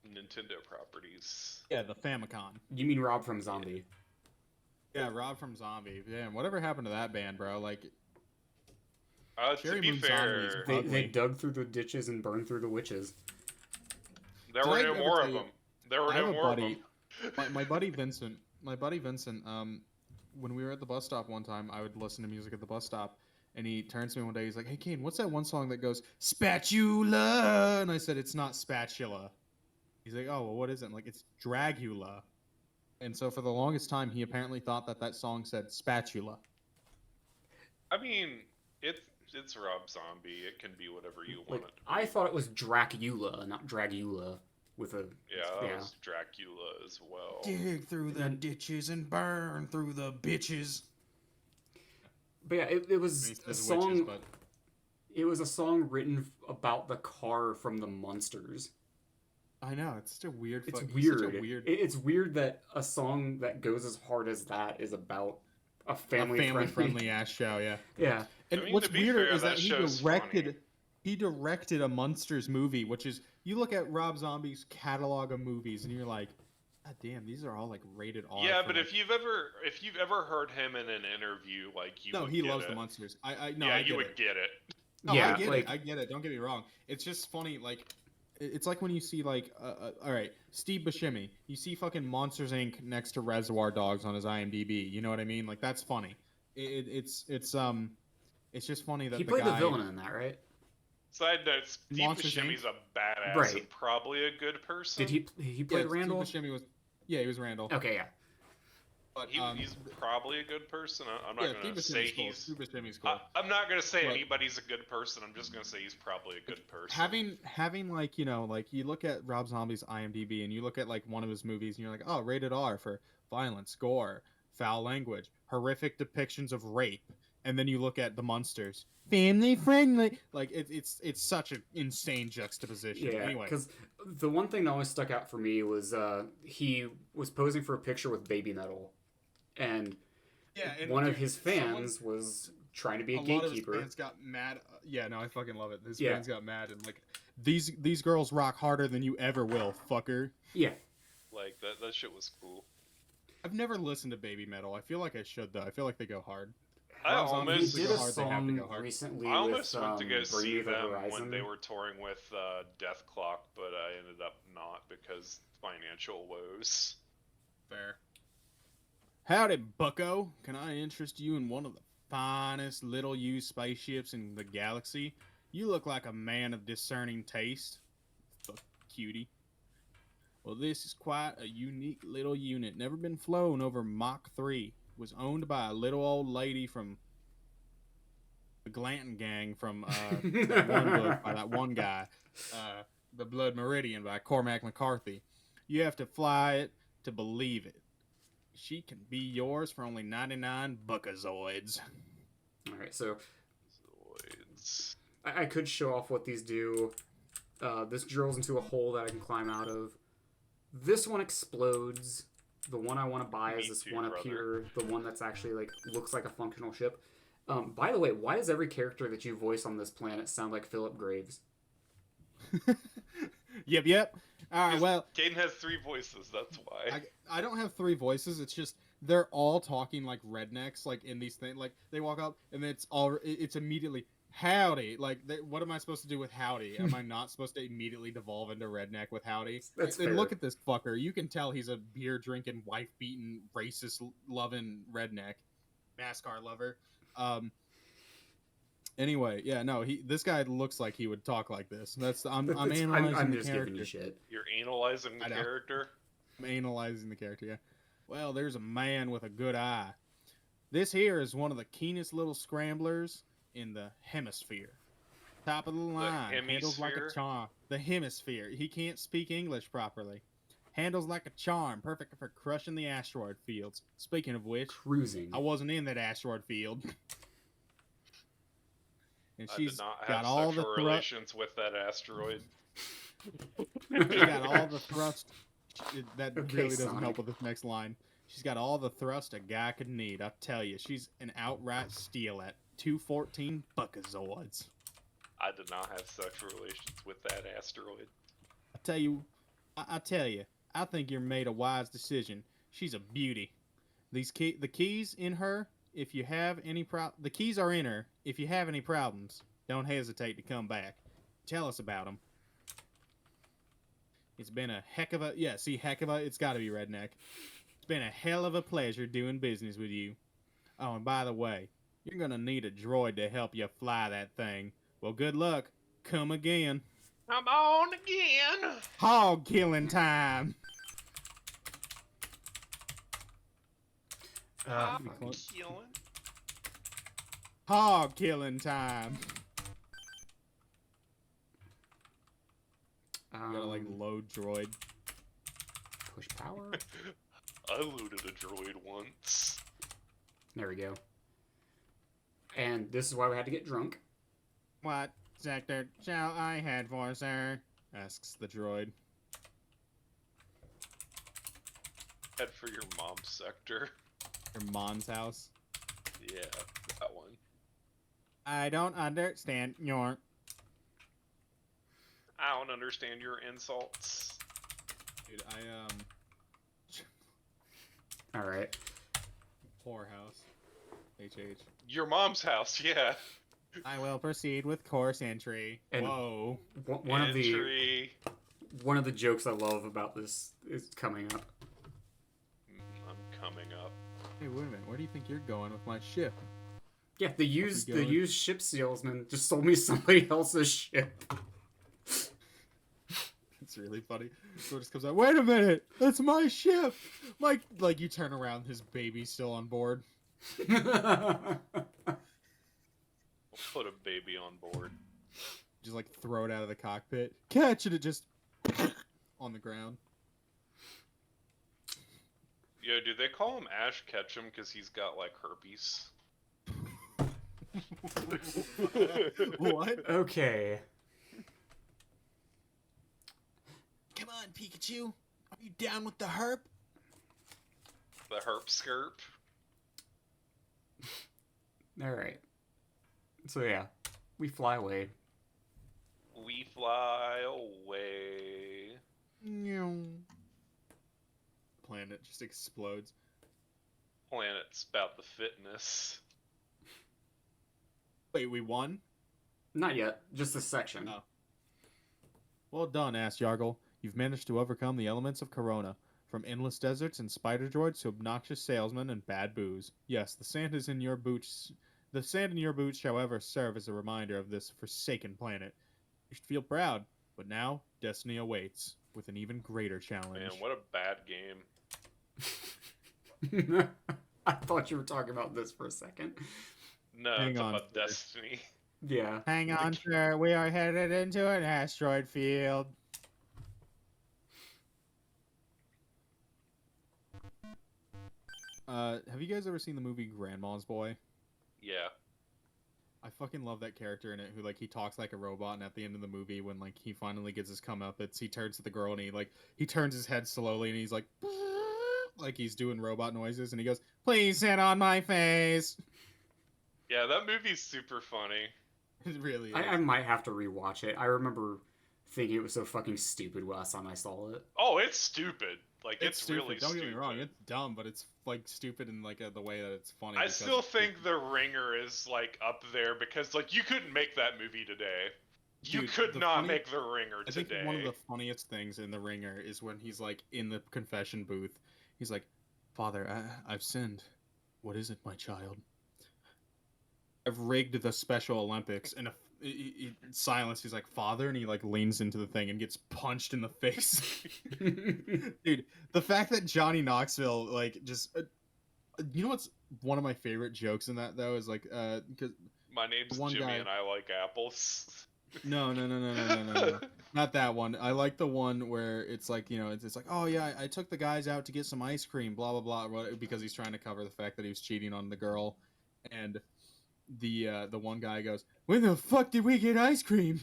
Nintendo properties? Yeah, the Famicom. You mean Rob from Zombie? Yeah, Rob from Zombie. Damn, whatever happened to that band, bro? Like, To Cherry be Moon fair, Zombies. They Ugly. dug through the ditches and burned through the witches. there Did were I no ever more tell of you- them. There were I have no a more of buddy. them. My buddy Vincent, when we were at the bus stop one time, I would listen to music at the bus stop, and he turns to me one day, he's like, "Hey, Kane, what's that one song that goes, spatula?" And I said, "It's not spatula." He's like, "Oh, well, what is it?" I'm like, "It's Dragula." And so for the longest time, he apparently thought that that song said spatula. I mean, it's Rob Zombie. It can be whatever you Like, want it to be. I thought it was Dracula, not Dragula, with a Yeah, that yeah. was Dracula as well. Dig through the ditches and burn through the bitches. But yeah, it was a There's song. witches, but It was a song written about the car from the Munsters. I know it's such a weird. It's he's weird. Such a weird. It's weird that a song that goes as hard as that is about a family friendly ass show, yeah. Yeah. And I mean, what's to be weirder fair, is that that he show's directed funny. he directed a Munsters movie, which is you look at Rob Zombie's catalog of movies and you're like, God damn, these are all like rated R. Yeah, for, but like- if you've ever heard him in an interview, like you no, would he get loves it. the Munsters. I Yeah, I you get would it. get it. No, Yeah, I get like- it. I get it. Don't get me wrong. It's just funny, like It's like when you see like, all right, Steve Buscemi. You see fucking Monsters Inc. next to Reservoir Dogs on his IMDb. You know what I mean? Like that's funny. It's just funny that He the played the guy villain in that, right? Side note: Steve Monsters Inc. Buscemi's a badass Right. and probably a good person. Did he played Randall? Steve Buscemi was, yeah, he was Randall. Okay, yeah. But He's probably a good person. I'm not yeah, gonna Steve say Buscemi's cool. he's. Steve Buscemi's cool. I'm not gonna say But- anybody's a good person. I'm just gonna say he's probably a good person. Having like, you know, like you look at Rob Zombie's IMDb and you look at like one of his movies and you're like, oh, rated R for violence, gore, foul language, horrific depictions of rape, and then you look at the Munsters, family friendly. Like it's such an insane juxtaposition. Yeah, Anyway, because the one thing that always stuck out for me was he was posing for a picture with Baby Metal, and yeah, and one of dude, his fans was trying to be a lot of his gatekeeper. fans got mad. Yeah, no, I fucking love it. His Yeah. fans got mad and like these girls rock harder than you ever will, fucker. Yeah, Like that shit was cool. I've never listened to Baby Metal. I feel like I should though. I feel like they go hard. I Rob Zombie he almost to did go a hard, they have to song go hard. recently I almost with went to go Bring see Me the them Horizon. when they were touring with Death Clock, but I ended up not because financial woes. Fair. Howdy, bucko. Can I interest you in one of the finest little used spaceships in the galaxy? You look like a man of discerning taste. Fuck, cutie. Well, this is quite a unique little unit. Never been flown over Mach 3. Was owned by a little old lady from the Glanton gang from that one book by that one guy. The Blood Meridian by Cormac McCarthy. You have to fly it to believe it. She can be yours for only 99 buckazoids. All right, so Zoids. I could show off what these do. This drills into a hole that I can climb out of. This one explodes. The one I want to buy is Me this too, one up brother. here. The one that's actually like looks like a functional ship. By the way, why does every character that you voice on this planet sound like Philip Graves? Yep. All right, well, Caden has 3 voices. That's why. I don't have 3 voices. It's just they're all talking like rednecks, like in these things. Like they walk up and it's immediately howdy. Like what am I supposed to do with howdy? Am I not supposed to immediately devolve into redneck with howdy? That's And fair. look at this fucker. You can tell he's a beer drinking, wife beating, racist loving redneck, NASCAR lover. Anyway, yeah, no, this guy looks like he would talk like this. I'm analyzing I'm the just character. giving you shit. You're analyzing the I know. character. I'm analyzing the character, yeah. Well, there's a man with a good eye. This here is one of the keenest little scramblers in the hemisphere. Top of the line. Handles like a hemisphere? charm. The hemisphere. He can't speak English properly. Handles like a charm. Perfect for crushing the asteroid fields. Speaking of which, Cruising. I wasn't in that asteroid field. And I she's did not got have all the sexual relations with that asteroid. She's got all the thrust. That Okay, really doesn't Sonic. help with this next line. She's got all the thrust a guy could need. I tell you, she's an outright steal at 214 buckazoids. I did not have sexual relations with that asteroid. I tell you, I think you're made a wise decision. She's a beauty. The keys in her. If you have any the keys are in her. If you have any problems, don't hesitate to come back. Tell us about them. It's been a heck of a it's got to be redneck. It's been a hell of a pleasure doing business with you. Oh, and by the way, you're gonna need a droid to help you fly that thing. Well, good luck. Come again. I'm on again. Hog killing time. I'm close. killing. Hog killing time. Gotta like load droid. push power. I loaded a droid once. There we go. And this is why we had to get drunk. What sector shall I head for, sir? Asks the droid. Head for your mom's sector. Your mom's house. Yeah, that one. I don't understand your. I don't understand your insults. Dude, All right. Poor house. HH. Your mom's house, yeah. I will proceed with course entry. And- Whoa. One of the Entry. one of the jokes I love about this is coming up. I'm coming up. Hey, wait a minute. Where do you think you're going with my ship? Yeah, the used going? ship salesman just sold me somebody else's ship. It's really funny. So it just comes out, wait a minute! That's my ship! Like you turn around, his baby's still on board. I'll put a baby on board. Just like throw it out of the cockpit. Catch it, it just on the ground. Yo, do they call him Ash Ketchum because he's got like herpes? What? Okay. Come on, Pikachu. Are you down with the herp? The herp skirp? Alright. So yeah. We fly away. We fly away. Planet just explodes. Planet's about the fitness. Wait, we won? Not yet. Just this section. Oh. Well done, Ass Yargle. You've managed to overcome the elements of Corona. From endless deserts and spider droids to obnoxious salesmen and bad booze. Yes, the sand is in your boots. The sand in your boots, however, serve as a reminder of this forsaken planet. You should feel proud, but now destiny awaits with an even greater challenge. Man, what a bad game. I thought you were talking about this for a second. No, Hang it's on, about sir. Destiny. Yeah. Hang on, sir. We are headed into an asteroid field. Have you guys ever seen the movie Grandma's Boy? Yeah. I fucking love that character in it who, like, he talks like a robot, and at the end of the movie, when, like, he finally gets his comeuppance, he turns to the girl, and he turns his head slowly, and he's like he's doing robot noises, and he goes, "Please sit on my face." Yeah, that movie's super funny. It really is. I might have to rewatch it. I remember thinking it was so fucking stupid last time I saw it. Oh, it's stupid. Like, it's stupid. really Don't stupid. get me wrong, it's dumb, but it's, like, stupid in, like, the way that it's funny. I because still it's think stupid. The Ringer is, like, up there because, like, you couldn't make that movie today. You Dude, could the not funny- make The Ringer I today. think one of the funniest things in The Ringer is when he's, like, in the confession booth. He's like, "Father, I've sinned. What is it, my child? I've rigged the Special Olympics." And silence, he's like, "Father," and he, like, leans into the thing and gets punched in the face. Dude, the fact that Johnny Knoxville, like, just... you know what's one of my favorite jokes in that, though, is, like, because... My name's one Jimmy guy- and I like apples. No. Not that one. I like the one where it's like, you know, it's like, "Oh yeah, I took the guys out to get some ice cream, blah blah blah," because he's trying to cover the fact that he was cheating on the girl, and the one guy goes, "When the fuck did we get ice cream?"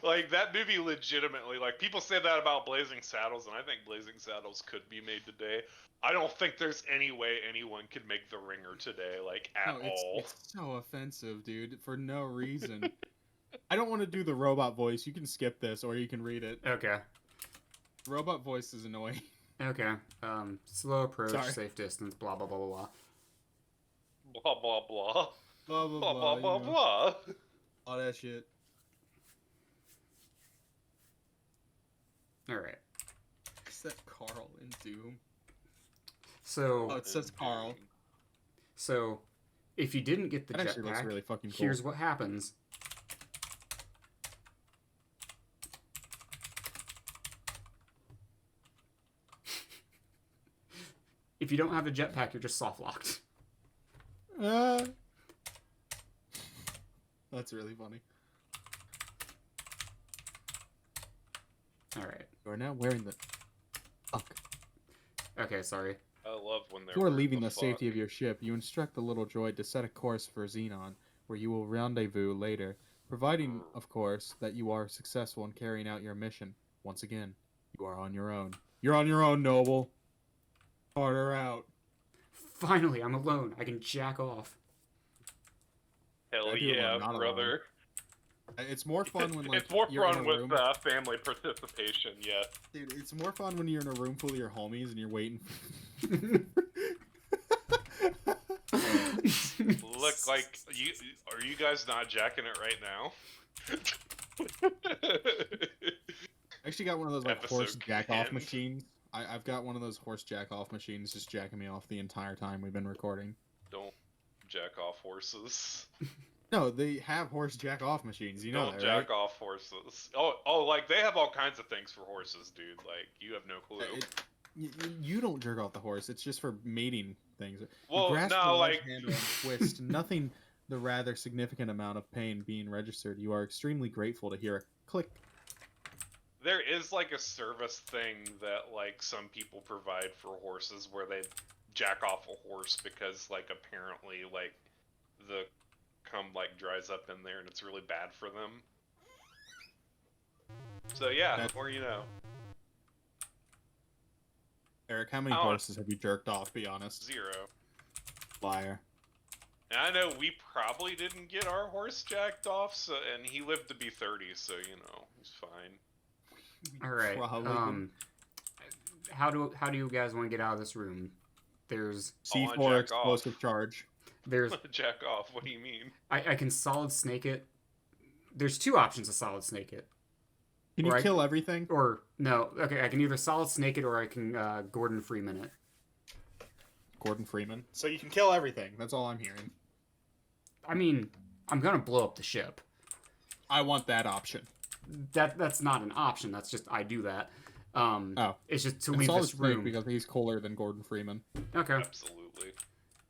Like, that movie legitimately, like, people say that about Blazing Saddles, and I think Blazing Saddles could be made today. I don't think there's any way anyone could make The Ringer today, like, at No, all. it's so offensive, dude, for no reason. I don't want to do the robot voice. You can skip this, or you can read it. Okay. Robot voice is annoying. Okay. Slow approach, Sorry. safe distance, blah blah blah blah blah. Blah, blah, blah. Blah blah Blah, blah. blah, you blah, know, blah. all that shit. All right. Is that Carl in Doom? So Oh, it says Carl. so if you didn't get the That actually looks jetpack, really fucking cool. here's what happens. If you don't have a jetpack, you're just soft locked. That's really funny. All right. You are now wearing the... Fuck. Okay, sorry. I love when they're Before wearing leaving the fuck. safety of your ship, you instruct the little droid to set a course for Xenon, where you will rendezvous later, providing, of course, that you are successful in carrying out your mission. Once again, you are on your own. You're on your own, Noble. Order out. Finally, I'm alone. I can jack off. Hell I do it when yeah, I'm not brother. It's more fun when, like, It's more you're in fun a with room... family participation, yeah. Dude, it's more fun when you're in a room full of your homies and you're waiting. Look Like, are you guys not jacking it right now? I actually got one of those like Episode horse jack off end. machines. I've got one of those horse jack off machines just jacking me off the entire time we've been recording. Don't jack off horses. No, they have horse jack off machines. You know Don't that, jack right? off horses. Oh, like they have all kinds of things for horses, dude. Like you have no clue. You don't jerk off the horse. It's just for mating things. You Well, grasp the no, large like handle and twist. Nothing. The rather significant amount of pain being registered. You are extremely grateful to hear a click. there is like a service thing that like some people provide for horses where they jack off a horse because like apparently like the cum like dries up in there and it's really bad for them. So yeah, That's- or you know. Eric, how many Oh. horses have you jerked off? Be honest. 0. Liar. And I know we probably didn't get our horse jacked off, so and he lived to be 30, so you know he's fine. All right. Probably. How do you guys want to get out of this room? There's I wanna C4 jack off. explosive charge. Jack off. What do you mean? I can solid snake it. There's two options to solid snake it. Can you Or I- kill everything? Or no, okay, I can either solid snake it or I can Gordon Freeman it. Gordon Freeman. So you can kill everything. That's all I'm hearing. I mean, I'm gonna blow up the ship. I want that option. That's not an option. That's just I do that. Oh. It's just to And leave Solid this Snake room. because he's cooler than Gordon Freeman. Okay, Absolutely.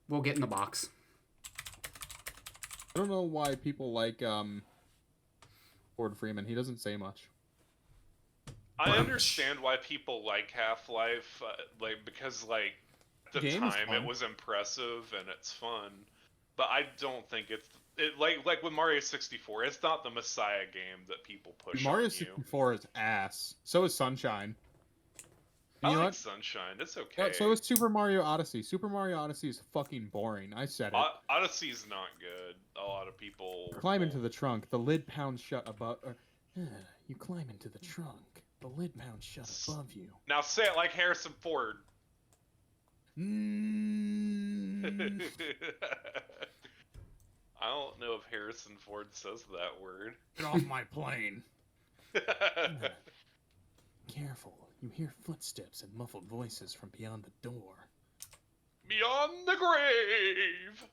we'll get in the box. I don't know why people like Gordon Freeman. He doesn't say much. I understand why people like Half-Life, like because like at the Game is time fun. it was impressive and it's fun, but I don't think it's like with Mario 64. It's not the Messiah game that people push Mario on you. 64 is ass. So is Sunshine. I You know like what? Sunshine. It's Yeah, okay. so is Super Mario Odyssey. Super Mario Odyssey is fucking boring. I said it. Odyssey's not good. A lot of people Climb into the trunk. The lid pounds shut above. You climb into the trunk. The lid pounds shut above you. Now say it like Harrison Ford. Mm. I don't know if Harrison Ford says that word. Get off my plane. Careful. You hear footsteps and muffled voices from beyond the door. Beyond the grave.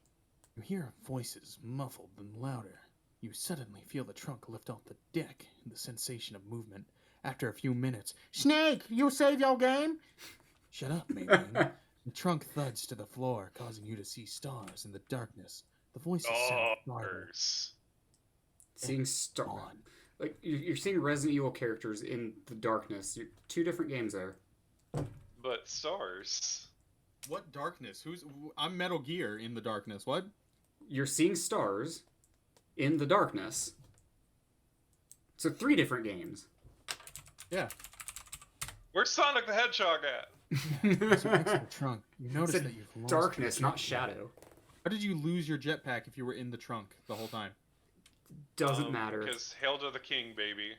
You hear voices muffled and louder. You suddenly feel the trunk lift off the deck and the sensation of movement. After a few minutes, Snake, you save your game? Shut up, Mayling. The trunk thuds to the floor, causing you to see stars in the darkness. The voices sound farther. Stars. Seeing star, On. like you're seeing Resident Evil characters in the darkness. You're two different games there. But stars. What darkness? I'm Metal Gear in the darkness. What? You're seeing stars in the darkness. So 3 different games. Yeah. Where's Sonic the Hedgehog at? So next to the trunk, you notice It's that you've lost darkness, your not jetpack. shadow. How did you lose your jetpack if you were in the trunk the whole time? Doesn't matter. Because Hail to the King, baby.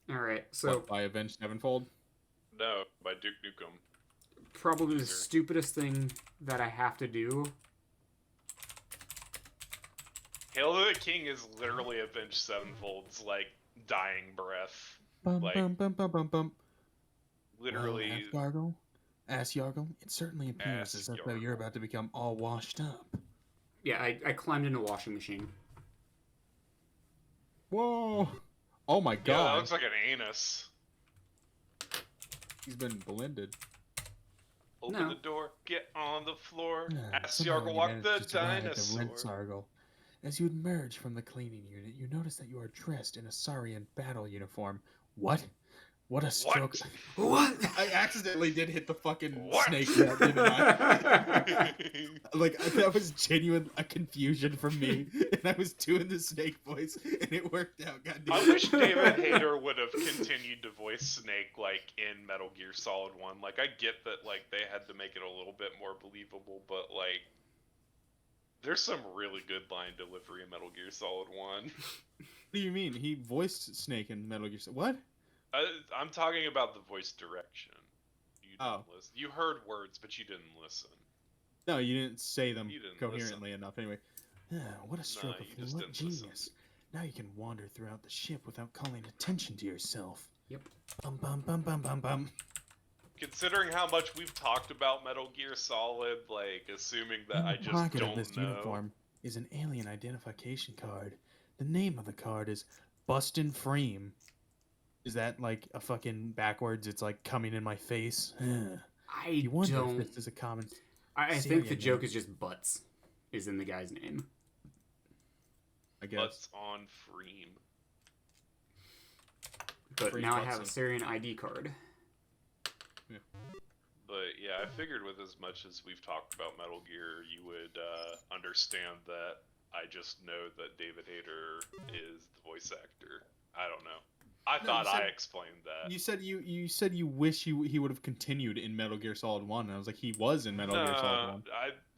All right, so What, by Avenged Sevenfold? No, by Duke Nukem. probably the Sure. stupidest thing that I have to do. Hail to the King is literally Avenged Sevenfold's like dying breath. Bum, Like- bum, bum, bum, bum, bum. Literally. Well, Ass Yargle, it certainly appears Ass as though you're Yargle. about to become all washed up. Yeah, I climbed in a washing machine. Whoa! Oh my Yeah, that god! looks like an anus. He's been blended. Open No. the door, get on the floor. Ask Somehow Yargle you walk managed the to survive at the Red dinosaur. Sargle. As you emerge from the cleaning unit, you notice that you are dressed in a Saurian battle uniform. What? What a stroke! What? I accidentally did hit the fucking What? snake there, didn't I? Like, that was genuine a confusion from me, and I was doing the snake voice, and it worked out. Goddamn. I wish David Hayter would have continued to voice Snake like in Metal Gear Solid 1. Like I get that like they had to make it a little bit more believable, but like there's some really good line delivery in Metal Gear Solid 1. What do you mean? He voiced Snake in Metal Gear. What? I'm talking about the voice direction. You didn't Oh. listen. You heard words, but you didn't listen. No, you didn't say them You didn't coherently enough. Anyway, What a stroke you just of didn't listen. genius. Now you can wander throughout the ship without calling attention to yourself. Yep. Bum bum bum bum bum bum. Considering how much we've talked about Metal Gear Solid, like, assuming that In I the just pocket of don't this know. uniform is an alien identification card. The name of the card is Bustin' Freem. Is that like a fucking backwards? It's like coming in my face. I You wonder don't. if this is a common. I think Syrian the joke name. is just Butts is in the guy's name. I guess. Butts on Freem. But Freem now I have a Butson. Syrian ID card. But yeah, I figured with as much as we've talked about Metal Gear, you would understand that I just know that David Hayter is the voice actor. I don't know. I No, thought you said- I explained that. You said you wish he would have continued in Metal Gear Solid 1, and I was like, he was in Metal Gear Solid 1.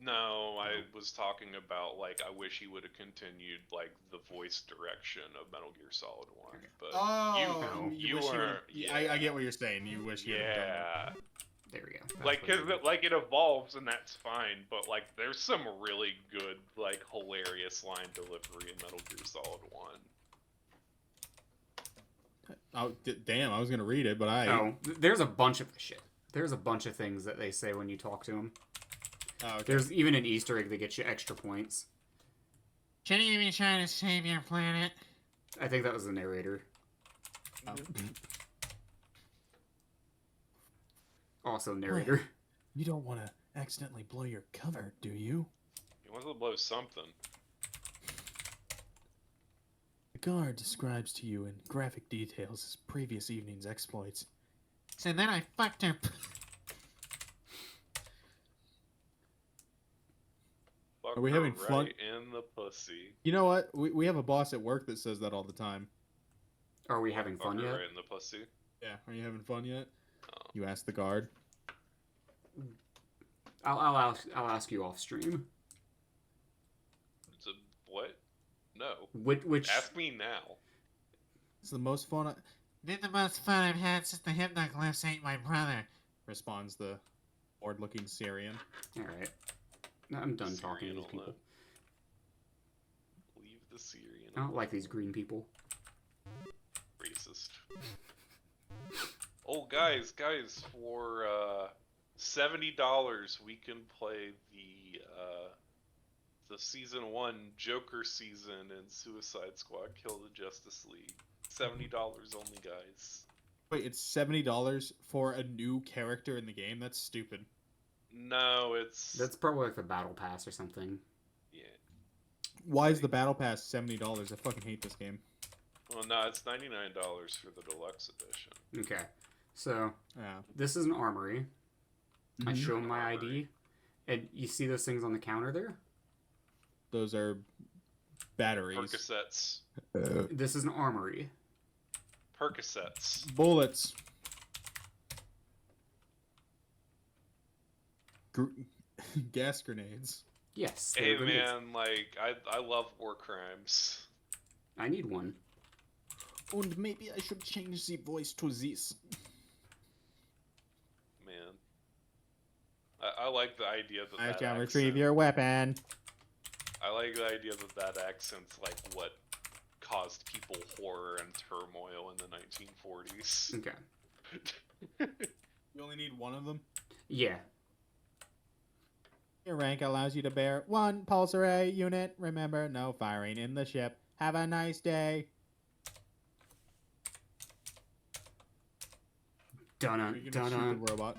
I was talking about, like, I wish he would have continued, like, the voice direction of Metal Gear Solid 1. But you wish he were, would've- I get what you're saying. You wish he would have done that. yeah. There we go. That's Like, what it cause is. like it evolves and that's fine, but like there's some really good, like hilarious line delivery in Metal Gear Solid 1. Oh, damn, I was going to read it, but There's a bunch of shit. There's a bunch of things that they say when you talk to him. Oh, okay. There's even an Easter egg that gets you extra points. Shouldn't you be trying to save your planet? I think that was the narrator. Oh. Also narrator. You don't want to accidentally blow your cover, do you? He wants to blow something. The guard describes to you in graphic details his previous evening's exploits. So then I fucked her. Fuck Are we her having fun? right in the pussy. You know what? We have a boss at work that says that all the time. Are we having Fuck fun her yet? right in the pussy. Yeah, are you having fun yet? Oh. You ask the guard. I'll ask you off stream. It's a what? No. Which Ask me now. It's the most fun. Did the most fun I've had since the Hypnoglyphs ate my brother. Responds the bored-looking Syrian. All right. I'm done talking to Syrian these will people. know. Leave the Syrian. I don't like these green people. Racist. Oh, guys, for $70 we can play the season 1 Joker season and Suicide Squad Kill the Justice League. $70 only, guys. Wait, it's $70 for a new character in the game? That's stupid. No, it's That's probably like the battle pass or something. yeah. Why is the battle pass $70? I fucking hate this game. Well, no, it's $99 for the deluxe edition. Okay. So Yeah. this is an armory. I Mhm. show him my Armory. ID, and you see those things on the counter there. Those are batteries. Percocets. This is an armory. Percocets. Bullets. Gas grenades. Yes. Hey they're grenades. man, like I love war crimes. I need one. And maybe I should change the voice to this. Man, I like the idea that I that shall accent, retrieve your weapon. I like the idea that that accent's like what caused people horror and turmoil in the 1940s. Okay. You only need one of them? Yeah. Your rank allows you to bear one pulse array unit. Remember, no firing in the ship. Have a nice day. Dun Are you gonna shoot the robot?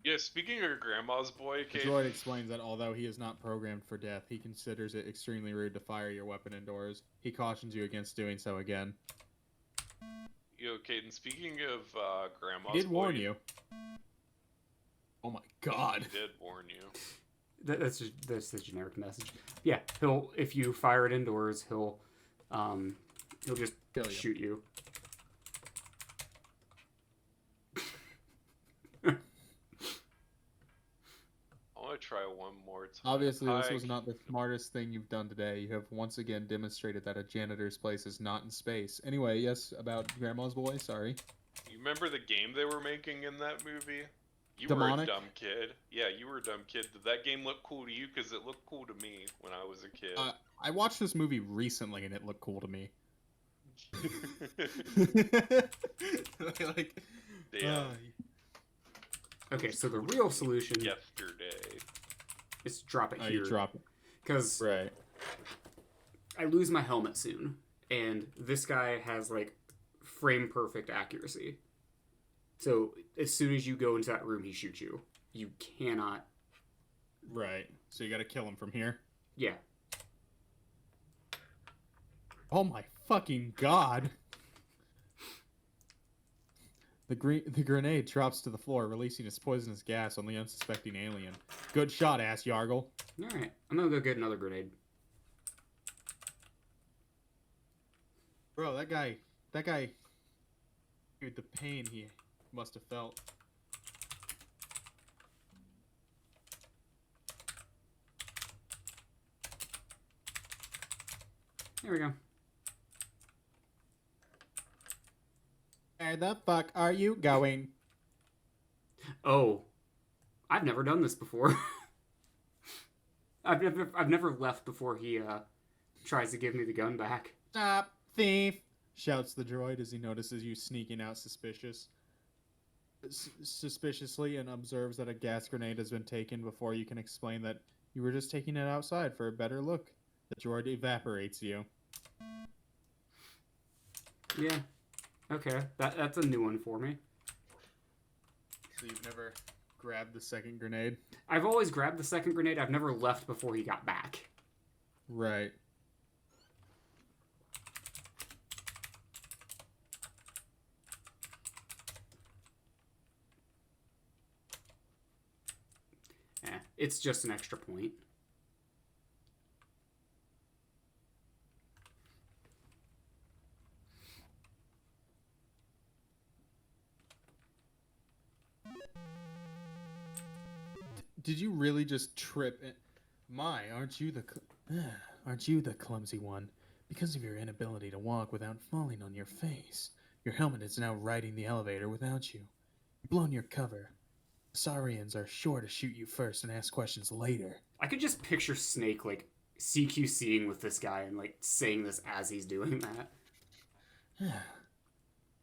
Yeah, speaking of Grandma's Boy, The Kate, droid explains that although he is not programmed for death, he considers it extremely rude to fire your weapon indoors. He cautions you against doing so again. yo, Caden, speaking of Grandma's He did Boy, warn you. Oh my god. He did warn you. That's the generic message. Yeah. If you fire it indoors, he'll just Kill you. shoot you. I want to try one more time. Obviously, this Hi, was not the smartest thing you've done today. You have once again demonstrated that a janitor's place is not in space. Anyway, yes, about Grandma's Boy, sorry. You remember the game they were making in that movie? You Demonic? were a dumb kid. Yeah, you were a dumb kid. Did that game look cool to you? Because it looked cool to me when I was a kid. I watched this movie recently and it looked cool to me. like, Damn. Okay, so the real solution Yesterday. is to drop it oh, you here. drop it. Because Right. I lose my helmet soon. And this guy has, like, frame perfect accuracy. So as soon as you go into that room, he shoots you. You cannot. Right. So you got to kill him from here. Yeah. Oh my fucking god! The grenade drops to the floor, releasing its poisonous gas on the unsuspecting alien. Good shot, ass Yargle. Alright, I'm gonna go get another grenade. Bro, that guy, dude, the pain he must have felt. There we go. Where the fuck are you going? Oh, I've never done this before. I've never left before he tries to give me the gun back. Stop, thief! Shouts the droid as he notices you sneaking out suspiciously and observes that a gas grenade has been taken before you can explain that you were just taking it outside for a better look. The droid evaporates you. Yeah. Okay, that's a new one for me. So you've never grabbed the second grenade? I've always grabbed the second grenade. I've never left before he got back. Right. It's just an extra point. Did you really just trip? My, aren't you the clumsy one? Because of your inability to walk without falling on your face, your helmet is now riding the elevator without you. You've blown your cover. The Saurians are sure to shoot you first and ask questions later. I could just picture Snake, like, CQCing with this guy and, like, saying this as he's doing that.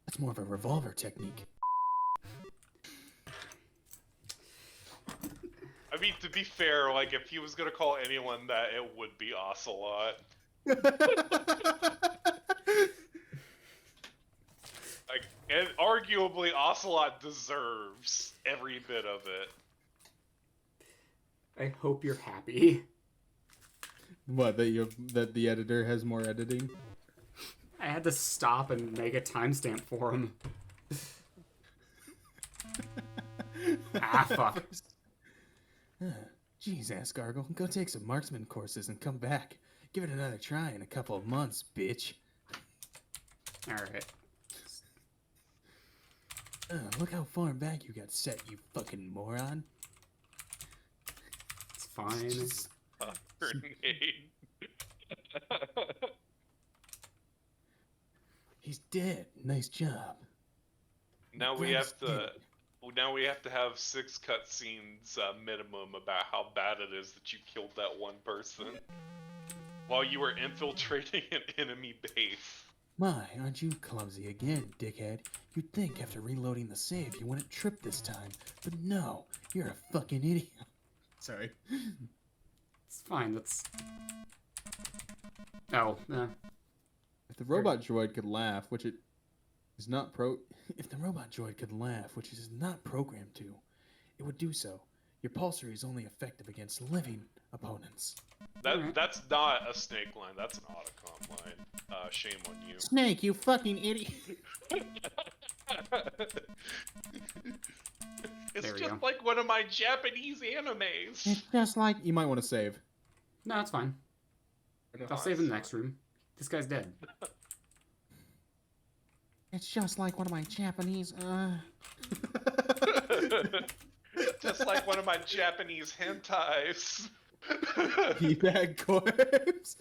That's more of a revolver technique. I mean, to be fair, like, if he was gonna call anyone that, it would be Ocelot. Like, and arguably, Ocelot deserves every bit of it. I hope you're happy. What, that the editor has more editing? I had to stop and make a timestamp for him. Ah, fuck. Jeez, ass gargle, go take some marksman courses and come back. Give it another try in a couple of months, bitch. Alright. Look how far back you got set, you fucking moron. It's fine. Grenade. He's dead. Nice job. Now we Glad have he's to. dead. Now we have to have 6 cutscenes minimum about how bad it is that you killed that one person while you were infiltrating an enemy base. My, aren't you clumsy again, dickhead? You'd think after reloading the save you wouldn't trip this time, but no, you're a fucking idiot. Sorry. It's fine, that's... Oh, If the robot droid could laugh, which it is not if the robot droid could laugh, which it is not programmed to, it would do so. Your pulsar is only effective against living opponents. That's not a Snake line. That's an Otacon line. Shame on you. Snake, you fucking idiot! It's There we just go. like one of my Japanese animes. It's just like you might want to save. no, it's fine. I'll save in the next room. This guy's dead. It's just like one of my Japanese. Just like one of my Japanese hentais. Teabag corpse.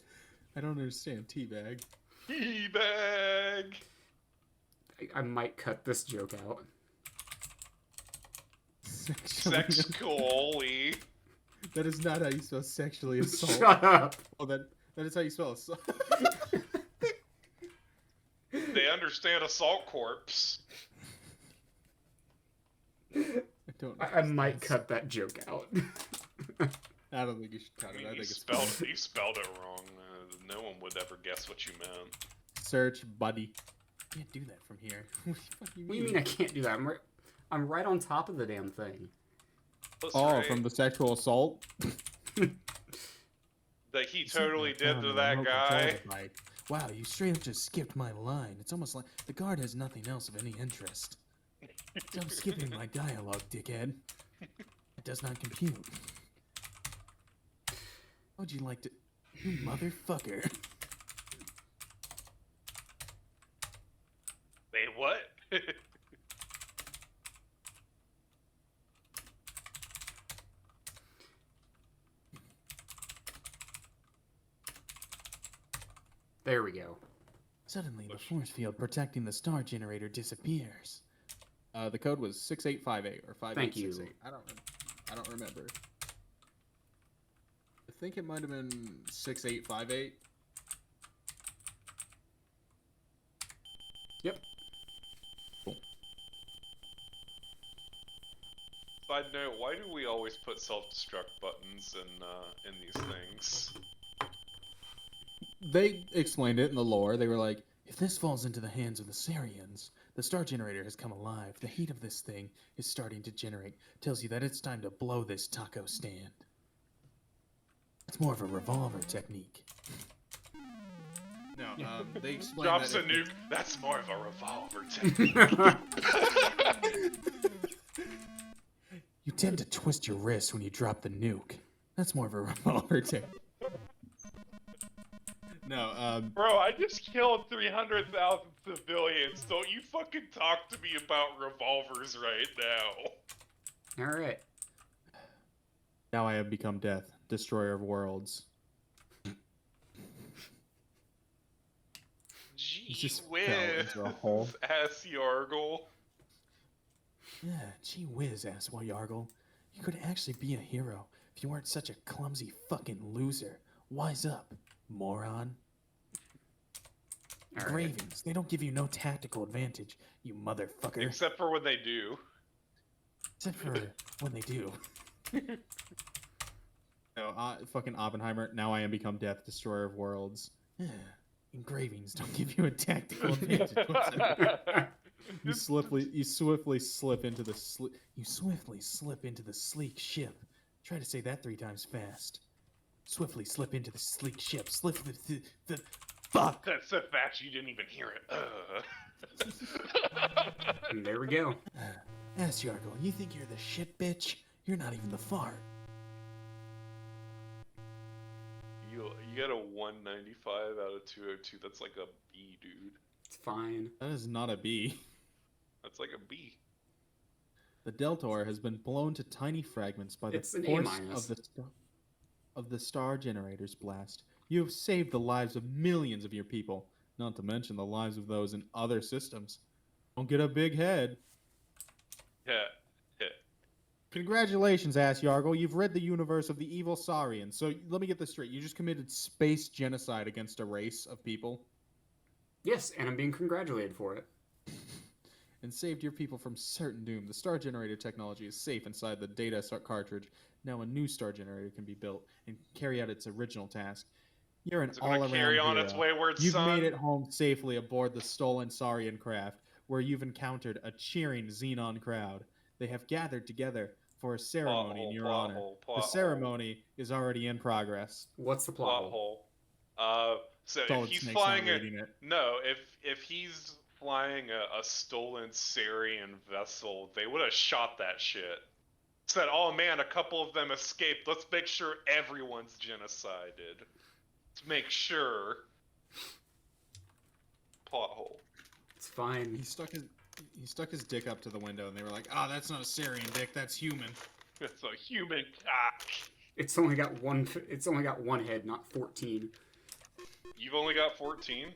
I don't understand teabag. Teabag. I might cut this joke out. Sex goalie. That is not how you spell sexually assault. Shut up! Oh, That is how you spell it. They understand assault corpse. I don't know. I might cut that joke out. I don't think you should cut I it. mean, I you think it's spelled fine. you spelled it wrong. No one would ever guess what you meant. Search buddy. I can't do that from here. What the fuck What do you mean I can't do that? I'm right on top of the damn thing. That's Oh, right. from the sexual assault? That he You sent me totally a did phone to with a that remote control guy. device. Wow, you straight up just skipped my line. It's almost like the guard has nothing else of any interest. I'm skipping my dialogue, dickhead. It does not compute. How would you like to... You motherfucker. Wait, what? There we go. Suddenly, the force field protecting the star generator disappears. The code was 6858 or 5868. Thank I don't remember. I think it might have been 6858. Yep. Side note: why do we always put self-destruct buttons in these things? They explained it in the lore. They were like, If this falls into the hands of the Sarians, the star generator has come alive. The heat of this thing is starting to generate. Tells you that it's time to blow this taco stand. It's more of a revolver technique. no, they explained Drops a that nuke. That's more of a revolver technique. You tend to twist your wrist when you drop the nuke. That's more of a revolver technique. No, Bro, I just killed 300,000 civilians. Don't you fucking talk to me about revolvers right now. All right. now I have become death, destroyer of worlds. Gee just whiz, fell into a hole. ass Yargle. Yeah, gee whiz, Asswell Yargle. You could actually be a hero if you weren't such a clumsy fucking loser. Wise up, moron. All right. Engravings, they don't give you no tactical advantage, you motherfucker. Except for when they do. Except for when they do. No, fucking Oppenheimer. Now I am become death, destroyer of worlds. Yeah, engravings don't give you a tactical advantage whatsoever. You swiftly slip into the You swiftly slip into the sleek ship. Try to say that 3 times fast. Swiftly slip into the sleek ship. Slip the fuck. That's so fast you didn't even hear it. And there we go. Ass Yargle, you think you're the shit bitch? You're not even the fart. You got a 195 out of 202. That's like a B, dude. It's fine. That is not a B. That's like a B. The Deltor has been blown to tiny fragments by the It's an force A-. of the star generator's blast. You have saved the lives of millions of your people, not to mention the lives of those in other systems. Don't get a big head. Yeah. Congratulations, Ass Yargle. You've rid the universe of the evil Saurians. So let me get this straight. You just committed space genocide against a race of people Yes, and I'm being congratulated for it. and saved your people from certain doom. The star generator technology is safe inside the data cartridge. Now a new star generator can be built and carry out its original task. You're an Is it gonna all-around carry on hero. its wayward You've son? made it home safely aboard the stolen Saurian craft, where you've encountered a cheering Xenon crowd. They have gathered together for a ceremony in your honor. The ceremony is already in progress. What's the Plot plot? hole. So Solid if he's Snake's flying not reading it. no, if he's flying a stolen Sarian vessel, they would have shot that shit. Said, oh man, a couple of them escaped. Let's make sure everyone's genocided. Let's make sure. Plot hole. It's fine. He stuck his dick up to the window, and they were like, "Ah, that's not a Sarian dick. That's human." It's a human cock. It's only got one. It's only got one head, not 14. You've only got 14?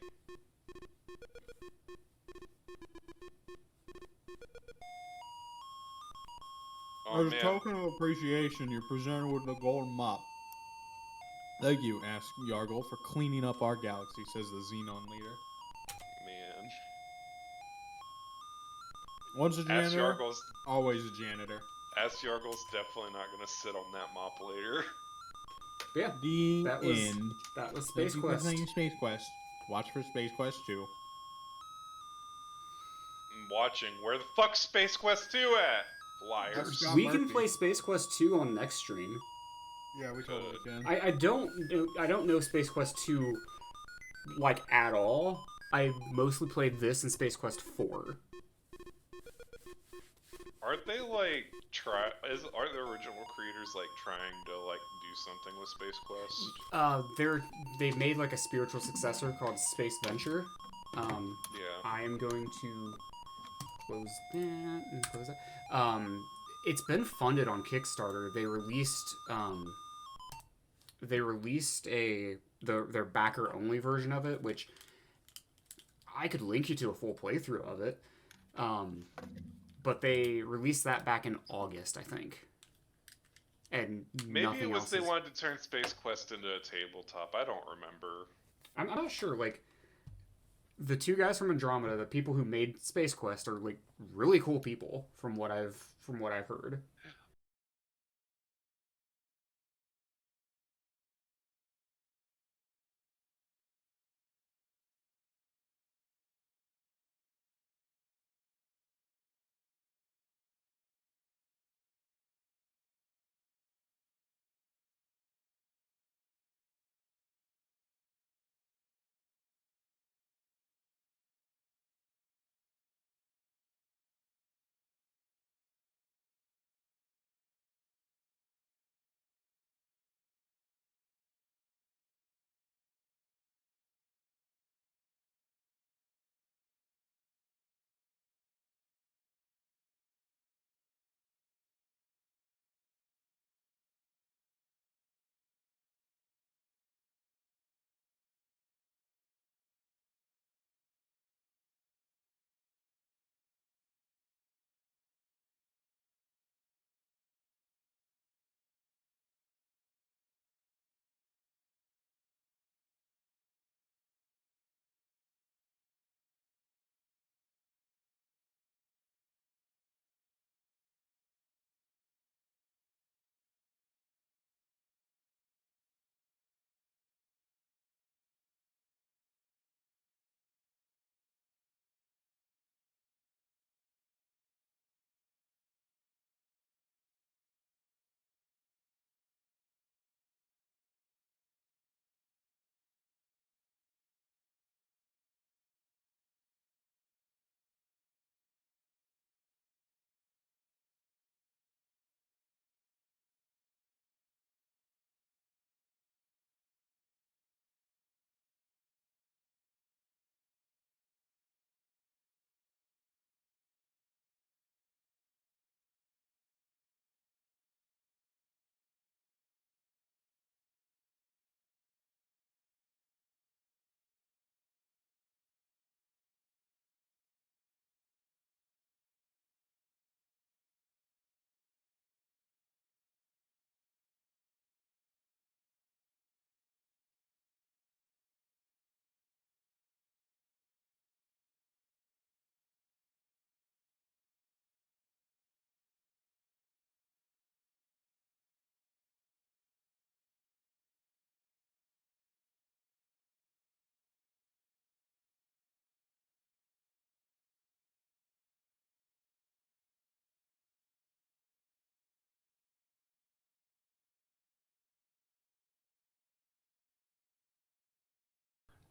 Oh As a man. token of appreciation, you're presented with the golden mop. Thank you, Ask Yargle, for cleaning up our galaxy, says the Xenon leader. Man. Once a Ass janitor, Yargle's always a janitor. definitely not gonna sit on that mop later. But yeah, The that was end. Space Quest. Thank you, Space Quest. Watch for Space Quest 2. I'm watching. Where the fuck's Space Quest 2 at? Liars. Scott We can Murphy. play Space Quest 2 on next stream. Yeah, we totally can. I don't know Space Quest 2 like at all. I mostly played this and Space Quest 4. Aren't they like aren't the original creators like trying to like do something with Space Quest? They made like a spiritual successor called Space Venture. Yeah. I am going to close that and close that. It's been funded on Kickstarter. They released their backer only version of it, which I could link you to a full playthrough of it. But they released that back in August, I think. And Maybe it was they is... wanted to turn Space Quest into a tabletop. I don't remember. I'm not sure. Like, the two guys from Andromeda, the people who made Space Quest, are like really cool people from what I've heard.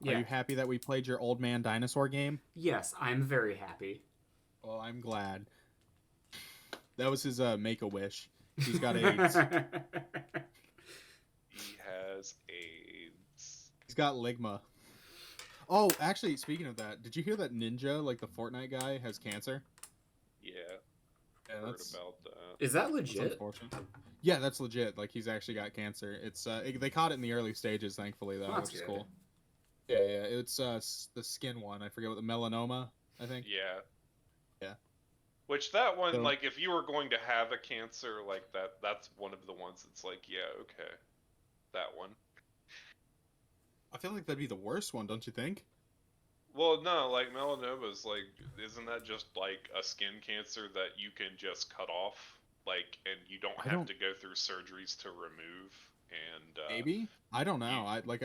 Are you happy that we played your old man dinosaur game? Yes, I'm very happy. Well, I'm glad. That was his Make-A-Wish. He's got AIDS. He has AIDS. He's got ligma. Oh, actually, speaking of that, did you hear that Ninja, like the Fortnite guy, has cancer? Yeah. Yeah, Heard that's about that. Is that that's legit? unfortunate. Yeah, that's legit. Like, he's actually got cancer. It's they caught it in the early stages, thankfully, though, That's which is good. cool. Yeah, it's the skin one. I forget what the melanoma, I think. Yeah. Yeah. Which that one, So- like, if you were going to have a cancer like that, that's one of the ones that's like, yeah, okay, that one. I feel like that'd be the worst one, don't you think? Well, no, like melanoma's like, isn't that just like a skin cancer that you can just cut off, like, and you don't I have don't. to go through surgeries to remove? And Maybe. I don't know. you- I like.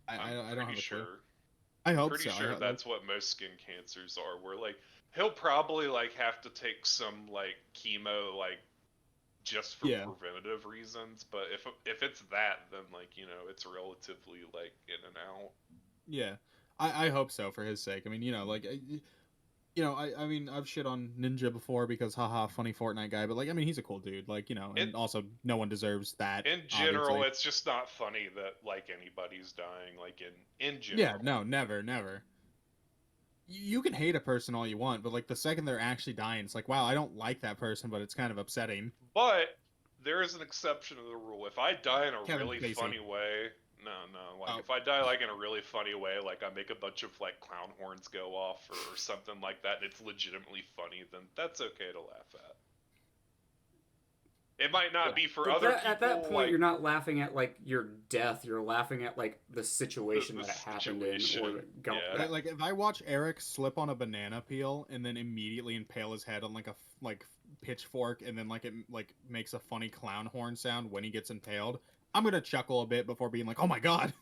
I'm I don't pretty have a clue. sure. I hope Pretty so. sure that's what most skin cancers are. Where like he'll probably like have to take some like chemo like just for Yeah. preventative reasons, but if it's that, then like it's relatively like in and out. Yeah. I hope so for his sake. I mean, like, I mean, I've shit on Ninja before because haha, funny Fortnite guy, but like, I mean, he's a cool dude. Like, and also no one deserves that. In general, obviously. it's just not funny that like anybody's dying. Like in Yeah. general. No. Never. Never. You can hate a person all you want, but like the second they're actually dying, it's like, wow, I don't like that person, but it's kind of upsetting. But there is an exception to the rule. If I die in a Kevin really Spacey. funny way, no, like Oh. if I die like in a really funny way, like I make a bunch of like clown horns go off or something like that, and it's legitimately funny, then that's okay to laugh at. It might not be for But other people. at that point, like, you're not laughing at like your death. You're laughing at like the situation The that it happened in, or situation, go. yeah. Like if I watch Eric slip on a banana peel and then immediately impale his head on like a pitchfork and then like it like makes a funny clown horn sound when he gets impaled, I'm gonna chuckle a bit before being like, oh my god.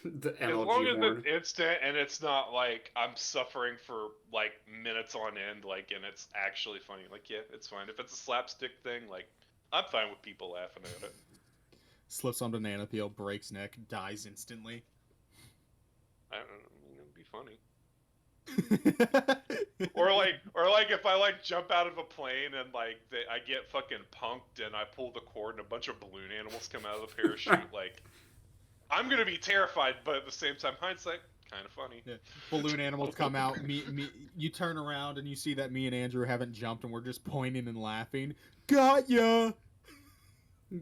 The as MLG long as horn. it's instant and it's not like I'm suffering for like minutes on end, like, and it's actually funny, like, yeah, it's fine. If it's a slapstick thing, like, I'm fine with people laughing at it. Slips on banana peel, breaks neck, dies instantly. I don't know, it'd be funny. Or like if I like jump out of a plane and like I get fucking punked and I pull the cord and a bunch of balloon animals come out of the parachute, like, I'm gonna be terrified, but at the same time, hindsight, kind of funny. Yeah. Balloon animals come out. You turn around and you see that me and Andrew haven't jumped and we're just pointing and laughing. Got ya!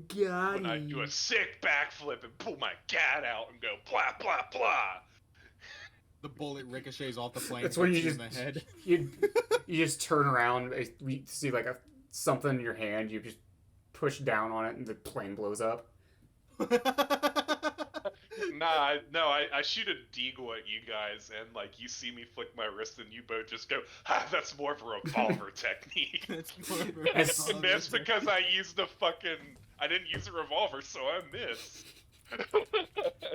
Got When I do a sick backflip and pull my gat out and go blah blah blah. The bullet ricochets off the plane. That's when you hits just in the head. you just turn around. We see like something in your hand. You just push down on it, and the plane blows up. I shoot a deagle at you guys, and like you see me flick my wrist, and you both just go, "Ha, that's more of a revolver technique." And that's because I used I didn't use a revolver, so I missed.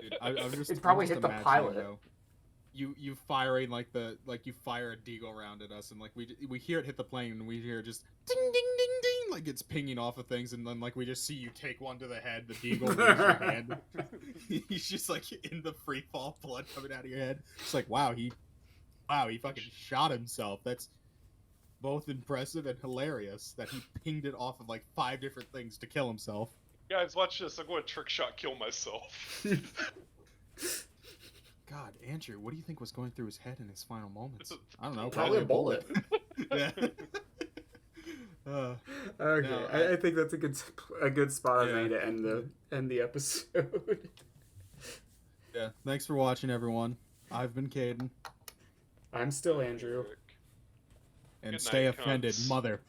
Dude, I'm just, It probably I'm just hit the imagining, pilot. though, you firing you fire a deagle round at us, and like we hear it hit the plane, and we hear just ding ding ding ding, like it's pinging off of things, and then like we just see you take one to the head, the deagle leaves your hand. He's just like in the free fall, blood coming out of your head. It's like wow, he fucking shot himself. That's both impressive and hilarious that he pinged it off of like 5 different things to kill himself. Guys, watch this. I'm going to trick shot kill myself. God, Andrew, what do you think was going through his head in his final moments? I don't know. Probably a bullet. Yeah. Okay, No, I think that's a good spot Yeah. I to end the episode. Yeah. Thanks for watching, everyone. I've been Caden. I'm still Andrew. And Good stay night, offended, cunts. mother